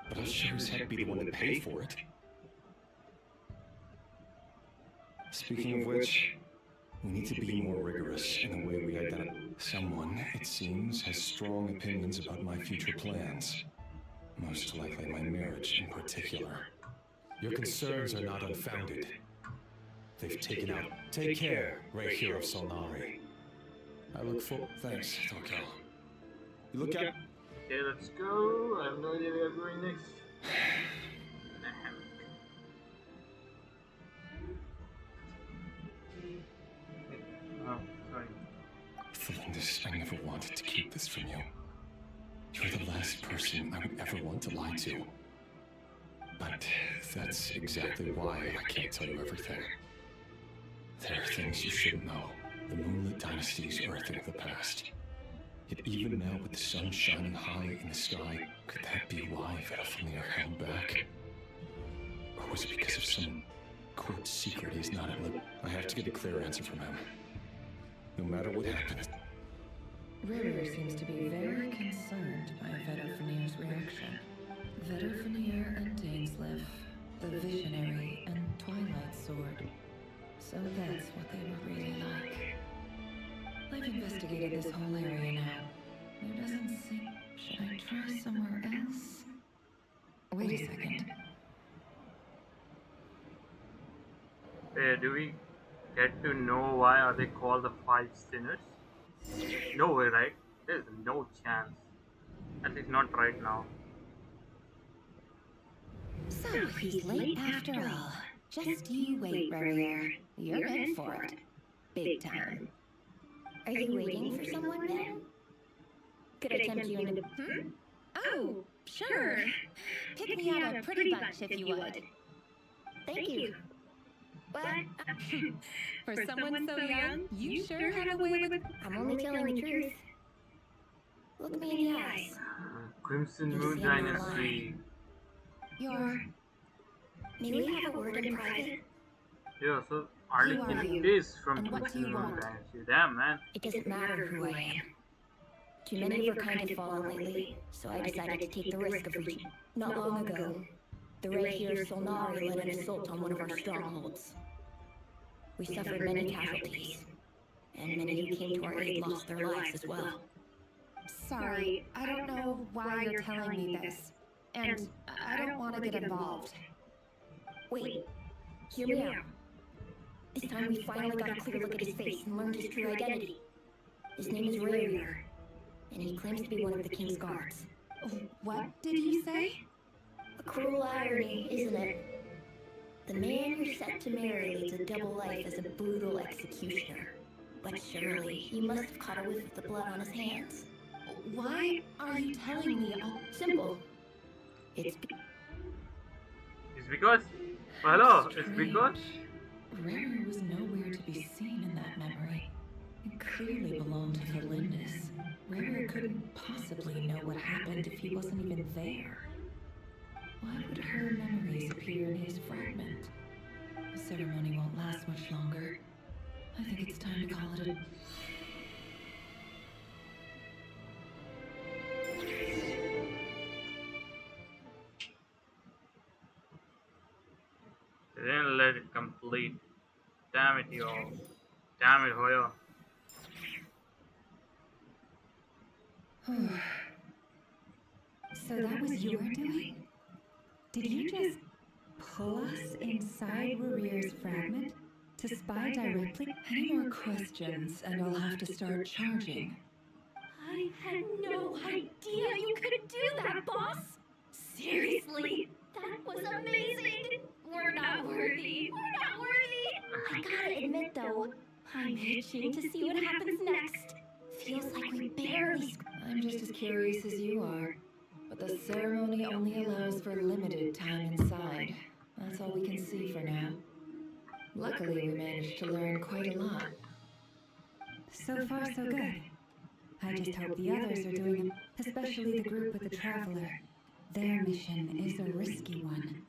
Speaker 10: But I'll sure as heck be the one to pay for it. Speaking of which, we need to be more rigorous in the way we identify. Someone, it seems, has strong opinions about my future plans. Most likely my marriage in particular.
Speaker 18: Your concerns are not unfounded. They've taken out... Take care, Reir of Solnari.
Speaker 10: I look for... Thanks, Torkel. You look out...
Speaker 1: Okay, let's go. I have no idea where we're going next. Oh, sorry.
Speaker 10: Thalindis, I never wanted to keep this from you. You're the last person I would ever want to lie to. But that's exactly why I can't tell you everything. There are things you shouldn't know. The Moonlit Dynasty's earthing of the past. Yet even now, with the sun shining high in the sky, could that be why Vedalfnir held back? Or was it because of some court secret he's not at liberty? I have to get a clear answer from him. No matter what happens.
Speaker 15: Rerir seems to be very concerned by Vedalfnir's reaction. Vedalfnir and Dainsleif, the visionary promising. Should I try somewhere else? Wait a second.
Speaker 1: Do we get to know why are they called the five sinners? No way, right? There's no chance. At least not right now.
Speaker 16: So he's late after all. Just you wait, Rarier. You're in for it. Big time. Are you waiting for someone, Ben? Could I tempt you into...
Speaker 7: Oh, sure. Pick me out a pretty bunch if you would.
Speaker 16: Thank you. But...
Speaker 7: For someone so young, you sure have a way with...
Speaker 16: I'm only telling the truth. Look me in the eyes.
Speaker 1: Crimson Moon Dynasty.
Speaker 16: May we have a word in private?
Speaker 1: Yeah, so Arlequin is from Crimson Moon Dynasty. Damn, man.
Speaker 16: It doesn't matter who I am. Too many of our kind have fallen lately, so I decided to take the risk of reaching. Not long ago, the Reikir Solnari led an assault on one of our strongholds. We suffered many casualties, and many who came to our aid lost their lives as well.
Speaker 11: Sorry, I don't know why you're telling me this. And I don't want to get involved.
Speaker 16: Wait, hear me out. This time we finally got a clear look at his face and learned his true identity. His name is Rarier, and he claims to be one of the King's guards.
Speaker 11: What did you say?
Speaker 16: A cruel irony, isn't it? The man you're set to marry leads a double life as a brutal executioner. But surely, you must have caught a whiff of the blood on his hands.
Speaker 11: Why are you telling me all...
Speaker 16: Simple.
Speaker 1: It's because... Hello, it's because...
Speaker 15: Rarier was nowhere to be seen in that memory. It clearly belonged to Valindis. Rarier couldn't possibly know what happened if he wasn't even there. Why would her memories appear in his fragment? The ceremony won't last much longer. I think it's time to call it a...
Speaker 1: They didn't let it complete. Damn it, y'all. Damn it, Hoya.
Speaker 8: So that was your doing? Did you just pull us inside Rarier's fragment to spy directly?
Speaker 15: Any more questions, and I'll have to start charging.
Speaker 7: I had no idea you could do that, boss! Seriously, that was amazing! We're not worthy! We're not worthy!
Speaker 16: I gotta admit though,
Speaker 7: I'm itching to see what happens next.
Speaker 16: feels like we barely...
Speaker 15: I'm just as curious as you are. But the ceremony only allows for limited time inside. That's all we can see for now. Luckily, we managed to learn quite a lot.
Speaker 8: So far, so good. I just hope the others are doing, especially the group with the Traveler. Their mission is a risky one.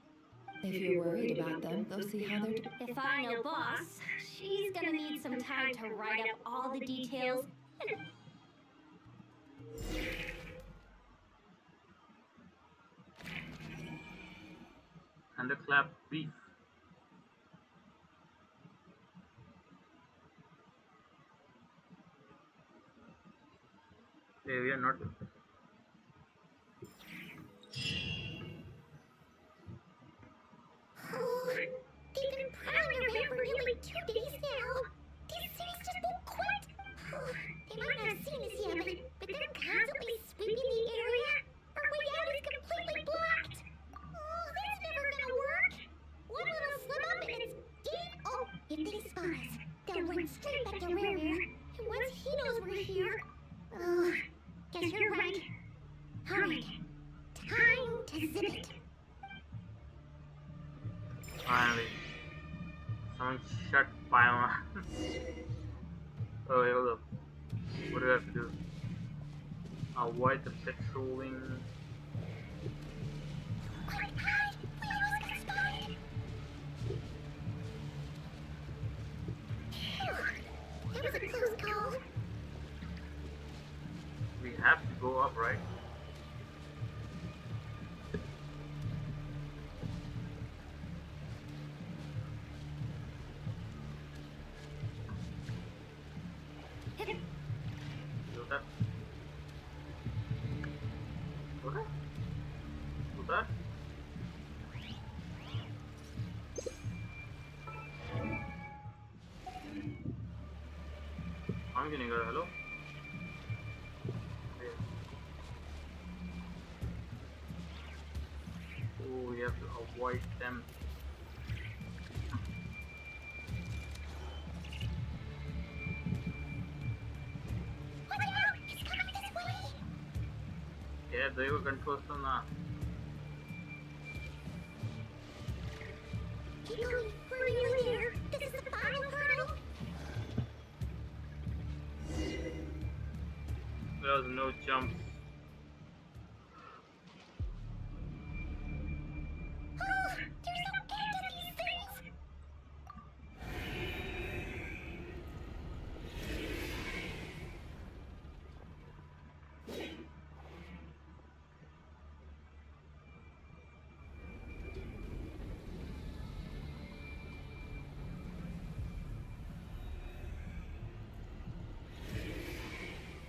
Speaker 15: If you're worried about them, go see how they're doing.
Speaker 7: If I know boss, she's gonna need some time to write up all the details and...
Speaker 1: Thunderclap beef. Hey, we are not.
Speaker 4: Oh, they've been prowling around for nearly 2 days now. These cities just won't quit. Oh, they might not have seen us yet, but they're constantly sweeping the area. Our way out is completely blocked. Oh, that's never gonna work. One little slip up and it's dead. Oh, if they spot us, they'll run straight back to Rarier. And once he knows we're here, oh, guess you're right. All right, time to zip it.
Speaker 1: Finally. Someone shut Pyma. Oh, wait, hold up. What do I have to do? Avoid the patrolling.
Speaker 4: Quick, hide! We almost got spotted! Phew, that was a close call.
Speaker 1: We have to go up, right? Do that. है उधर? हम क्यों नहीं कर? Hello? Oh, you have to avoid them. Yeah, they were controls from that.
Speaker 4: Keep going. We're nearly there. This is the final hurdle.
Speaker 1: There was no jump.
Speaker 4: Oh, there's no end to these things.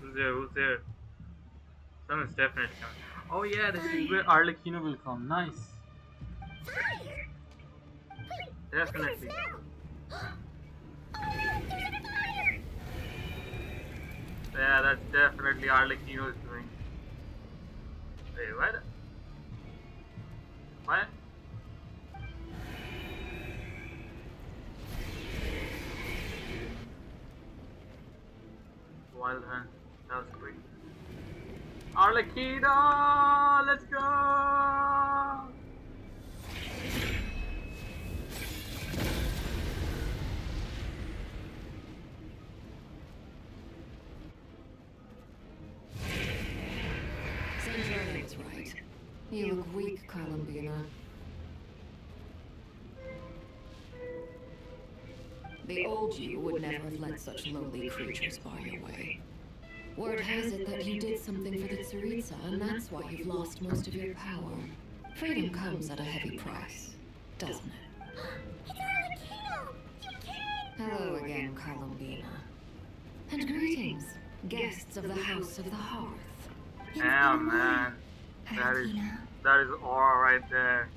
Speaker 1: Who's there? Who's there? Someone's definitely coming. Oh yeah, this is where Arlecchino will come. Nice.
Speaker 4: Fire! Wait,
Speaker 1: Definitely.
Speaker 4: oh no, there's a fire!
Speaker 1: Yeah, that's definitely Arlecchino's doing. Wait, what? What? Wild Hunt. That was quick. Arlecchino! Let's go!
Speaker 15: Saint was right. You look weak, Columbina. The old you would never have let such lowly creatures bar your way. Word has it that you did something for the Tsaritsa, and that's why you've lost most of your power. Freedom comes at a heavy price, doesn't it?
Speaker 4: It's Arlecchino! You king!
Speaker 15: Hello again, Columbina. And greetings, guests of the House of the Hearth.
Speaker 1: Damn, man. That is aura right there.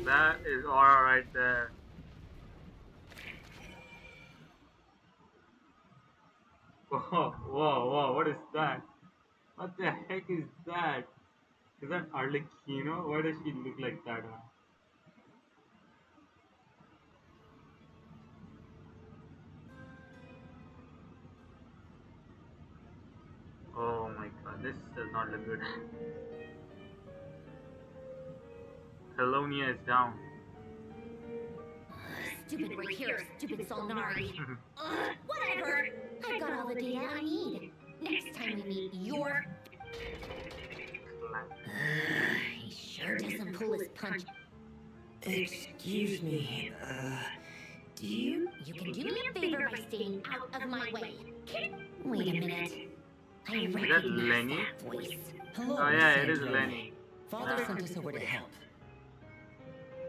Speaker 1: That is aura right there. Whoa, whoa, whoa, what is that? What the heck is that? Is that Arlecchino? Why does she look like that? Oh my god, this does not look good. Helonia is down.
Speaker 4: Stupid Rakier, stupid Solnari. Whatever! I've got all the data I need. Next time we meet, you're... he sure doesn't pull his punch.
Speaker 6: Excuse me, do you...
Speaker 4: You can do me a favor by staying out of my way. Wait a minute. I recognize
Speaker 1: Lenny?
Speaker 4: that voice.
Speaker 6: Hello,
Speaker 1: Oh yeah, it is
Speaker 6: Sandra.
Speaker 1: Lenny.
Speaker 6: Father sent us over to help.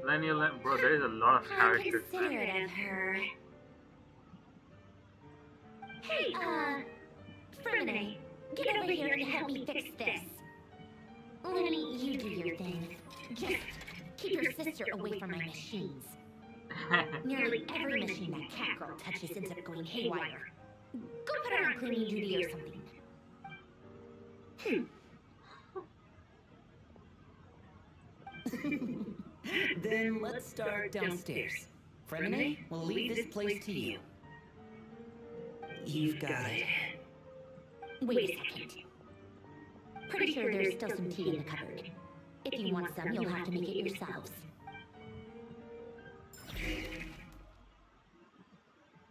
Speaker 1: Lenny, bro, there is a lot of
Speaker 4: How
Speaker 1: characters.
Speaker 4: considerate of her. Hey, Fremine, get over here and help me fix this. Lenny, you do your thing. Just keep your sister away from my machines. Nearly every machine that cat girl touches ends up going haywire. Go put her on cleaning duty or something.
Speaker 6: Then let's start downstairs. Fremine, we'll leave this place to you. You've got it.
Speaker 4: Wait a second. Pretty sure there's still some tea in the cupboard. If you want some, you'll have to make it yourselves.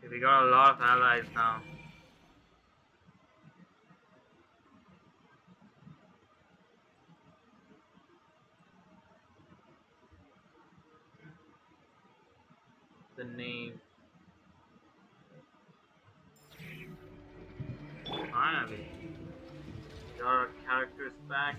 Speaker 1: We got a lot of allies now. The name. Finally. Got our characters back.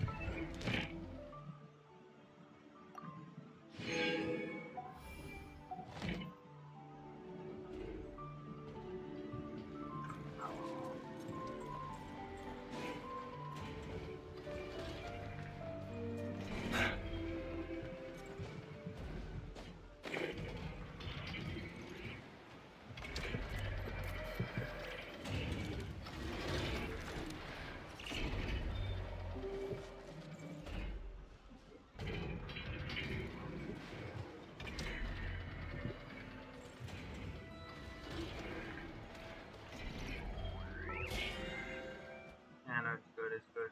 Speaker 1: good, it's good.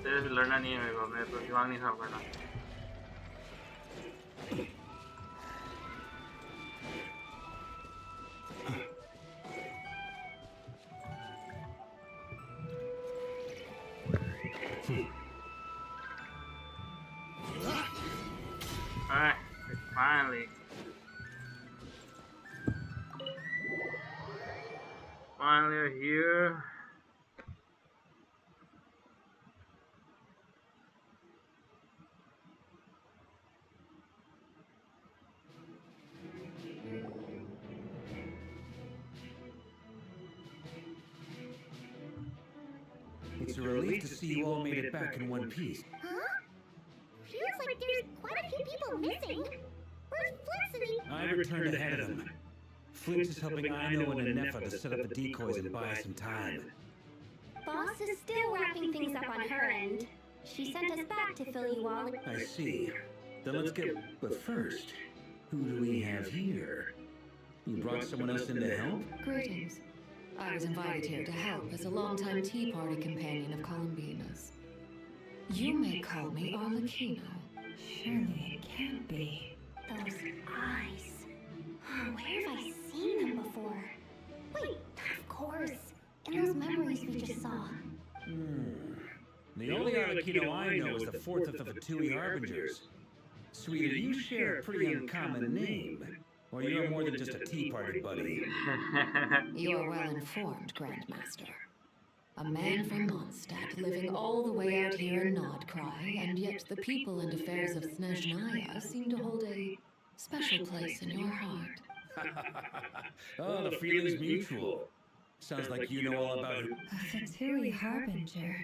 Speaker 1: तेरे से लड़ना नहीं है मेरे को, मेरे को दिमाग नहीं खराब करना. Alright, finally. Finally we're here.
Speaker 14: It's a relief to see you all made it back in one piece.
Speaker 4: Huh? Feels like there's quite a few people missing. Where's Flint's and
Speaker 14: I returned ahead of them. Flint is helping Ino and Nefer to set up the decoys and buy us some time.
Speaker 7: Boss is still wrapping things up on her end. She sent us back to fill you all in.
Speaker 14: I see. Then let's get... But first, who do we have here? You brought someone else in to help?
Speaker 15: Greetings. I was invited here to help as a longtime Tea Party companion of Columbina's. You may call me Arlecchino.
Speaker 8: Surely it can't be.
Speaker 7: Those eyes. Oh, where have I seen them before? Wait, of course. In those memories we just saw.
Speaker 14: The only Arlecchino I know is the fourth of the Fatui Harbingers. Sweetie, you share a pretty uncommon name. Or you're more than just a Tea Party buddy.
Speaker 15: You're well informed, Grandmaster. A man from Mondstadt living all the way out here in Nodcry, and yet the people and affairs of Snezhnaya seem to hold a special place in your heart.
Speaker 14: Oh, the feeling's mutual. Sounds like you know all about it.
Speaker 8: A Fatui Harbinger.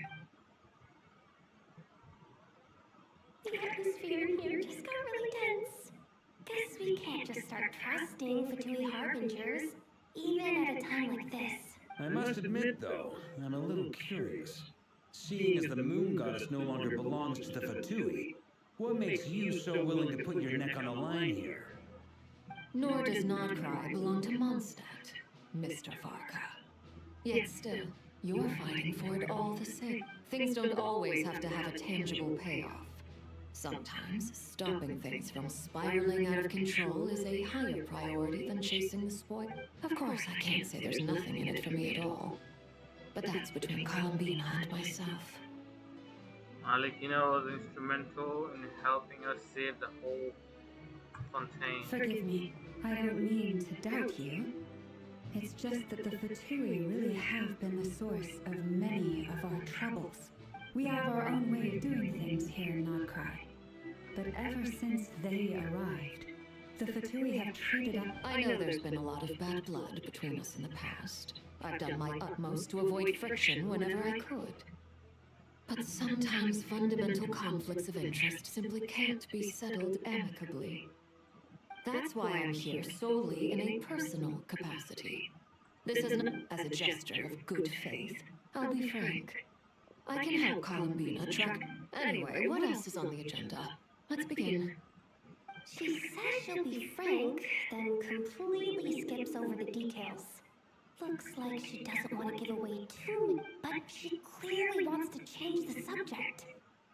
Speaker 7: The atmosphere in here just got really tense. Guess we can't just start trusting Fatui Harbingers, even at a time like this.
Speaker 14: I must admit, though, I'm a little curious. Seeing as the moon goddess no longer belongs to the Fatui, what makes you so willing to put your neck on the line here?
Speaker 15: Nor does Nodcry belong to Mondstadt, Mr. Farka. Yet still, you're fighting for it all the same. Things don't always have to have a tangible payoff. Sometimes, stopping things from spiraling out of control is a higher priority than chasing the spoil. Of course, I can't say there's nothing in it for me at all. But that's between Columbina and myself.
Speaker 1: Arlecchino was instrumental in helping us save the whole Fontaine.
Speaker 8: Forgive me. I don't mean to doubt you. It's just that the Fatui really have been the source of many of our troubles. We have our own way of doing things here in Nodcry. But ever since they arrived, the Fatui have treated us...
Speaker 15: I know there's been a lot of bad blood between us in the past. I've done my utmost to avoid friction whenever I could. But sometimes fundamental conflicts of interest simply can't be settled amicably. That's why I'm here solely in a personal capacity. This isn't as a gesture of good faith. I'll be frank. I can help Columbina track... Anyway, what else is on the agenda? Let's begin.
Speaker 7: She says she'll be frank, then completely skips over the details. Looks like she doesn't want to give away too much, but she clearly wants to change the subject.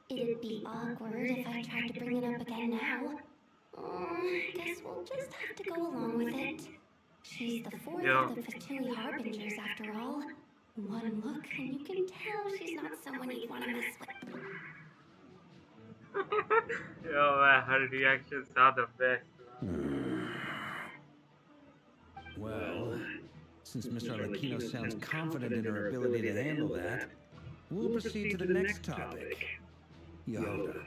Speaker 7: It'd be awkward if I tried to bring it up again now. Guess we'll just have to go along with it. She's the fourth of the Fatui Harbingers after all. One look and you can tell she's not someone you'd want to mess with.
Speaker 1: Yo man, her reactions are the best.
Speaker 14: Well, since Mr. Arlecchino sounds confident in her ability to handle that, we'll proceed to the next topic. Yoda.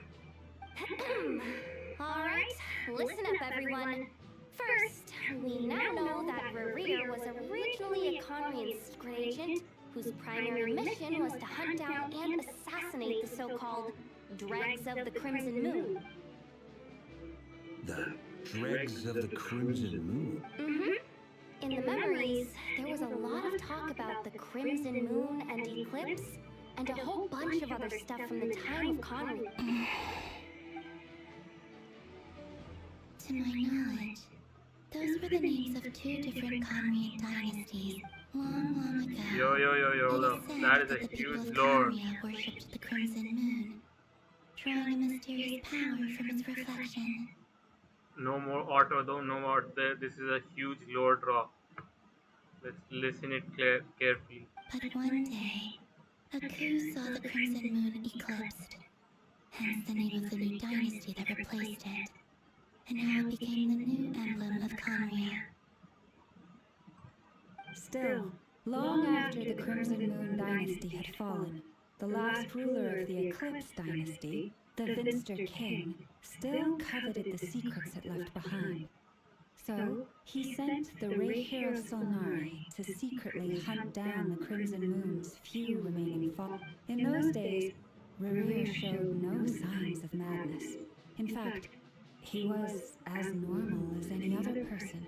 Speaker 7: Alright, listen up everyone. First, we now know that Rerir was originally a Conrian secret agent whose primary mission was to hunt down and assassinate the so-called Dregs of the Crimson Moon.
Speaker 14: The Dregs of the Crimson Moon?
Speaker 7: In the memories, there was a lot of talk about the Crimson Moon and Eclipse, and a whole bunch of other stuff from the time of Conry.
Speaker 16: To my knowledge,
Speaker 7: Those were the names of two different Conrian dynasties, long ago.
Speaker 1: Hold
Speaker 7: It
Speaker 1: up.
Speaker 7: is said
Speaker 1: That is
Speaker 7: that
Speaker 1: a
Speaker 7: the people
Speaker 1: huge
Speaker 7: of
Speaker 1: lore.
Speaker 7: Conria worshipped the Crimson Moon, drawing a mysterious power from its reflection.
Speaker 1: No more auto though, no more. This is a huge lore drop. Let's listen it carefully.
Speaker 7: But one day, a coup saw the Crimson Moon eclipsed, hence the name of the new dynasty that replaced it, and how it became the new emblem of Conria.
Speaker 8: Still, long after the Crimson Moon dynasty had fallen, the last ruler of the Eclipse dynasty, the Vinster King, still coveted the secrets it left behind. So, he sent the Reikir of Solnari to secretly hunt down the Crimson Moon's few remaining followers. In those days, Rerir showed no signs of madness. In fact, he was as normal as any other person.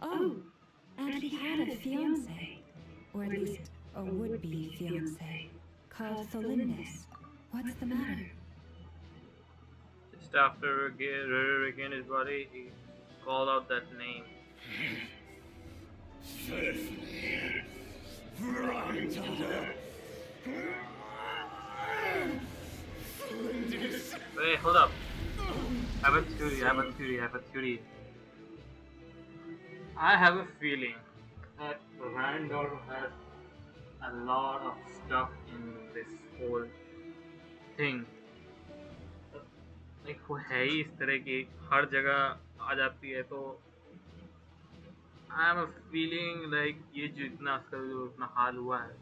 Speaker 8: Oh, and he had a fiancé, or at least a would-be fiancé, called Tholindis. What's the matter?
Speaker 1: Just after regained his body, he called out that name. Wait, hold up. I have a theory. I have a feeling that Randor has a lot of stuff in this whole thing. Like वो है ही इस तरह की हर जगह आ जाती है तो I am a feeling like ये जो इतना उसका जो इतना हाल हुआ है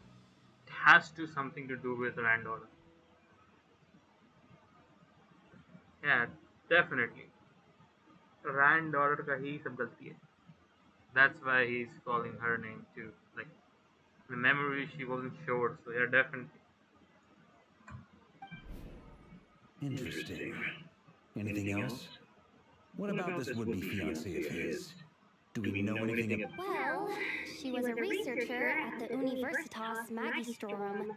Speaker 1: it has to something to do with Randor. Yeah, definitely. Randor का ही सब गलती है. That's why he's calling her name too. Like the memory she wasn't sure, so yeah, definitely.
Speaker 14: Interesting. Anything else? What about this would-be fiancé of his? Do we know anything about...
Speaker 4: Well, she was a researcher at the Universitas Magistrorum,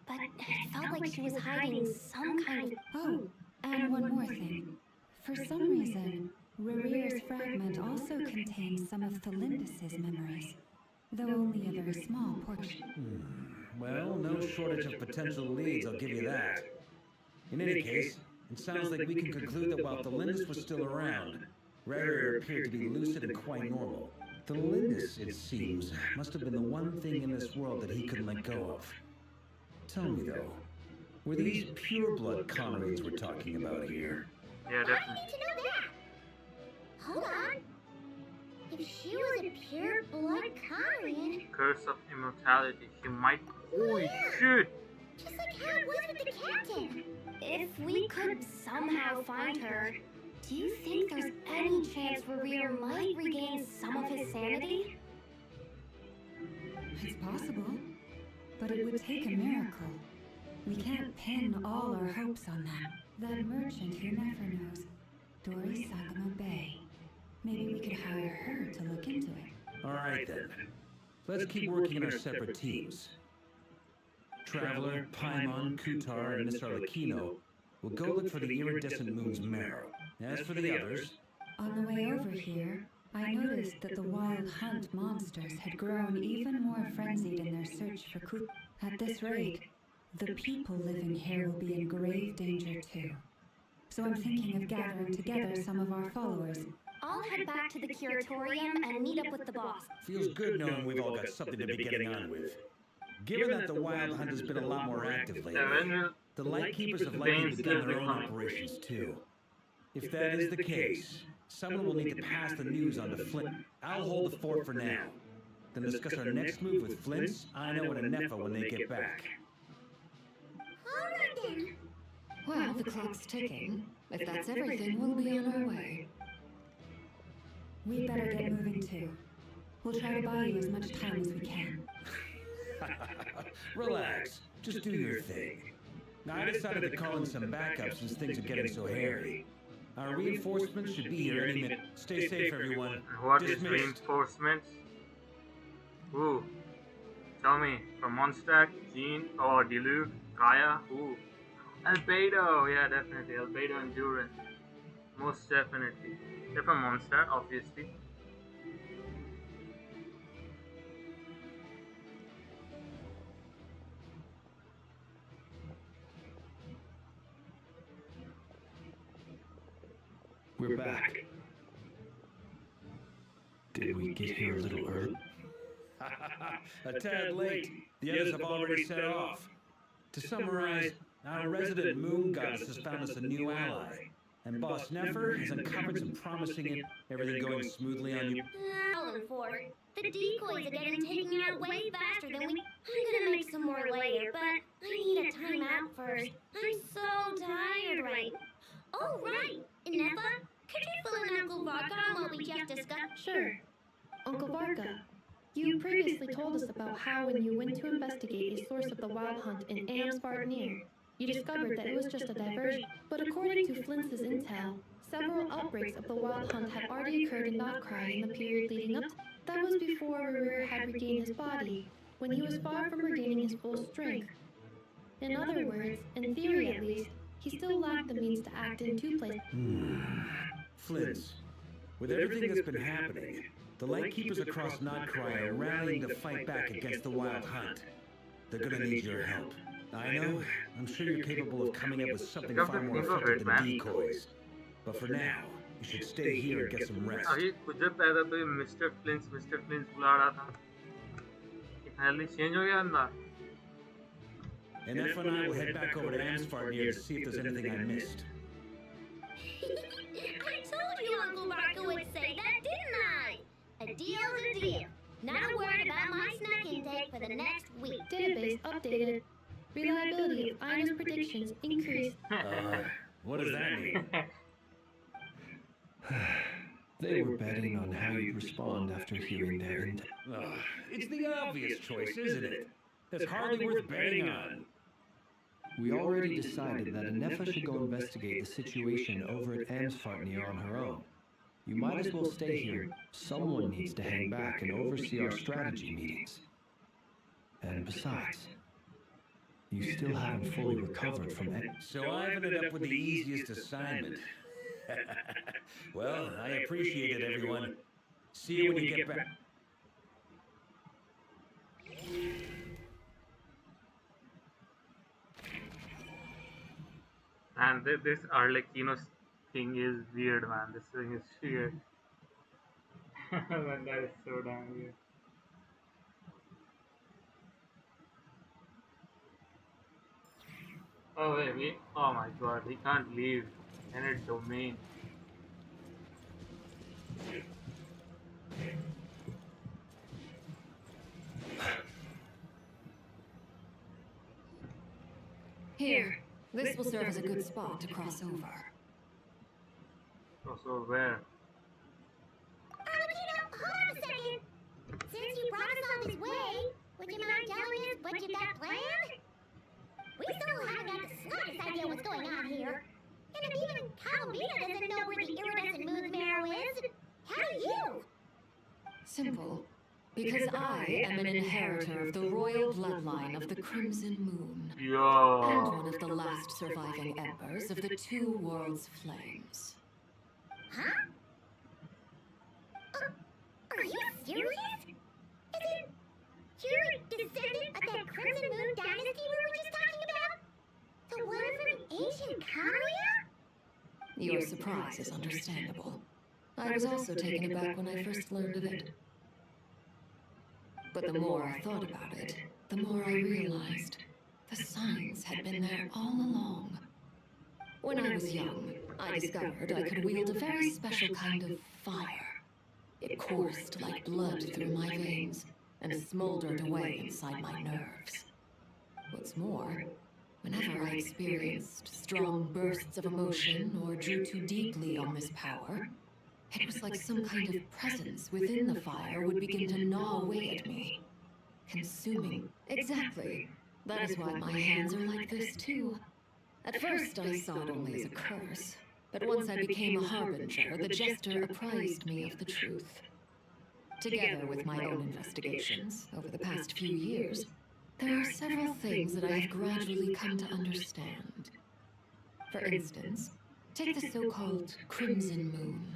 Speaker 4: but it felt like she was hiding some kind of...
Speaker 8: Oh, and one more thing. For some reason, Rerir's fragment also contains some of Tholindis' memories, though only a very small portion.
Speaker 14: Well, no shortage of potential leads, I'll give you that. In any case, it sounds like we can conclude that while Tholindis was still around, Rerir appeared to be lucid and quite normal. Tholindis, it seems, must have been the one thing in this world that he couldn't let go of. Tell me though, were these pure-blood Conrades we're talking about here?
Speaker 1: Yeah, definitely.
Speaker 4: I need to know that. Hold on. If she was a pure blood Conrian,
Speaker 1: Curse of immortality. She might. Holy shit!
Speaker 4: just like how it was with the captain. If we could somehow find her, do you think there's any chance Rerir might regain some of his sanity?
Speaker 8: It's possible, but it would take a miracle. We can't pin all our hopes on that. That merchant who Nefer knows, Dory Sagamo Bay. Maybe we could hire her to look into it.
Speaker 14: All right then. Let's keep working in our separate teams. Traveler, Paimon, Kutar, and Miss Arlecchino will go look for the iridescent moon's marrow. As for the others...
Speaker 8: On the way over here, I noticed that the wild hunt monsters had grown even more frenzied in their search for Kut. At this rate, the people living here will be in grave danger too. So I'm thinking of gathering together some of our followers.
Speaker 4: I'll head back to the curatorium and meet up with the boss.
Speaker 14: Feels good knowing we've all got something to be getting on with. Given that the Wild Hunt has been a lot more active lately, the Lightkeepers have likely begun their own operations too. If that is the case, someone will need to pass the news on to Flint. I'll hold the fort for now. Then discuss our next move with Flint's, Ino, and Nefer when they get back.
Speaker 4: Alright then.
Speaker 15: Well, the clock's ticking. If that's everything, we'll be on our way.
Speaker 8: We better get moving too. We'll try to buy you as much time as we can.
Speaker 14: Relax. Just do your thing. Now, I decided to call in some backup since things are getting so hairy. Our reinforcements should be here any minute. Stay safe, everyone.
Speaker 1: What is reinforcements? Who? Tell me. From Mondstadt, Jean, or Diluc, Kaya? Who? Albedo! Yeah, definitely. Albedo and Duran. Most definitely. They're from Mondstadt, obviously.
Speaker 2: we're back. Did we get here a little early?
Speaker 14: A tad late. The others have already set off. To summarize, our resident moon goddess has found us a new ally. And Boss Nefer has uncovered some promising everything going smoothly on you.
Speaker 4: Howling for it. The decoys are getting taken out way faster than we... I'm gonna make some more later, but I need a timeout first. I'm so tired right... Oh, right! Nefa, could you fill in Uncle Varka on what we just discussed?
Speaker 11: Sure. Uncle Varka, you previously told us about how when you went to investigate a source of the wild hunt in Amsvartnir, you discovered that it was just a diversion. But according to Flintz's intel, several outbreaks of the wild hunt had already occurred in Notcry in the period leading up to... That was before Rerir had regained his body, when he was far from regaining his full strength. In other words, in theory at least, he still lacked the means to act in two places.
Speaker 14: Flintz, with everything that's been happening, the Lightkeepers across Notcry are rallying to fight back against the wild hunt. They're gonna need your help. I know, I'm sure you're capable of coming up with something far more effective than decoys. But for now, you should stay here and get some rest.
Speaker 1: अभी कुछ देर पहले तो ये mister फ्लिंस बुला रहा था। ये finally change हो गया अंदर।
Speaker 14: And Nefer and I will head back over to Amsvartnir to see if there's anything I missed.
Speaker 4: I told you Uncle Varka would say that, didn't I? A deal's a deal. Not a word about my snack intake for the next week.
Speaker 11: Database updated. Reliability of Ina's predictions increased.
Speaker 14: What does that mean?
Speaker 2: They were betting on how you'd respond after hearing their intel.
Speaker 14: It's the obvious choice, isn't it? It's hardly worth betting on.
Speaker 2: We already decided that Nefa should go investigate the situation over at Amsvartnir on her own. You might as well stay here. Someone needs to hang back and oversee our strategy meetings. And besides, you still haven't fully recovered from it.
Speaker 14: So I've ended up with the easiest assignment. Well, I appreciate it, everyone. See you when you get back.
Speaker 1: And this Arlecchino thing is weird, man. This thing is weird. Man, that is so damn weird. Oh wait, oh my god, he can't leave any domain.
Speaker 15: Here, this will serve as a good spot to cross over.
Speaker 1: So where?
Speaker 4: Hold on a second. Since you brought us all this way, would you mind telling us what you got planned? We still haven't got the slightest idea what's going on here. And if even Calabina doesn't know where the iridescent moon's marrow is, how do you?
Speaker 15: Simple. Because I am an inheritor of the royal bloodline of the Crimson Moon.
Speaker 1: Yo.
Speaker 15: And one of the last surviving embers of the Two Worlds' flames.
Speaker 4: Huh? Are you serious? Is it... You're a descendant of that Crimson Moon dynasty we were just talking about? The one from ancient Conria?
Speaker 15: Your surprise is understandable. I was also taken aback when I first learned of it. But the more I thought about it, the more I realized the signs had been there all along. When I was young, I discovered I could wield a very special kind of fire. It coursed like blood through my veins and smoldered away inside my nerves. What's more, whenever I experienced strong bursts of emotion or drew too deeply on this power, it was like some kind of presence within the fire would begin to gnaw away at me, consuming. Exactly. That is why my hands are like this too. At first I saw it only as a curse, but once I became a harbinger, the jester apprised me of the truth. Together with my own investigations over the past few years, there are several things that I have gradually come to understand. For instance, take the so-called Crimson Moon.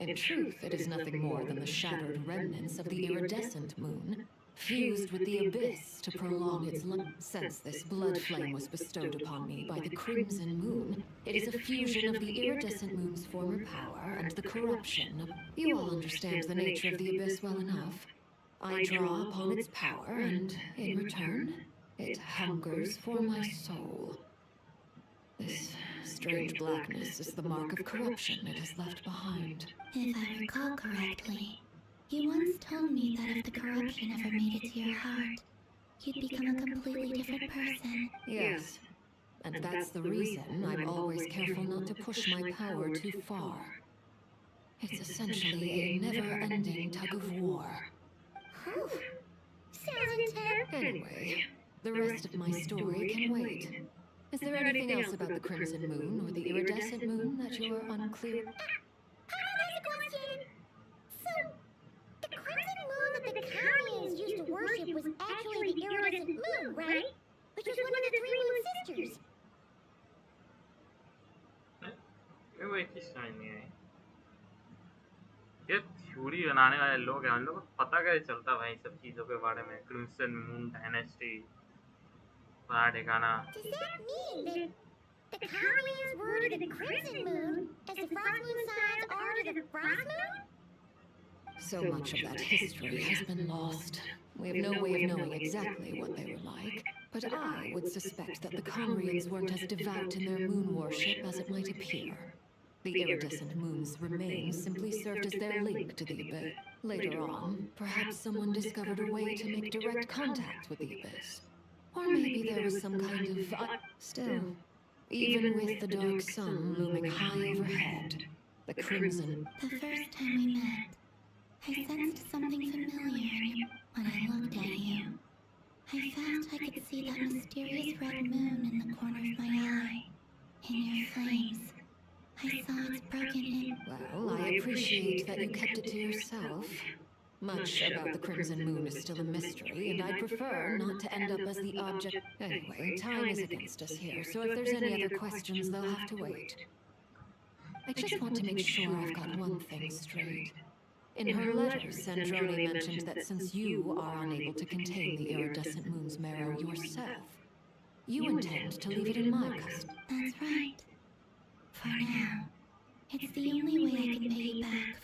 Speaker 15: In truth, it is nothing more than the shattered remnants of the iridescent moon, fused with the abyss to prolong its life. Since this blood flame was bestowed upon me by the Crimson Moon, it is a fusion of the iridescent moon's former power and the corruption of... You all understand the nature of the abyss well enough. I draw upon its power, and in return, it hungers for my soul. This strange blackness is the mark of corruption it has left behind.
Speaker 7: If I recall correctly, you once told me that if the corruption ever made it to your heart, you'd become a completely different person.
Speaker 15: Yes, and that's the reason I'm always careful not to push my power too far. It's essentially a never-ending tug of war.
Speaker 4: Whew. Sounds intense.
Speaker 15: Anyway, the rest of my story can wait. Is there anything else about the Crimson Moon or the Iridescent Moon that you're unclear?
Speaker 4: Paimon has a question. So, the crimson moon that the Kamians used to worship was actually the iridescent moon, right? Which was one of the three moon sisters.
Speaker 1: ये वही चीज समझ नहीं आई ये theory बनाने वाले लोग हैं उन लोगों को पता कैसे चलता भाई सब चीजों के बारे में क्रिम्सन मून डायनेस्टी पता ठिकाना
Speaker 4: Does that mean that the Kamians were to the crimson moon as the frost moon signs are to the frost moon?
Speaker 15: So much of that history has been lost. We have no way of knowing exactly what they were like, but I would suspect that the Conrians weren't as devout in their moon worship as it might appear. The iridescent moon's remains simply served as their link to the abyss. Later on, perhaps someone discovered a way to make direct contact with the abyss. Or maybe there was some kind of... Still, even with the dark sun looming high overhead, the crimson...
Speaker 7: The first time we met, I sensed something familiar in you when I looked at you. I felt I could see that mysterious red moon in the corner of my eye, in your flames. I saw its broken in...
Speaker 15: Well, I appreciate that you kept it to yourself. Much about the Crimson Moon is still a mystery, and I'd prefer not to end up as the object... Anyway, time is against us here, so if there's any other questions, they'll have to wait. I just want to make sure I've got one thing straight. In her letter, Sandrone mentioned that since you are unable to contain the iridescent moon's marrow yourself, you intend to leave it in my custody.
Speaker 7: That's right. For now. It's the only way I can pay you back.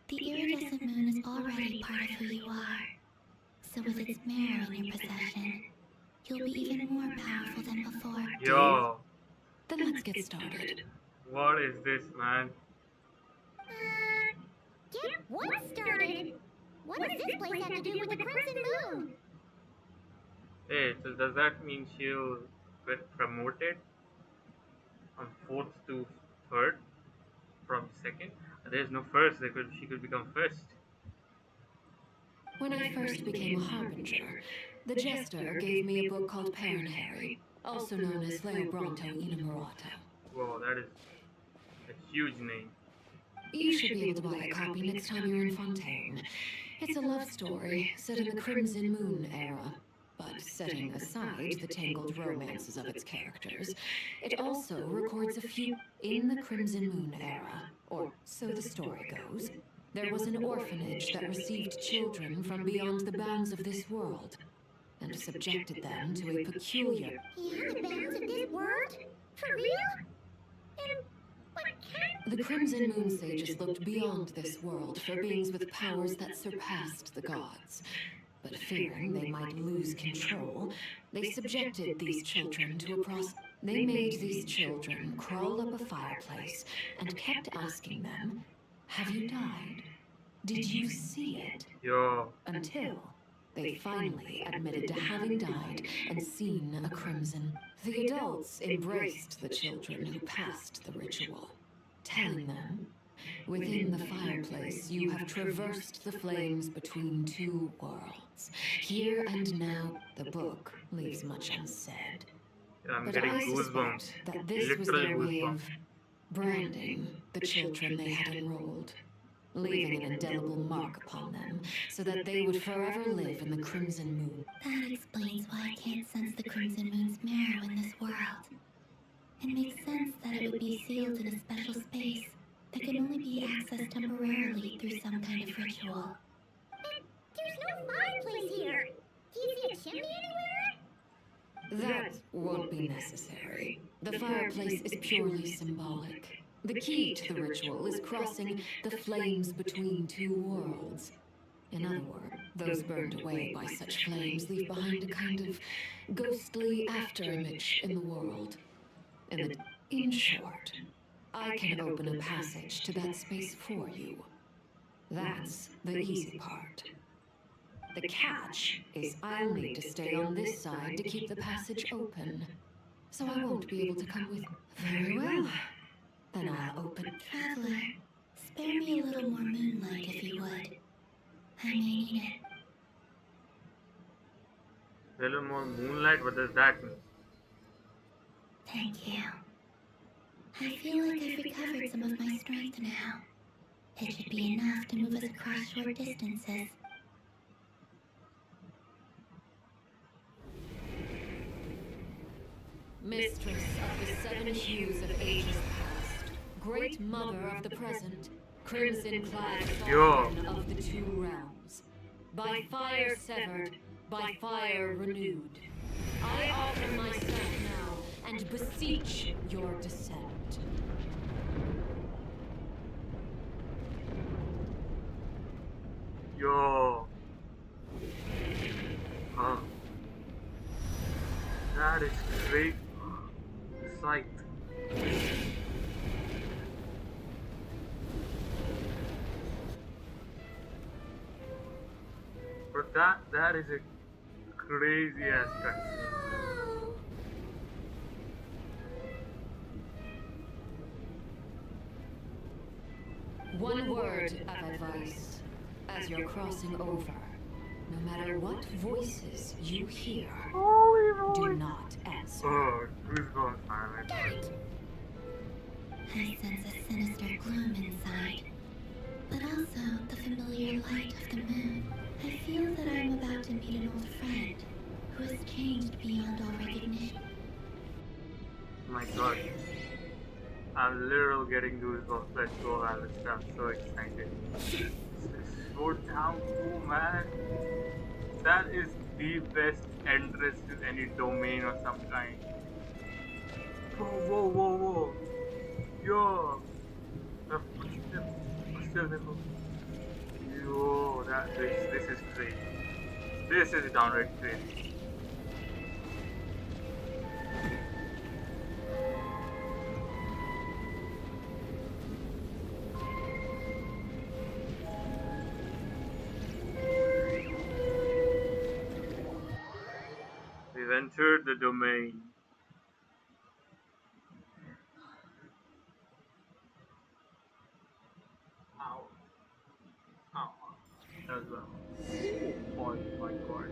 Speaker 7: The iridescent moon is already part of who you are. So with its marrow in your possession, you'll be even more powerful than before.
Speaker 1: Yo,
Speaker 15: then let's get started.
Speaker 1: What is this, man?
Speaker 4: Get what started? What does this place have to do with the crimson moon?
Speaker 1: Hey, so does that mean she'll get promoted from 4th to 3rd from 2nd? There's no first, she could become first.
Speaker 15: When I first became a harbinger, the jester gave me a book called Paranhari, also known as Leobronto Inamorata.
Speaker 1: Whoa, that is a huge name.
Speaker 15: You should be able to buy a copy next time you're in Fontaine. It's a love story set in the Crimson Moon era, but setting aside the tangled romances of its characters, it also records a few... In the Crimson Moon era, or so the story goes, there was an orphanage that received children from beyond the bounds of this world, and subjected them to a peculiar...
Speaker 4: Beyond the bounds of this world? For real? And what kind...
Speaker 15: The Crimson Moon sages looked beyond this world for beings with powers that surpassed the gods. But fearing they might lose control, they subjected these children to a process. They made these children crawl up a fireplace and kept asking them, "Have you died? Did you see it?"
Speaker 1: Yo.
Speaker 15: Until they finally admitted to having died and seen a crimson. The adults embraced the children who passed the ritual, telling them, "Within the fireplace, you have traversed the flames between two worlds. Here and now, the book leaves much unsaid.
Speaker 1: I'm
Speaker 15: But
Speaker 1: getting
Speaker 15: I
Speaker 1: goosebumps.
Speaker 15: suspect that this was
Speaker 1: Literal
Speaker 15: their way
Speaker 1: goosebumps.
Speaker 15: of branding the children they had enrolled, leaving an indelible mark upon them, so that they would forever live in the Crimson Moon."
Speaker 7: That explains why I can't sense the Crimson Moon's marrow in this world. It makes sense that it would be sealed in a special space that can only be accessed temporarily through some kind of ritual.
Speaker 4: There's no fireplace here.
Speaker 15: That won't be necessary. The fireplace is purely symbolic. The key to the ritual is crossing the flames between two worlds. In other words, those burned away by such flames leave behind a kind of ghostly afterimage in the world. In short, I can open a passage to that space for you. That's the easy part. The catch is I'll need to stay on this side to keep the passage open. So I won't be able to come with. Very well. Then I'll open.
Speaker 7: Traveler, spare me a little more moonlight if you would. I may need it.
Speaker 1: A little more moonlight? What does that mean?
Speaker 7: Thank you. I feel like I've recovered some of my strength now. It should be enough to move us across short distances.
Speaker 15: Mistress of the seven hues of ages past, great mother of the present, crimson-clad sovereign of the two realms, by fire severed, by fire renewed, I offer myself now and beseech your descent.
Speaker 1: Yo. That is great sight. But that is a crazy aspect.
Speaker 15: One word of advice as you're crossing over. No matter what voices you hear, do not answer.
Speaker 1: Oh, goosebumps, man.
Speaker 7: I sense a sinister gloom inside, but also the familiar light of the moon. I feel that I'm about to meet an old friend who has changed beyond all recognition.
Speaker 1: Oh my god. I'm literally getting goosebumps. Let's go, man. I'm so excited. This is so damn cool, man. That is the best entrance to any domain of some kind. Whoa. Yo. Yo, this is crazy. This is downright crazy. We've entered the domain. Ow. As well. Oh my god.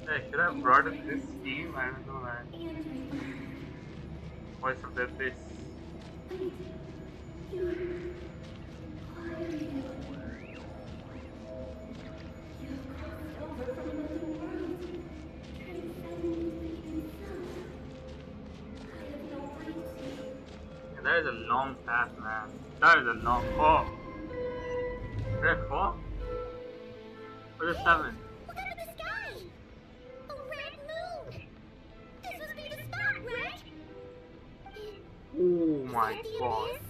Speaker 1: Hey, should I have brought up this scheme? I don't know, man. Voice of the Abyss. Yeah, that is a long path, man. That is a long. Oh! Did I fall? Or the 7?
Speaker 4: Look up at the sky! A red moon! This must be the spot, right?
Speaker 1: Oh my
Speaker 4: the
Speaker 1: god.
Speaker 4: abyss?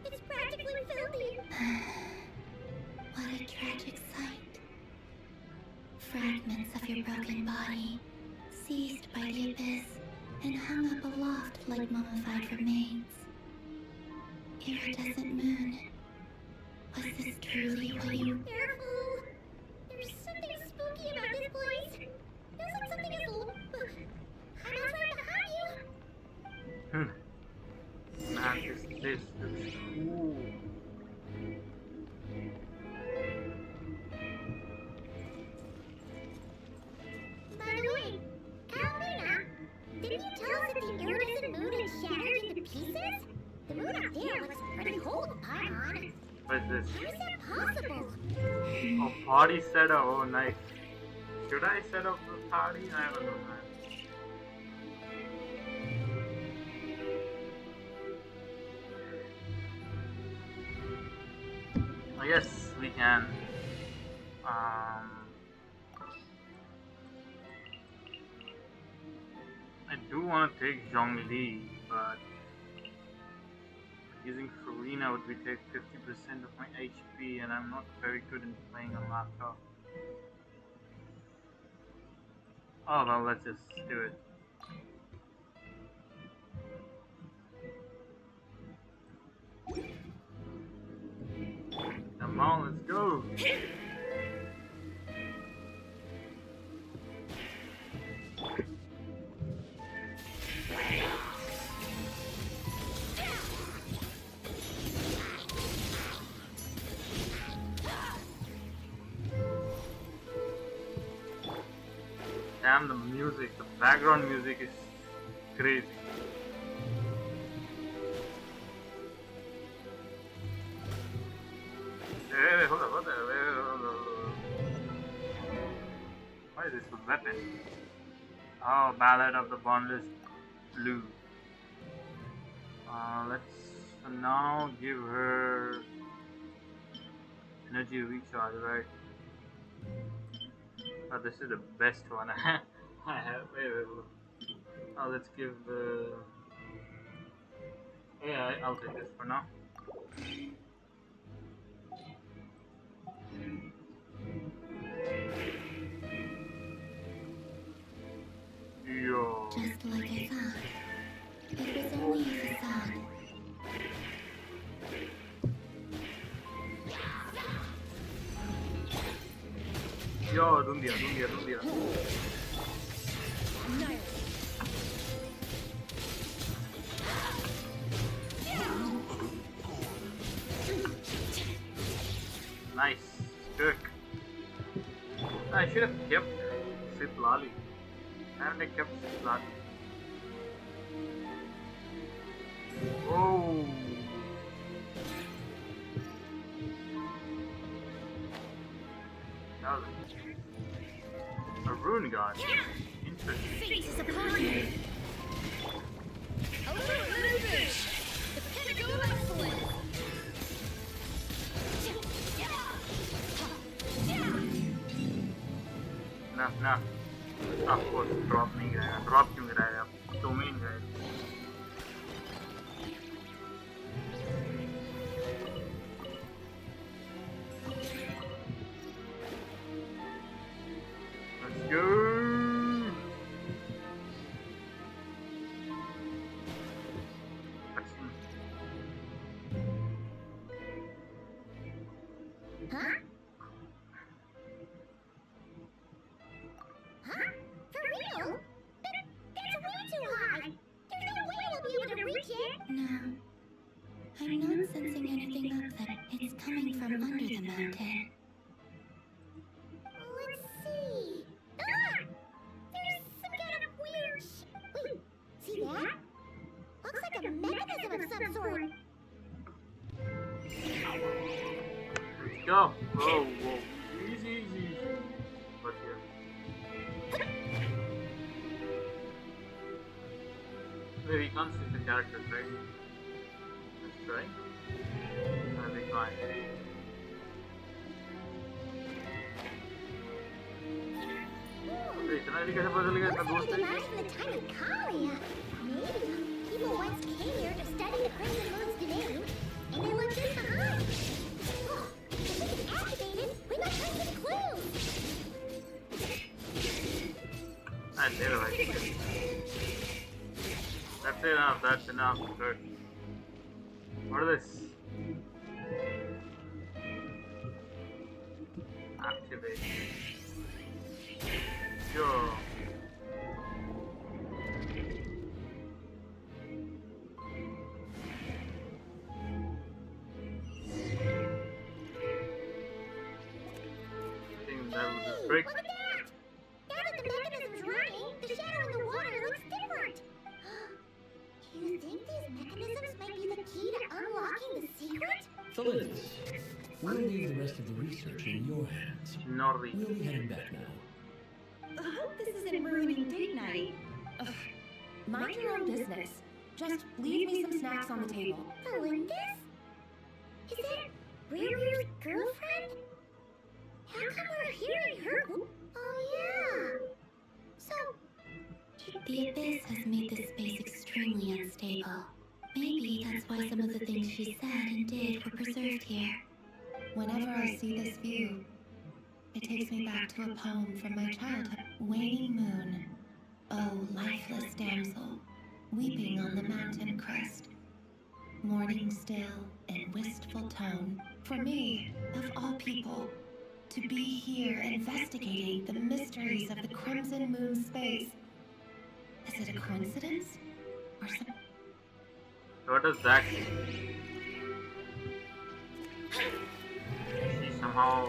Speaker 4: It's practically filthy.
Speaker 7: What a tragic sight. Fragments of your broken body, seized by the abyss, and hung up aloft like mummified remains. Iridescent moon. Was this truly what you...
Speaker 4: Careful! There's something spooky about this place. Feels like something is... I'm not trying to hurt you.
Speaker 1: Man, this is cool.
Speaker 4: By the way, Carolina, didn't you tell us that the iridescent moon had shattered into pieces? The moon up there looks pretty cold to pine on.
Speaker 1: What is this?
Speaker 4: How is that possible?
Speaker 1: Oh, party setup. Oh, nice. Should I set up the party? I don't know, man. I guess we can I do want to take Zhongli, but using Farina would be take 50% of my HP, and I'm not very good in playing on laptop. Oh well, let's just do it. Come on, let's go! Damn, the music, the background music is crazy. Hey, hold on, what the? What is this weapon? Oh, Ballad of the Boundless Blue. Let's now give her energy recharge, right? Oh, this is the best one I have. Wait. Oh, let's give. Yeah, I'll take this for now. Yo.
Speaker 7: Just like I thought. It was only a facade.
Speaker 1: Yo, don't dia. Nice. Good. I should have kept Sith Lali. Haven't I kept Sith Lali? Oh. That was a rune god. Interesting.
Speaker 4: Fate is upon you.
Speaker 6: A little fish! The pinnacle of excellence!
Speaker 1: ना आपको drop नहीं गिराया drop क्यों गिराया domain गिराया let's go
Speaker 4: Huh? For real? That's way too high! There's no way we'll be able to reach it!
Speaker 7: No. I'm not sensing anything up that it's coming from under the mountain.
Speaker 4: Let's see. Ah! There's some kind of weird wait, see that? Looks like a mechanism of some sort.
Speaker 1: let's go whoa easy but here maybe you can't see the characters right let's try that'll be fine इतना भी कैसे पता चलेगा इतना दूर से
Speaker 4: From the time of Kalia. Maybe people once came here to study the Crimson Moon's domain, and they left this behind. Oh, if we can activate it, we might find some clues.
Speaker 1: I knew it. That's enough, good. What is this? Activate. Yo. I think that was a break.
Speaker 4: Look at that! Now that the mechanism's running, the shadow in the water looks different. You think these mechanisms might be the key to unlocking the secret?
Speaker 14: Felix, we'll leave the rest of the research in your hands.
Speaker 1: Norri.
Speaker 14: We'll be heading back now.
Speaker 15: I hope this isn't ruining date night. Ugh. Mind your own business. Just leave me some snacks on the table.
Speaker 4: Belinda's? Is that Riri's girlfriend? How come we're hearing her? Oh yeah. So,
Speaker 7: The Abyss has made this space extremely unstable. Maybe that's why some of the things she said and did were preserved here.
Speaker 15: Whenever I see this view, it takes me back to a poem from my childhood. Waning moon, oh lifeless damsel, weeping on the mountain crest. Morning still and wistful tone. For me, of all people, to be here investigating the mysteries of the Crimson Moon space. Is it a coincidence? Or something?
Speaker 1: What does that mean? She somehow,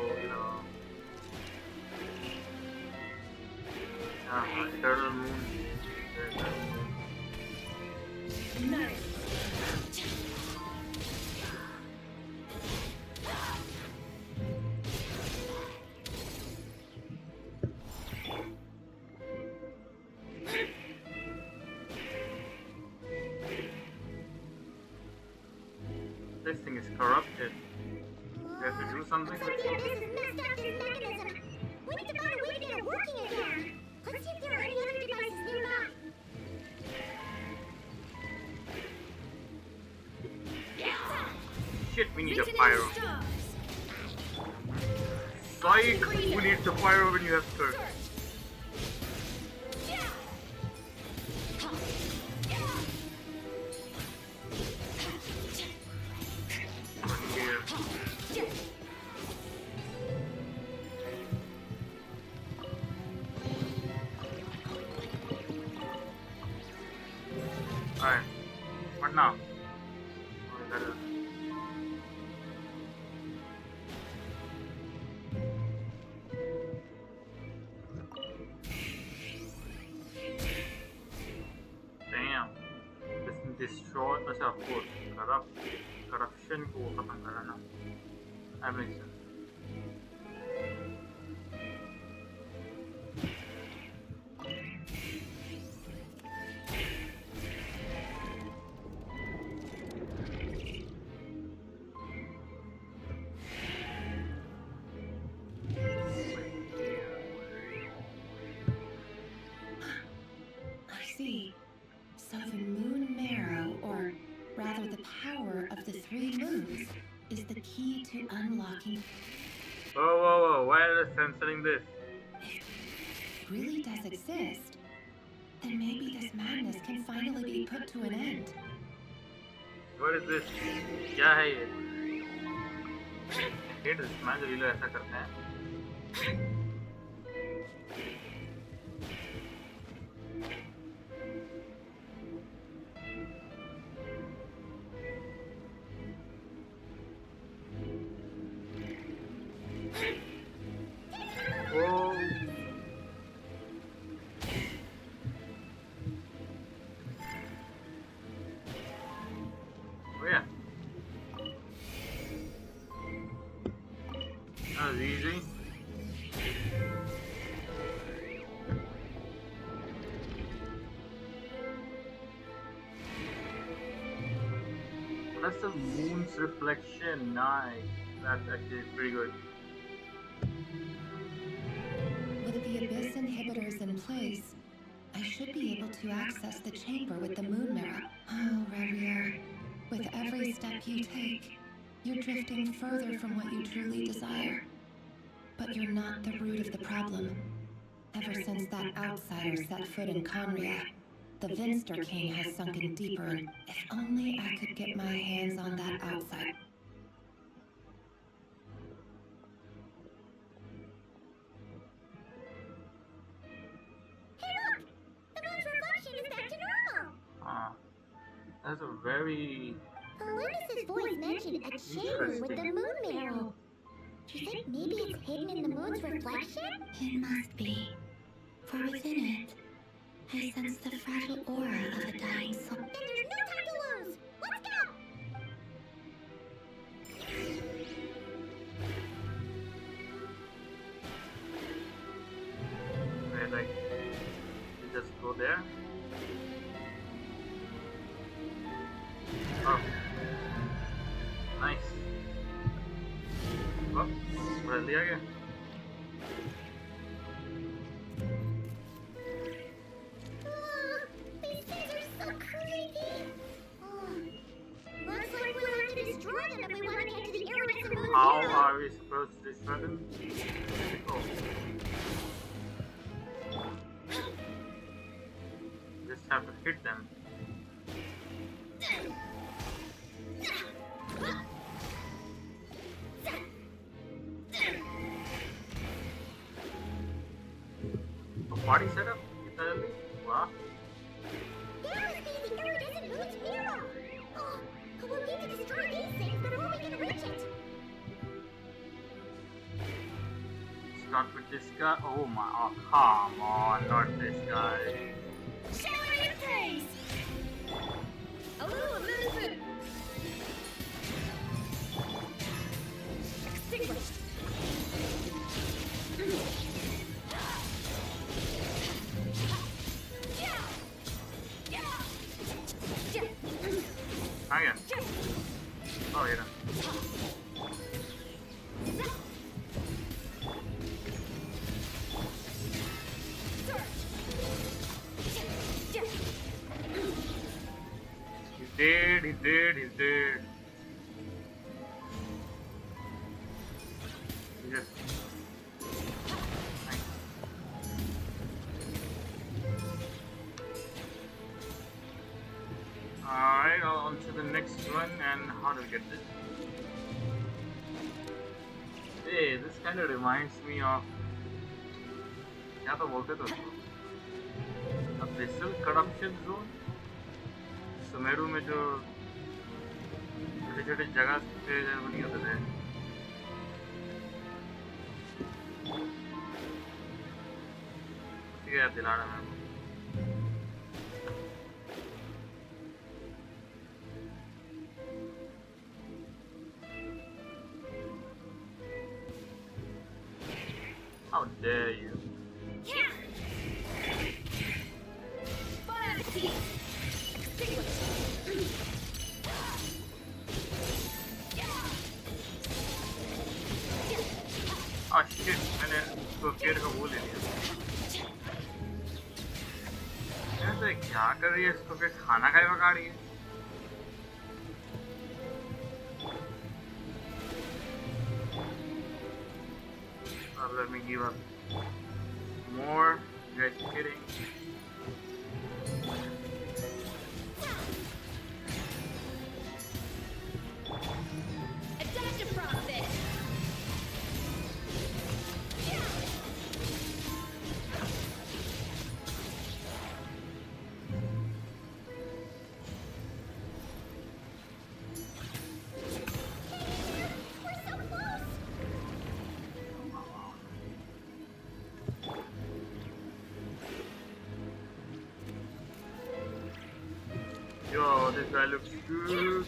Speaker 1: eternal moon.
Speaker 15: Nice.
Speaker 1: This thing is corrupted. We have to do something with
Speaker 4: This
Speaker 1: it.
Speaker 4: has messed up this mechanism. We need to find a way to get it working again. Let's see if there are any other devices nearby.
Speaker 1: Shit, we need a pyro. Psych! Who needs a pyro when you have skirt? Alright, what now? Oh, I gotta... Damn, this destroy. अच्छा, of course, corruption को खत्म कराना. That makes sense.
Speaker 15: I see. So the moon marrow, or rather the power of the three moons, is the key to unlocking.
Speaker 1: Whoa, why are they censoring this?
Speaker 15: Really does exist, then maybe this madness can finally be put to an end.
Speaker 1: What is this? क्या है ये? Hate this man जो ये लोग ऐसा करते हैं. Oh. Oh yeah. That was easy. That's the moon's reflection. Nice. That's actually pretty good.
Speaker 15: With the Abyss inhibitors in place, I should be able to access the chamber with the moon mirror. Oh, Rarier, with every step you take, you're drifting further from what you truly desire. But you're not the root of the problem. Ever since that outsider set foot in Conria, the Vinster King has sunken deeper, and if only I could get my hands on that outside.
Speaker 4: Hey look! The moon's reflection is back to normal!
Speaker 1: That's a very...
Speaker 4: Olympus's voice mentioned a chamber with the moon marrow. Do you think maybe it's hidden in the moon's reflection?
Speaker 7: It must be. For within it, I sense the fragile aura of a dying soul.
Speaker 4: Then there's no time to lose! Let's go!
Speaker 1: Where, like, you just go there? Oh. Nice. Oh, बदल दिया क्या? How are we supposed to destroy them? Oh. Just have to hit them. A party setup? Entirely? Wow.
Speaker 4: That must be the iridescent moon's mirror! Oh, we'll need to destroy these things before we can reach it!
Speaker 1: Start with this guy. Oh my, oh come on, not this guy.
Speaker 4: Show me your face!
Speaker 5: A little bit.
Speaker 4: Extinguished!
Speaker 1: Again. Oh, yeah. He's dead. He just... Alright, on to the next one, and how to get this? Hey, this kind of reminds me of... क्या तो बोलते थे उसको? Abyssal corruption zone? Sumeru में जो छोटे-छोटे जगह पे बनी होते थे। ठीक है, याद दिला रहा है मेरे को। How dare you? Oh shit, मैंने उसको पेड़ का वो ले लिया। ऐसे क्या कर रही है? इसको फिर खाना खाए पका रही है? Let me give up more. You guys are kidding.
Speaker 4: Adaptive process!
Speaker 1: Yo, this guy looks good.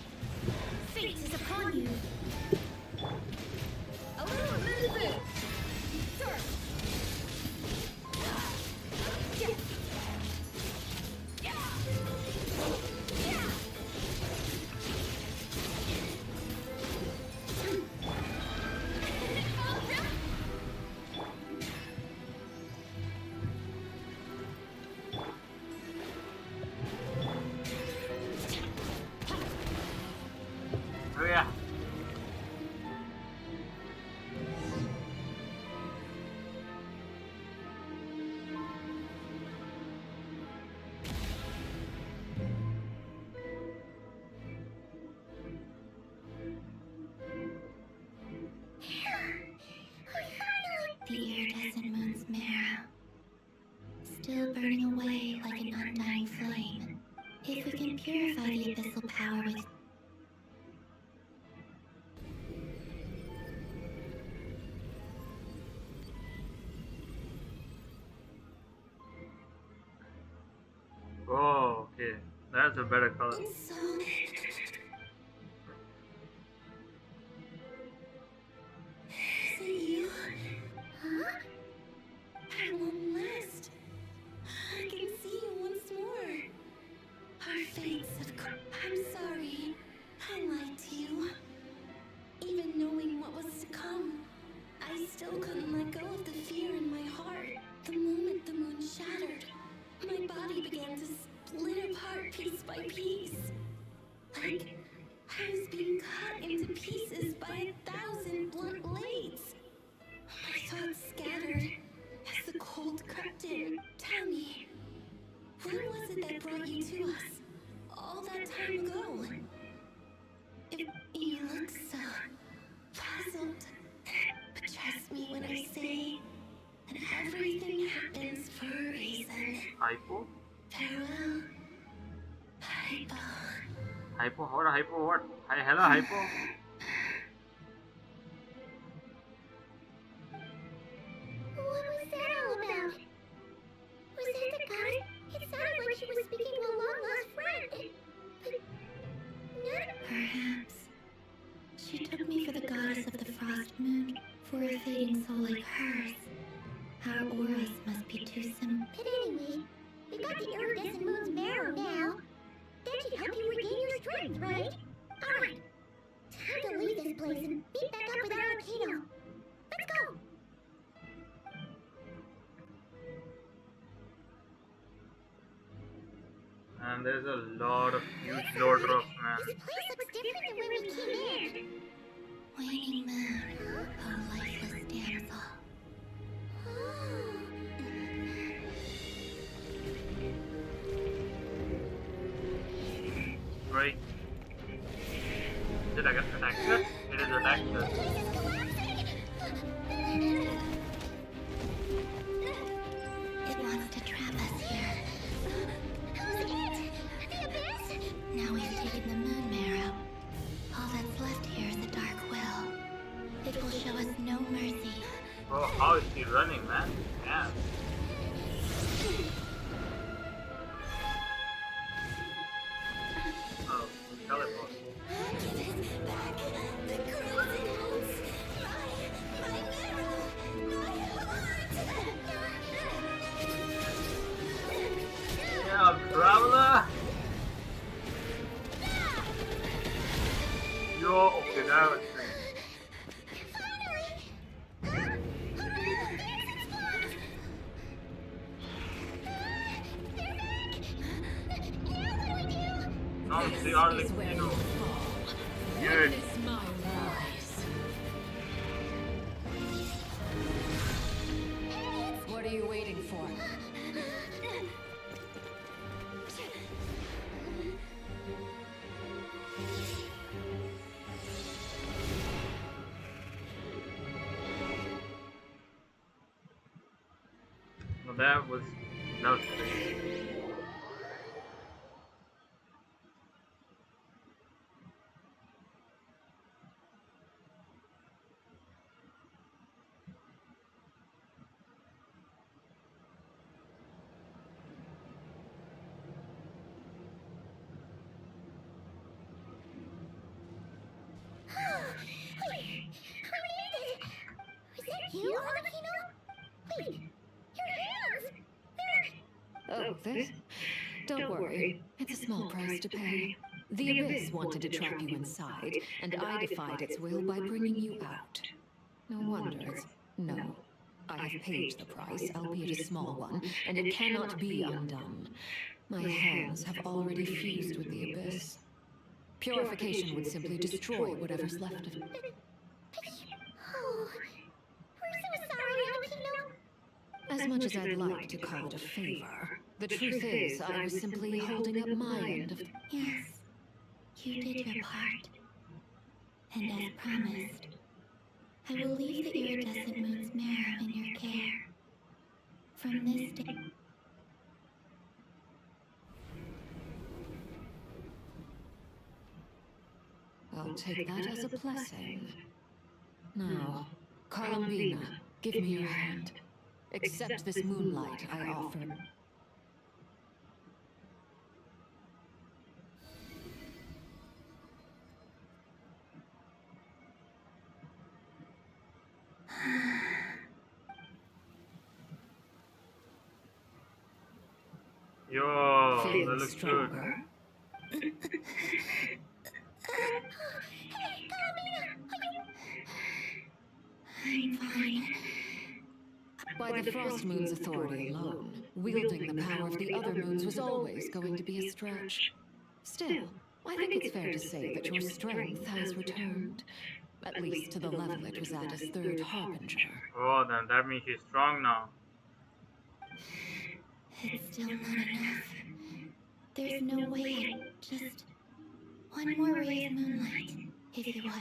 Speaker 4: Fate is upon you. A little bit.
Speaker 1: Oh yeah.
Speaker 7: The iridescent moon's mirror, still burning away like an undying flame. If we can purify the abyssal power with...
Speaker 1: Oh, okay. That's a better color.
Speaker 7: Is it you? Huh? At long last, I can see you once more. Our fates have come. I'm sorry. I lied to you. Even knowing what was to come, I still couldn't let go of the fear in my heart. The moment the moon shattered, my body began to split apart piece by piece. Like I was being cut into pieces by 1,000 blunt
Speaker 1: Hypo?
Speaker 7: Farewell, Hypo.
Speaker 1: Hypo? What? Hypo? What? Hi, hello, Hypo.
Speaker 4: What was that all about? Was that the goddess? It sounded like she was speaking to a long-lost friend. But not...
Speaker 7: Perhaps she took me for the goddess of the frost moon, for a fading soul like hers. Our auras must be too similar.
Speaker 4: But anyway, we got the iridescent moon's marrow now. That should help you regain your strength, right? Alright. Time to leave this place and meet back up with Arlecchino. Let's go!
Speaker 1: And there's a lot of huge load drops, man.
Speaker 4: This place looks different than when we came in.
Speaker 7: Waning moon, oh lifeless damsel.
Speaker 1: Right. Did I get attacked? It is attacked.
Speaker 7: It wants to trap us here.
Speaker 4: Who's it? The Abyss?
Speaker 7: Now we've taken the moon marrow. All that's left here is a dark will. It will show us no mercy.
Speaker 1: Oh, how is he running, man? Yeah. Oh, teleport. Yeah, traveler! Yo, okay, now it's they are like, you know, good.
Speaker 6: What are you waiting for?
Speaker 1: Well, that was crazy.
Speaker 4: Was that you, Arlecchino? Wait, your hands! They're...
Speaker 15: Oh, this? Don't worry. It's a small price to pay. The Abyss wanted to trap you inside, and I defied its will by bringing you out. No wonder it's... No. I have paid the price, albeit a small one, and it cannot be undone. My hands have already fused with the Abyss. Purification would simply destroy whatever's left of it.
Speaker 4: Oh, we're so sorry, Arlecchino.
Speaker 15: As much as I'd like to call it a favor, the truth is I was simply holding up my end of...
Speaker 7: Yes, you did your part. And as promised, I will leave the iridescent moon's marrow in your care. From this day...
Speaker 15: I'll take that as a blessing. Now, Columbina, give me your hand. Accept this moonlight I offer.
Speaker 1: Yo,
Speaker 15: Feel
Speaker 1: that looks
Speaker 15: stronger.
Speaker 1: good.
Speaker 7: I'm fine.
Speaker 15: By the Frost Moon's authority alone, wielding the power of the other moons was always going to be a stretch. Still, I think it's fair to say that your strength has returned. At least to the level it was at as Third Harbinger.
Speaker 1: Oh, then that means she's strong now.
Speaker 7: It's still not enough. There's no way. Just one more ray of moonlight, if you would.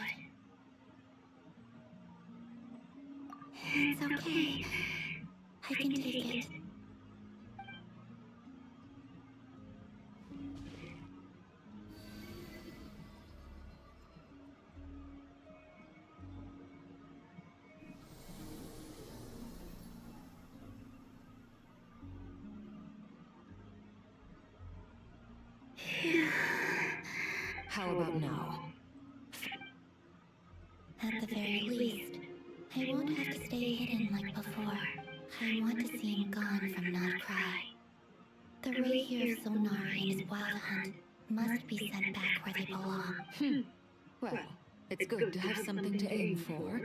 Speaker 7: It's okay. I can take it.
Speaker 15: Not now.
Speaker 7: At the very least, I won't have to stay hidden like before. I want to see him gone from Not Cry. The Reiki of Solnari and his wild hunt must be sent back where they belong.
Speaker 15: Well, it's good to have something to aim for.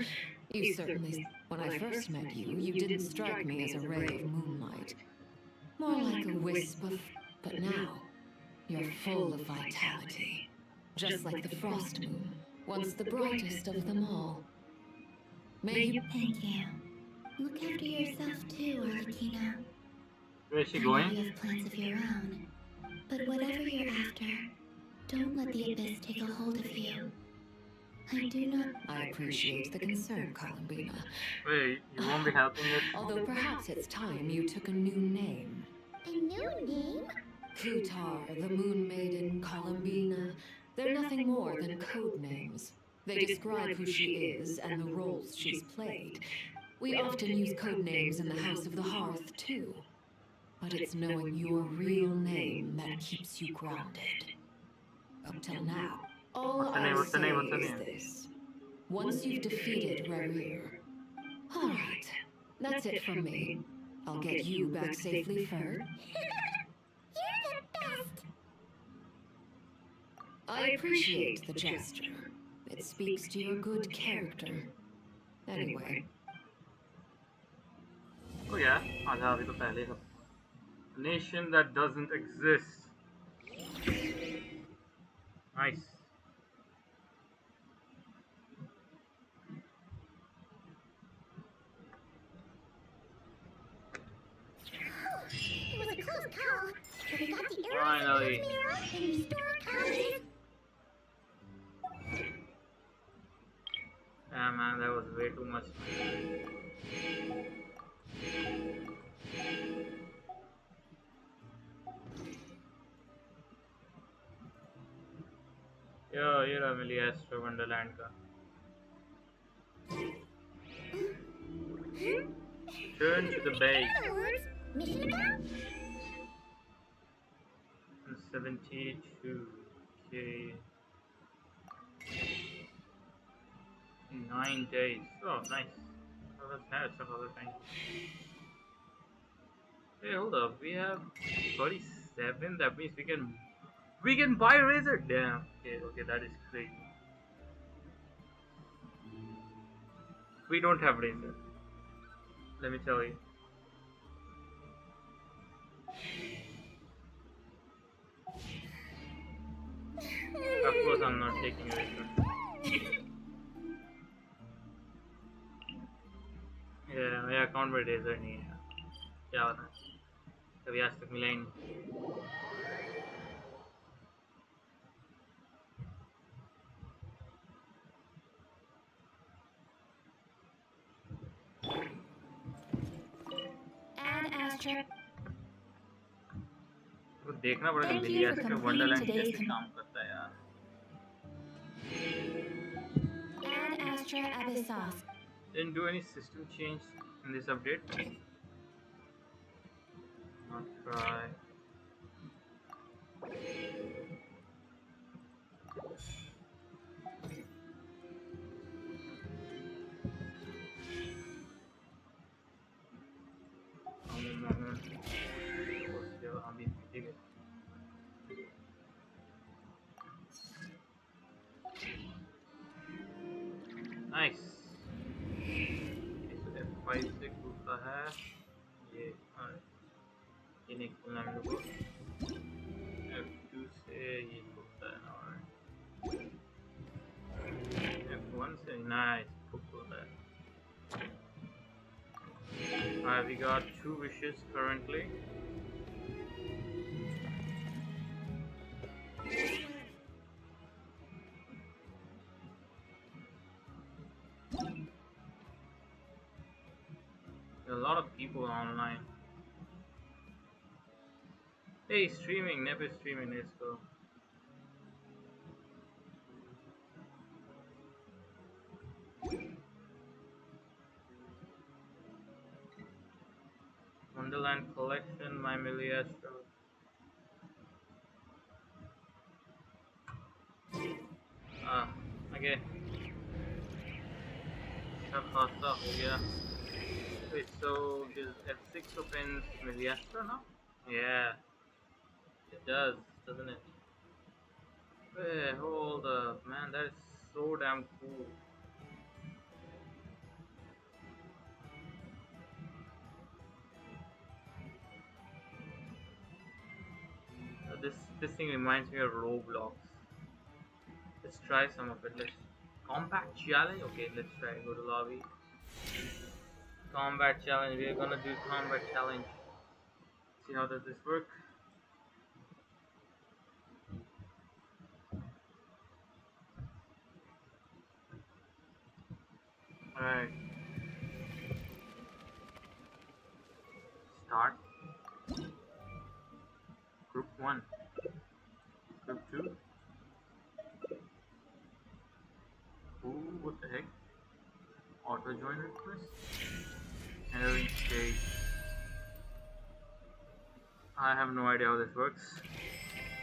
Speaker 15: You certainly... When I first met you, you didn't strike me as a ray of moonlight. More like a wisp of... But now, you're full of vitality. Just like the frost moon, once the brightest of them all. May you...
Speaker 7: Thank you. Look after yourself too, Arlecchino.
Speaker 1: Where is she
Speaker 7: I know
Speaker 1: going?
Speaker 7: you have plans of your own, but whatever you're after, don't let the Abyss take a hold of you. I do not...
Speaker 15: I appreciate the concern, Columbina.
Speaker 1: Wait, you won't be helping it?
Speaker 15: Although perhaps it's time you took a new name.
Speaker 4: A new name?
Speaker 15: Kutar, the Moon Maiden, Columbina. They're nothing more than code names. They describe who she is and the roles she's played. We often use code names in the House of the Hearth, too. But it's knowing your real name that keeps you grounded. Up till now, all I'll say is this. Once you've defeated Rerir... Alright, that's it from me. I'll get you back safely first.
Speaker 4: You're the best!
Speaker 15: I appreciate the gesture. It speaks to your good character. Anyway.
Speaker 1: Oh yeah, आधा अभी तो पहले था. Nation that doesn't exist. Nice.
Speaker 4: It was a close call, but we got the
Speaker 1: Finally.
Speaker 4: arrows mirror and restored confidence.
Speaker 1: Yeah, man, that was way too much. Yo, ये रहा मिली astro Wonderland का. Turn to the base.
Speaker 4: In other words, mission accomplished.
Speaker 1: 72. Okay. 9 days. Oh, nice. Oh, that's some other thing. Hey, hold up. We have 37. That means we can buy Razor. Damn. Okay, that is crazy. We don't have Razor. Let me tell you. Of course, I'm not taking Razor. Yeah, मेरा account में razor नहीं है. क्या होता है? कभी आज तक मिला ही नहीं.
Speaker 3: Add asterisk.
Speaker 1: तो देखना पड़ेगा मिली एस्ट्रो वंडरलैंड कैसे काम करता है यार.
Speaker 3: Add Astra Abyssos.
Speaker 1: Didn't do any system change in this update. Not try. Nice. इस F5 से खुलता है ये. ये नहीं खुलना मेरे को. F2 से ये खुलता है. और F1 से nice खुलता है. We got 2 wishes currently. There are a lot of people online. Hey, streaming, Nefer streaming, let's go. Wonderland collection, my Miliastro. Okay. अच्छा खासा हो गया. Wait, so this F6 opens Miliastra now? Yeah, it does, doesn't it? Hey, hold up, man, that is so damn cool. This thing reminds me of Roblox. Let's try some of it. Let's combat challenge. Okay, let's try. Go to lobby. Combat challenge. We're gonna do combat challenge. See how does this work? Alright. Start. Group 1. Group 2. Ooh, what the heck? Auto join request. Entering stage. I have no idea how this works.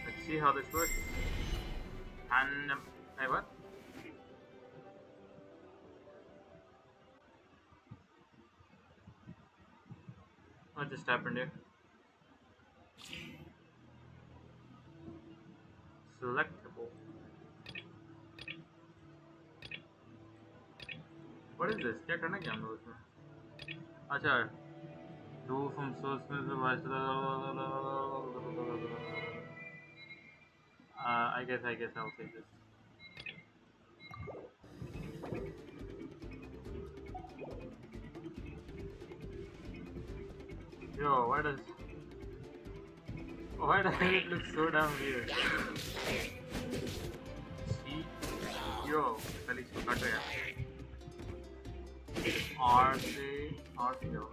Speaker 1: Let's see how this works. And hey, what? What just happened here? Selectable. What is this? क्या करना क्या हम लोग इसमें? अच्छा. Do from source I guess I'll take this. Yo, why does it look so damn weird? See? Yo, पहले इसको काट रहे हैं. R से होगा.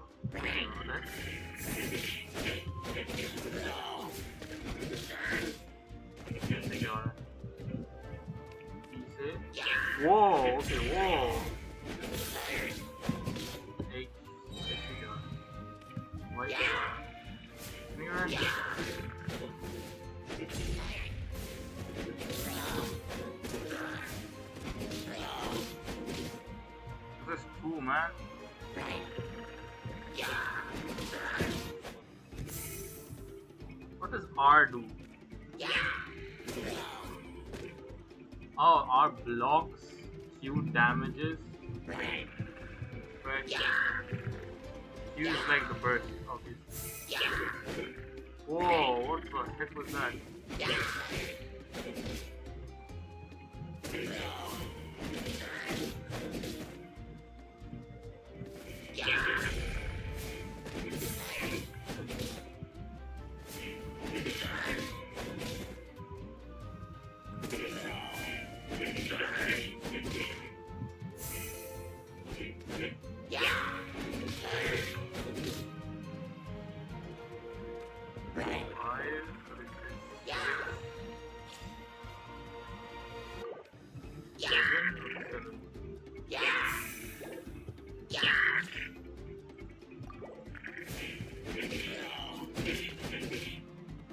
Speaker 1: कैसे क्या हो रहा है? E से. Whoa, okay, whoa. H कैसे क्या हो रहा है? Y क्या हो रहा है? नहीं हो रहा है? This is cool, man. What does R do? Oh, R blocks Q damages. Right. Q is like the burst, obviously. Whoa, what the heck was that?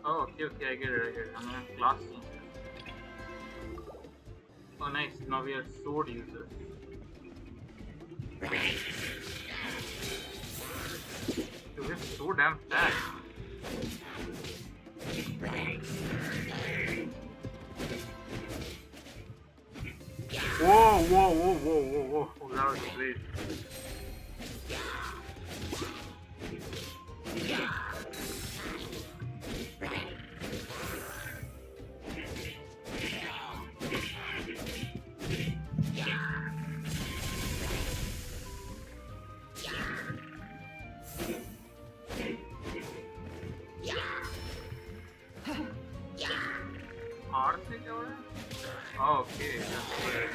Speaker 1: Oh, okay, I get it. I'm gonna class change. Oh, nice. Now we are sword users. Dude, we're so damn fast. Whoa. Oh, that was great. R से क्या हो रहा है? Oh, okay, that's good.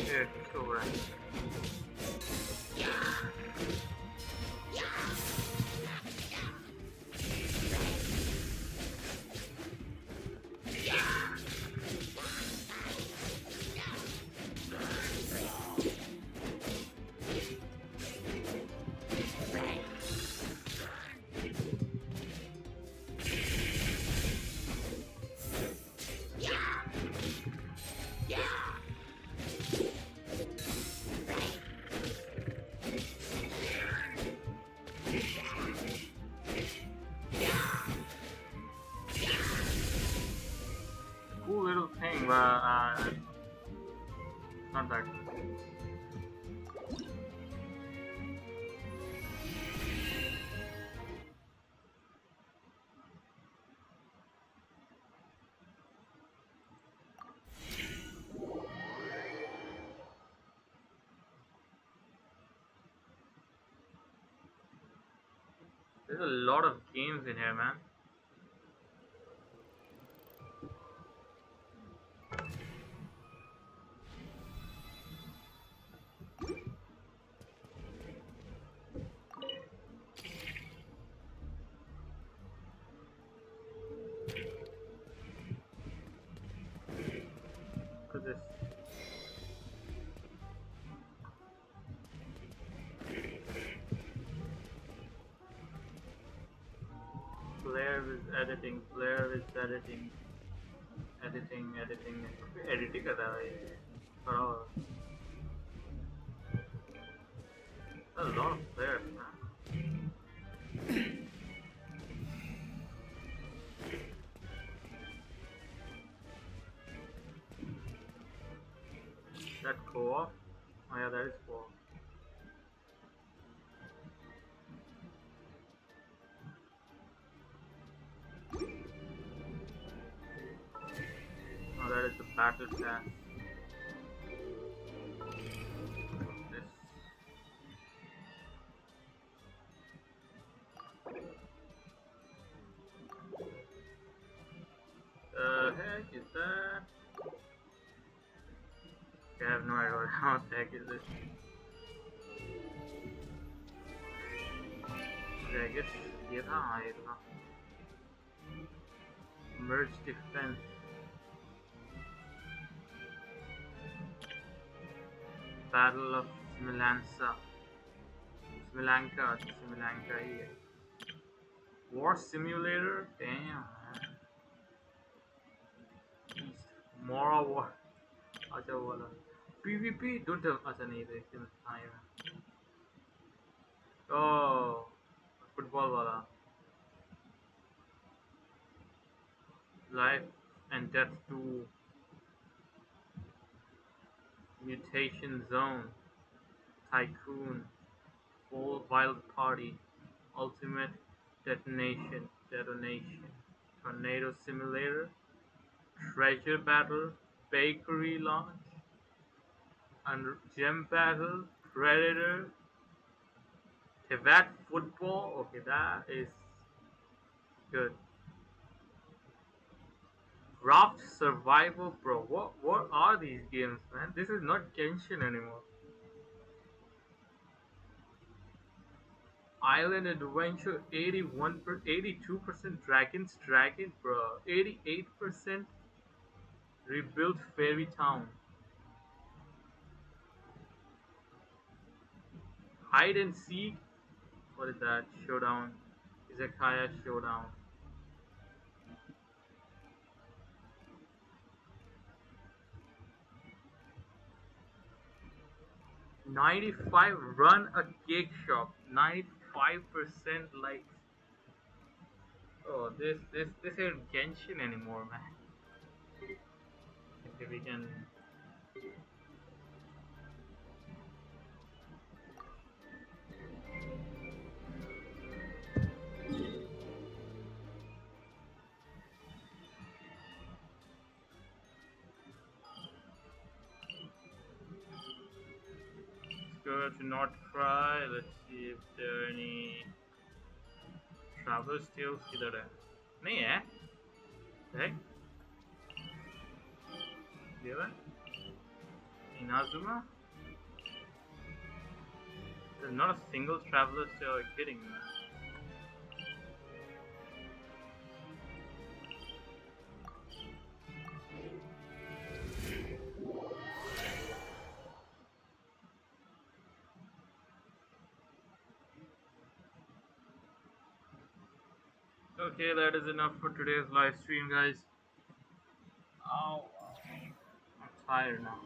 Speaker 1: Shit, so right. Cool little thing, but not that. There's a lot of games in here, man. Look at this. Player is editing, player is editing. Editing. Editing कर रहा है ये. Oh, a lot of players, man. That co-op? Oh yeah, that is co-op. Oh, that is the battle pass. This. Heck is that? I have no idea what the heck is this. Okay, I guess ये था, हाँ ये था. Merge defense. Battle of Smilanka. Smilanka ही है. War simulator? Damn, man. Mora war. अच्छा वो वाला. PvP? Don't tell. अच्छा नहीं थे. हाँ ये. Oh, football वाला. Life and Death 2. Mutation Zone. Tycoon. Full Wild Party. Ultimate Detonation. Tornado Simulator. Treasure Battle. Bakery Launch. And Gem Battle. Predator. Tevat Football. Okay, that is good. Raft Survival, bro. What are these games, man? This is not Genshin anymore. Island Adventure 82% Dragon's Dragon, bro. 88% Rebuilt Fairy Town. Hide and Seek. What is that? Showdown. Izakaya Showdown. 95 run a cake shop. 95% likes. Oh, this ain't Genshin anymore, man. Okay, we can. Go to not cry. Let's see if there are any traveler tales. किधर है? नहीं है? Heck? Given? Inazuma? There's not a single traveler, so you're kidding me. Okay, that is enough for today's live stream, guys. Oh, I'm tired now.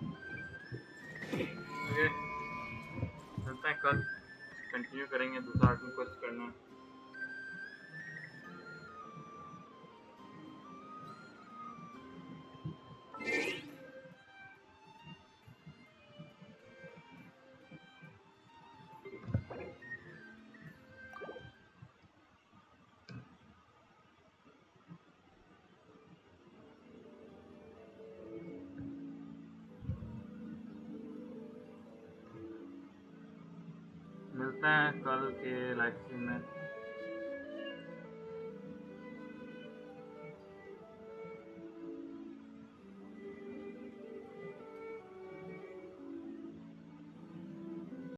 Speaker 1: Okay, मिलते हैं कल. Continue करेंगे दूसरा art quest करना. मिलते हैं कल के लाइव स्ट्रीम में.